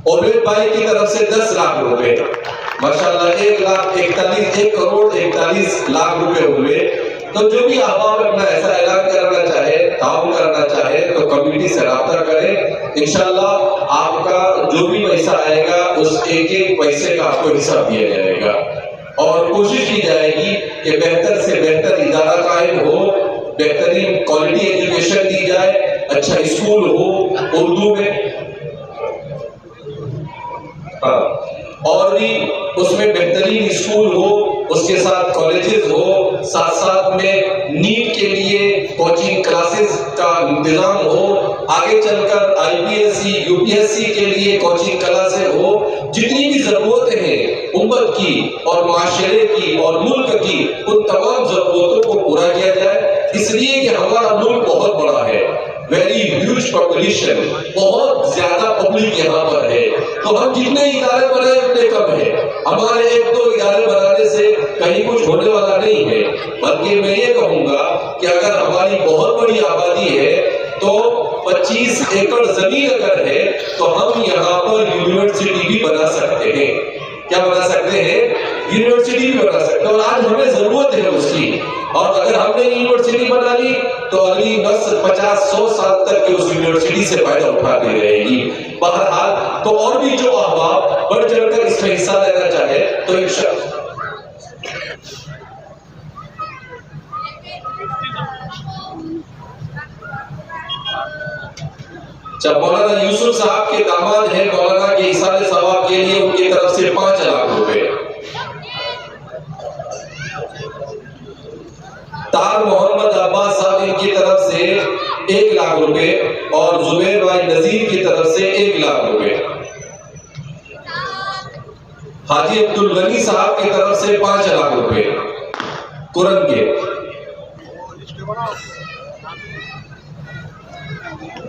Speaker 4: उबैद भाई की तरफ से 10 लाख रुपए, माशाल्लाह 1 करोड़ 41 लाख रुपए हुए। तो जो भी अहबाब अपना ऐसा ऐलान करना चाहे, ताउन करना चाहे तो कमेटी से राब्ता करें। इंशाल्लाह आपका जो भी पैसा आएगा उस एक पैसे का आपको हिसाब दिया जाएगा और कोशिश की जाएगी कि बेहतर से बेहतर इदारा कायम हो, बेहतरीन क्वालिटी एजुकेशन दी जाए, अच्छा स्कूल हो उर्दू में, और भी उसमें बेहतरीन स्कूल हो, उसके साथ कॉलेजेस हो, साथ साथ में नीट के लिए कोचिंग क्लासेस का इंतजाम हो, आगे चलकर आईपीएससी यूपीएससी के लिए कोचिंग क्लासेस हो। जितनी भी जरूरतें हैं उम्मत की और माशरे की और मुल्क की, उन तमाम जरूरतों को पूरा किया जाए, इसलिए कि हमारा मुल्क बहुत बड़ा है, वेरी ह्यूज पॉपुलेशन, बहुत ज्यादा पब्लिक यहाँ पर है। तो हम जितने इदारे बनाए उतने कम है। हमारे 1-2 इदारे बनाने से कहीं कुछ होने वाला नहीं है, बल्कि मैं ये कहूंगा कि अगर हमारी बहुत बड़ी आबादी है तो 25 एकड़ जमीन अगर है तो हम यहाँ पर यूनिवर्सिटी भी बना सकते हैं। क्या बना सकते हैं? यूनिवर्सिटी भी बना सकते हैं, और आज हमें जरूरत है उसकी। और अगर हमने यूनिवर्सिटी बना ली तो अगली 50-100 साल तक की उस यूनिवर्सिटी से फायदा उठाती रहेगी। बहरहाल तो और भी जो अहबाब बढ़ चढ़कर इसमें हिस्सा लेना चाहे तो इंशाअल्लाह। जब मौलाना यूसुफ साहब के दामाद है, मौलाना के इसाले सवाब के लिए उनकी तरफ से 5 लाख रुपए, तार मोहम्मद अब्बास साहब इनकी तरफ से 1 लाख रुपए और जुबैर भाई नजीर की तरफ से 1 लाख रुपए, हाजी अब्दुल गनी साहब की तरफ से 5 लाख रुपए कुरान के।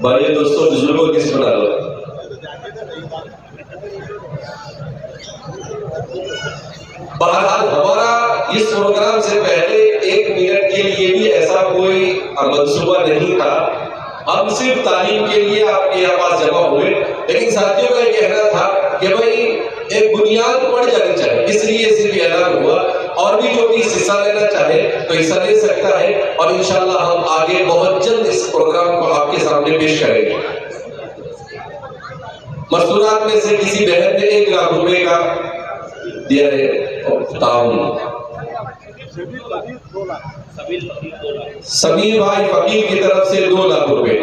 Speaker 4: बड़े दोस्तों बुजुर्गों किस बना लो। बहरहाल हमारा इस प्रोग्राम से पहले 1 मिनट के लिए भी ऐसा कोई मंसूबा नहीं था। हम सिर्फ तालीम के लिए आपके यहाँ पास जमा हुए, लेकिन साथियों का ये कहना था कि भाई एक बुनियाद पड़ जानी चाहिए, इसलिए सिर्फ ऐलान हुआ। और भी जो भी हिस्सा लेना चाहे तो हिस्सा ले सकता है, और इंशाल्लाह हम आगे बहुत जल्द इस प्रोग्राम को आपके सामने पेश करेंगे। मस्तूरात में से किसी बहन ने 1 लाख रुपए का दिया है ताउन। समीर भाई फकीर की तरफ से 2 लाख रुपए,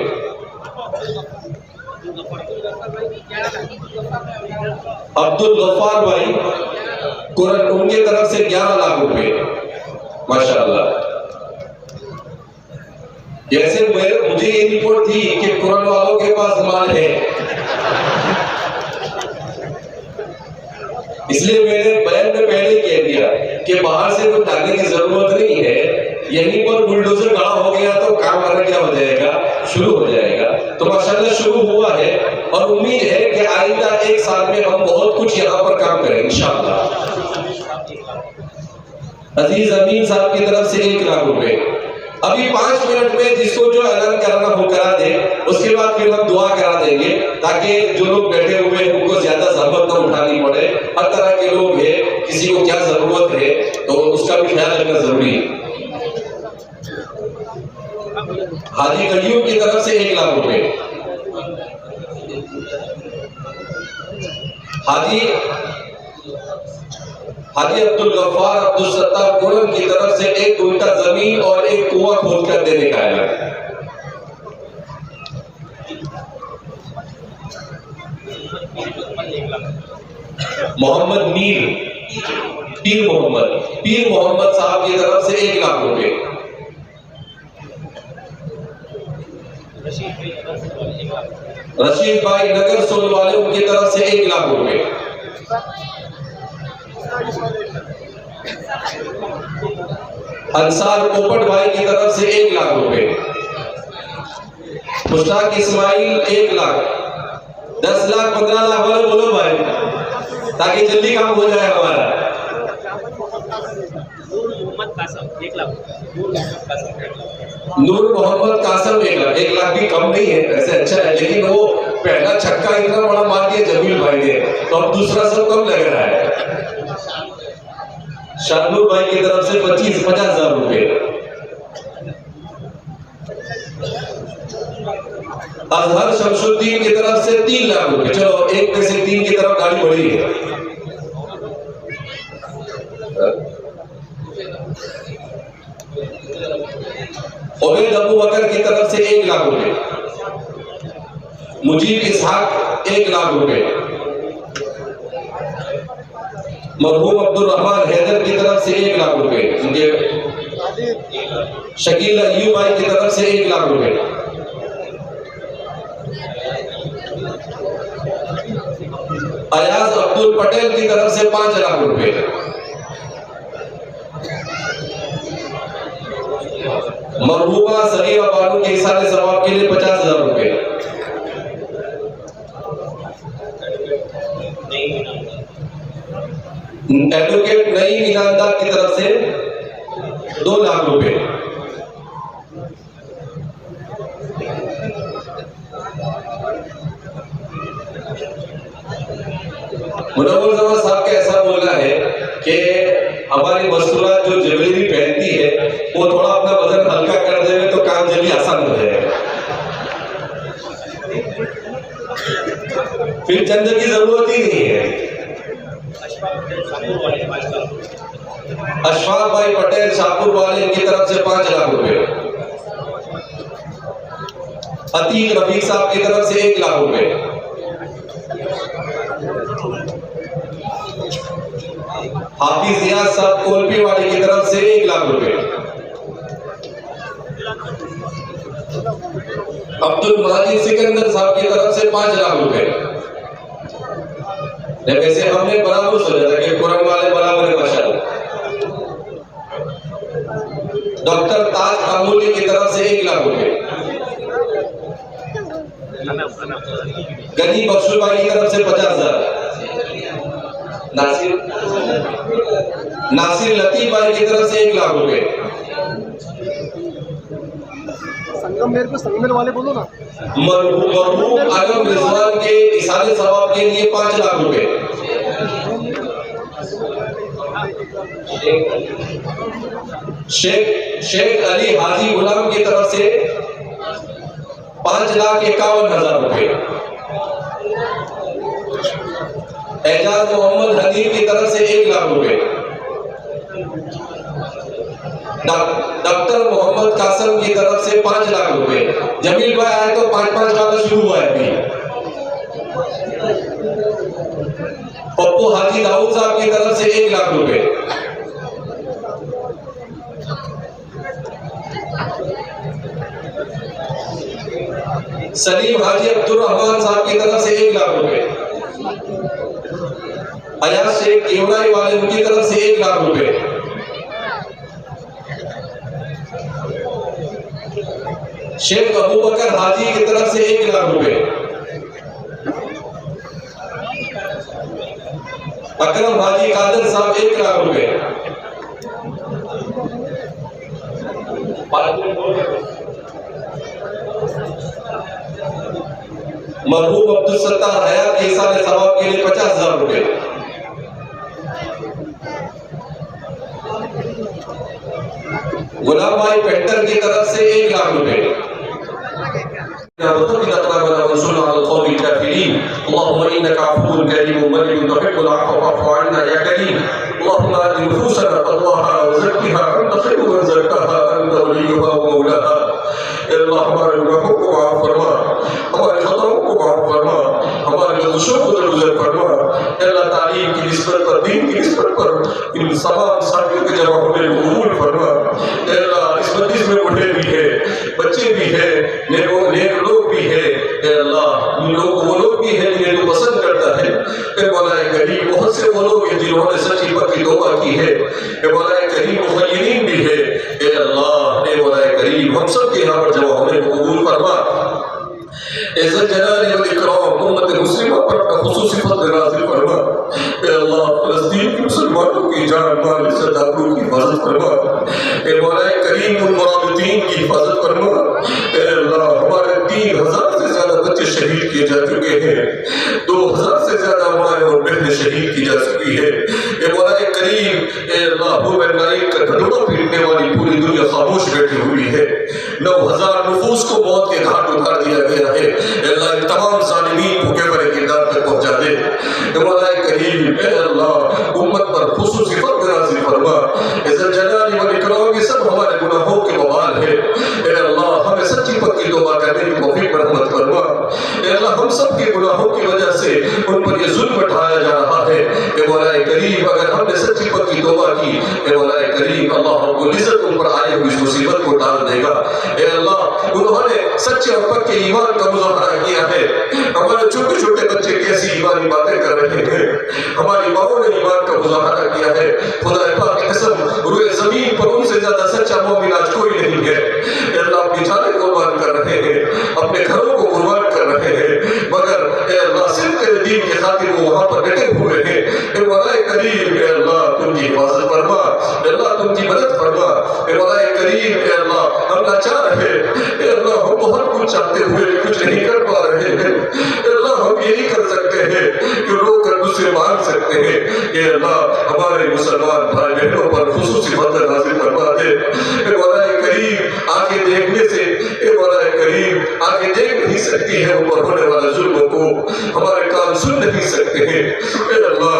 Speaker 4: अब्दुल गफ्फार भाई कुरान उनके तरफ से 11 लाख रुपए, माशाअल्लाह। जैसे मुझे ये रिपोर्ट थी कि कुरान वालों के पास माल है, इसलिए मैंने बयान में पहले कह दिया कि बाहर से कुछ लाने की जरूरत नहीं है, यहीं पर बुलडोजर खड़ा हो गया तो काम करना क्या हो जाएगा, शुरू हो जाएगा। तो माशाल्लाह शुरू हुआ है और उम्मीद है कि आइंदा 1 साल में हम बहुत कुछ यहाँ पर काम करेंगे इंशाअल्लाह। अजीज अमीन साहब की तरफ से 1 लाख रुपए। अभी 5 मिनट में जिसको जो ऐलान करना हो करा दे, उसके बाद फिर हम दुआ करा देंगे ताकि जो लोग बैठे हुए हैं उनको ज्यादा जहमत न उठानी पड़े। हर तरह के लोग हैं, किसी को क्या जरूरत है तो उसका भी ख्याल रखना जरूरी है। हाजी कयूम की तरफ से 1 लाख रुपए, हाजी अब्दुल गफ्फार अब्दुल सत्तार कोरम की तरफ से 1 गुंठा जमीन और 1 कुआं खोदकर देने का ऐलान। मोहम्मद पीर मोहम्मद साहब की तरफ से 1 लाख रुपए, रशीद भाई नगर सोल वाले उनकी तरफ से 1 लाख रुपए, अंसार पोपट भाई की तरफ से 1 लाख रुपए, मुश्ताक इस्माइल 1 लाख, 10 लाख 15 लाख वाले बोलो भाई, ताकि जल्दी काम हो जाए हमारा। नूर मोहम्मद कासम 1 लाख, 1 लाख भी कम नहीं है, ऐसे अच्छा है, लेकिन वो पहला छक्का इतना बड़ा मार दिया जमील भाई ने, तो अब दूसरा सब कम लग रहा है। शाहनूर भाई की तरफ से 50,000 रुपए, अजहर शमसुद्दीन की तरफ से 3 लाख रुपए। चलो 1 में से 3 की तरफ गाड़ी बढ़ी है। उबैद अबू बकर की तरफ से 1 लाख रुपए, मुजीब इसहाक 1 लाख रुपए, मरहूम अब्दुल रहमान हैदर की तरफ से 1 लाख रुपए, उनके शकील अय्यूब भाई की तरफ से 1 लाख रुपए, अयाज अब्दुल पटेल की तरफ से 5 लाख रुपए, मरहूमा सलीमा बानू के इसाले सवाब के लिए 50,000 रुपए, एडवोकेट नईम ईनामदार की तरफ से 2 लाख रुपए, मुनव्वर जमान साहब का ऐसा बोलना है कि हमारी मस्तूरात जो ज्वेलरी पहनती है वो थोड़ा अपना वजन हल्का कर देवे तो काम जल्दी आसान हो जाएगा, फिर चंद की जरूरत ही नहीं है। अशफाक भाई पटेल शाहपुर वाले की तरफ से 5 लाख रुपए, अतीक रफीक साहब की तरफ से 1 लाख रुपए, हाफिज रियाज साहब कोलपी वाले की तरफ से 1 लाख रुपए, अब्दुल माजिद सिकंदर साहब की तरफ से 5 लाख रुपए। वैसे हमने बराबर सोचा था कि कुरान वाले बराबर है माशाल्लाह। डॉक्टर ताज कामूली की तरफ से 1 लाख रुपए, गनी बख्शू भाई की तरफ से 50,000, नासिर लतीफ भाई की तरफ से 1 लाख रुपए,
Speaker 5: संगमनेर को संगमनेर वाले बोलो ना,
Speaker 4: मरहूम आलम रिजवान के इसाले सवाब के लिए 5 लाख रुपए, शेख अली हाजी गुलाम की तरफ से 5,51,000 रुपए, एजाज मोहम्मद हनीफ की तरफ से 1 लाख रुपए, डॉक्टर मोहम्मद कासम की तरफ से 5 लाख रुपए। जमील भाई आए तो 5-5 वाला शुरू हुआ है अभी। पप्पू हाजी दाऊद साहब की तरफ से 1 लाख रुपए, सलीम हाजी अब्दुल रहमान साहब की तरफ से 1 लाख रुपए, अयाज शेख केवड़ाई वाले उनकी तरफ से 1 लाख रुपए, शेख अबू बकर हाजी की तरफ से 1 लाख रुपए, अकरम हाजी कादर साहब 1 लाख रुपए, मरहूम अब्दुल सत्तार हयात के इसाले सवाब के लिए 50,000 रुपए, गुलाम भाई पेंटर की तरफ से 1 लाख रुपए। हमारे गुनाहों को माफ फरमा, हमारे खताओं को माफ फरमा, हमारे लफ्ज़ों को दरगुजर फरमा। अल्लाह तालीम की निस्बत पर, दीन की निस्बत पर इन तमाम साथियों के जमा होने को कबूल फरमा। अल्लाह इस मजलिस में बूढ़े भी है, बच्चे भी है, नेक लोग भी है। अल्लाह वो लोग भी है जिन्हें तू पसंद करता है। मौलाए करीम बहुत से वो लोग हैं जिन्होंने सच्ची पक्की तौबा की है। मौलाए करीम मुखय्यरीन भी है। अल्लाह मौलाए करीम हम सब के यहाँ पर जमा होने को कबूल फरमा। इज़्ज़त जलाल वल इकराम उम्मत मुस्लिमा पर अपना खुसूसी फज़ल नाज़िल फरमा। अल्लाह फ़लस्तीन के मुसलमानों की जान माल इज़्ज़त आबरू की हिफाज़त फरमा। मौलाए करीम उन मुराबितीन की हिफाज़त फरमा। अल्लाह हमारे 3000 से ज़्यादा बच्चे शहीद किए जा चुके हैं, 2000 से ज़्यादा माएँ और बहनें शहीद की जा चुकी है। मौलाए करीम अल्लाह नाइट का ढंढोरा पीटने वाली पूरी दुनिया खामोश बैठी हुई है। 9000 नफूस को मौत के घाट उतार दिया गया है। अल्लाह इन तमाम ज़ालिमीन को केवल किरदार तक पहुंचा दे। मौलाए करीम अल्लाह उम्मत पर खुसूसी फज़ल नाज़िल फरमा। इज़्ज़त जलाल वल इकराम ये सब हमारे गुनाहों के वबाल है। अल्लाह हमें सच्ची पक्की तौबा करने की तौफीक रहमत फरमा। अल्लाह हम सब के गुनाहों की वजह से उन पर ये जुल्म उठाया जा रहा है। मौलाए करीम अगर हमने सच्ची पक्की तौबा की, मौलाए करीम अल्लाह रब्बुल इज़्ज़त उन पर आए हुई मुसीबत को टाल देगा। अल्लाह उन्होंने सच्चे और पक्के ईमान का मुज़ाहरा किया है। हमारे छोटे छोटे बच्चे कैसी ईमानी बातें कर रहे हैं, हमारी माओं ने ईमान का मुज़ाहरा किया है। खुदा पाक की कसम रुए ज़मीन पर उनसे ज़्यादा सच्चा मोमिन आज कोई नहीं है। अल्लाह अपनी जानें कुर्बान कर रहे हैं, अपने घरों को कुर्बान कर रहे हैं, मगर अल्लाह सिर्फ तेरे दीन के खातिर वो वहाँ पर डटे हुए हैं। मौलाए करीम अल्लाह तुमकी हिफाज़त फरमा, अल्लाह तुमकी मदद फरमा। मौलाए करीम अल्लाह हम लाचार हैं, अल्लाह हम बहुत कुछ चाहते हुए कुछ नहीं कर पा रहे हैं। अल्लाह हम यही कर सकते हैं कि रोक कर दूसरे मांग सकते हैं कि अल्लाह हमारे मुसलमान भाई बहनों पर खुसूसी फज़ल नाज़िल फरमा दे। मौलाए करीम आगे देखने से मौलाए करीम आगे देख नहीं सकती है ऊपर होने वाले जुल्मों को, हमारे काम सुन नहीं सकते हैं। अल्लाह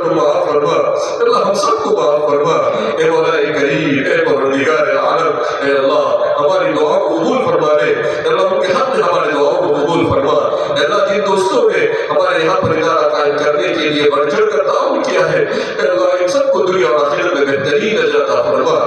Speaker 4: तुम माफ फरमा, अल्लाह हम सबको माफ फरमा। मौलाए करीम परवरदिगार आलम अल्लाह हमारी दुआ को कबूल फरमा दे। अल्लाह उनके हाथ में हमारे दुआओं को कबूल फरमा। अल्लाह जिन दोस्तों ने हमारे यहाँ पर इदारा कायम करने के लिए बढ़ चढ़ कर ताउन किया है, अल्लाह इन सबको दुनिया और आखिरत में बेहतरीन अजर अता फरमा।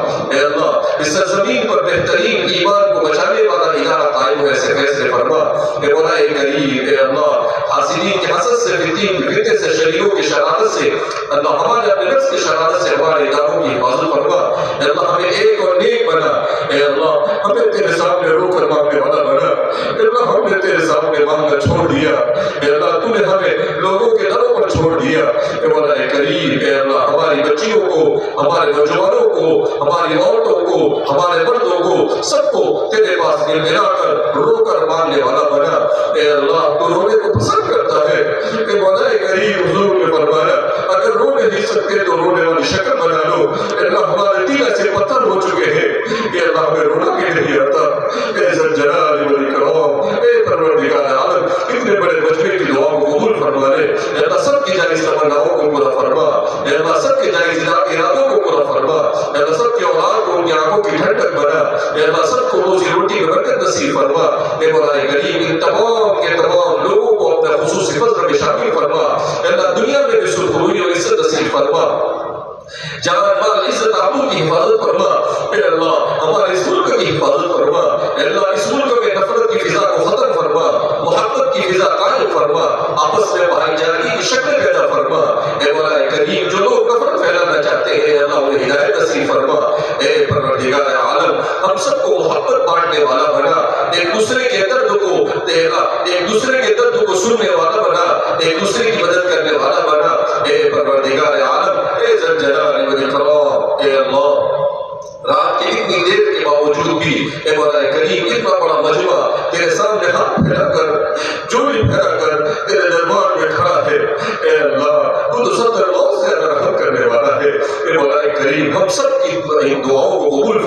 Speaker 4: अल्लाह इस ज़मीन पर बेहतरीन ईमान को बचाने वाला इदारा कायम हो, ऐसे फैसले फरमा। मौलाए करीम अल्लाह हासिदीन के हसद से, फितने से, शरीरों की शरारत से, अल्लाह हमारे अपने नफ्स की शरारत से हमारे इदारों की हिफाज़त फरमा। अल्लाह हमें एक और नेक बना। अल्लाह हमें तेरे सामने रोकर मांगने वाला बना। अल्लाह हमने तेरे सामने मांगना छोड़ दिया। अल्लाह तूने हमें लोगों के दरों पर छोड़ दिया। मौलाए करीम अल्लाह हमारी बच्चियों को, हमारे नौजवानों को, हमारी औरतों को, हमारे मर्दों को, सबको तेरे पास गिड़गिड़ाकर रोकर मांगने वाला बना। अल्लाह तू रोने को पसंद करता है। मौलाए करीम हुजूर ने फरमाया अगर रो नहीं सकते तो रोने वाली शक्ल बना लो। अल्लाह हमारे दिल ऐसे पत्थर हो चुके हैं कि अल्लाह हमें रोना भी नहीं आता। इज़्ज़त जलाल वल इकराम परवरदिगार आलम इतने बड़े बचने की दुआ को कबूल फरमा ले। अल्लाह सबकी जायज़ तमन्नाओं को पूरा फरमा। अल्लाह सबके जायज़ इरादों को पूरा फरमा। अल्लाह सबकी औलाद को उनकी आंखों की ठंडक बना। अल्लाह सबको रोजी रोटी में बरकत नसीब फरमा। मौलाए करीम इन तमाम के तमाम लोगों को अपने खुसूसी फज़ल में शामिल फरमा। अल्लाह दुनिया में भी सुरखरुई और इज्जत नसीब फरमा। जान माल इज्जत आबरू की हिफाज़त फरमा। अल्लाह हमारे इस मुल्क की हिफाज़त फरमा। अल्लाह इस मुल्क में नफरत की फिजा को खत्म फरमा, मोहब्बत की फिजा कायम फरमा, आपस में भाईचारगी की शक्ल पैदा फरमा। मौलाए करीम जो लोग नफरत फैलाना चाहते हैं अल्लाह उन्हें हिदायत नसीब फरमा। परवरदिगार आलम हम सबको मोहब्बत बांटने वाला बना, एक दूसरे के दर्द को देगा, एक दूसरे के दर्द को सुनने वाला बना, एक दूसरे की मदद करने वाला बना। परवरदिगार आलम इज़्ज़त जलाल वल इकराम अल्लाह रात की इतनी देर के बावजूद भी मौलाए करीम इतना बड़ा मजमा तेरे सामने हाथ फैलाकर, जोड़ी फैलाकर तेरे दरबार में खड़ा है। अल्लाह तू तो 70 लौह से रहम करने वाला है। मौलाए करीम हम सब की इन दुआओं को कबूल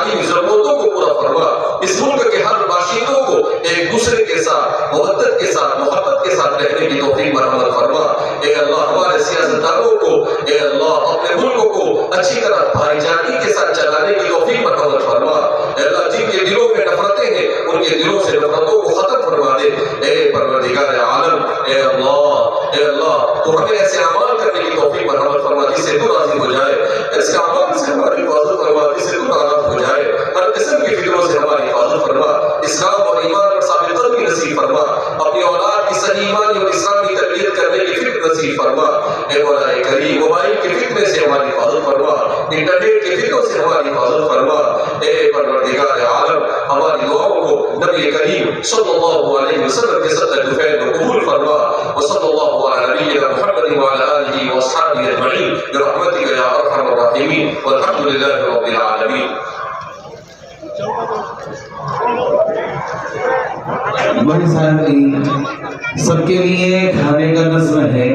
Speaker 4: तालीमी जरूरतों को पूरा फरमा। इस मुल्क के हर बाशिंदों को एक दूसरे के साथ मोहब्बत के साथ रहने की तौफीक बरामद फरमा। ए अल्लाह हमारे सियासतदानों को ए अल्लाह अपने मुल्क को अच्छी तरह भाईचारे के साथ चलाने की तौफीक बरामद फरमा। ए अल्लाह जिनके दिलों में नफरतें हैं उनके दिलों से नफरतों को खत्म फरमा दे। ए परवरदिगार आलम ए अल्लाह तो हमें ऐसे अमाल करने की तौफीक बरामद फरमा जिससे तू राजी हो जाए। ऐसे अमाल से हमारी हिफाजत फरमा जिससे तू नाराज हो जाए। हर किस्म की फिक्रों से हमारी हिफाजत फरमा। इस्लाम और ईमान पर साबित कदमी नसीब फरमा। अपनी औलाद की सही ईमानी और इस्लामी तरबियत करने की फिक्र नसीब फरमा। ए मौला करीम मोबाइल की फितने से हमारी हिफाजत फरमा। इंटरनेट की फितनों से हमारी हिफाजत फरमा। ए परवरदिगार आलम हमारी दुआओं को नबी करीम सल्लल्लाहु अलैहि वसल्लम के सदक़े दुफैल में कबूल फरमा। व सल्लल्लाहु अला नबियिना मुहम्मद व अला आलिहि व अस्हाबिहि अजमईन बिरहमतिका या अरहमर राहिमीन वल्हम्दुलिल्लाहि रब्बिल आलमीन।
Speaker 1: भाई साहब सबके लिए खाने का नज़्म है।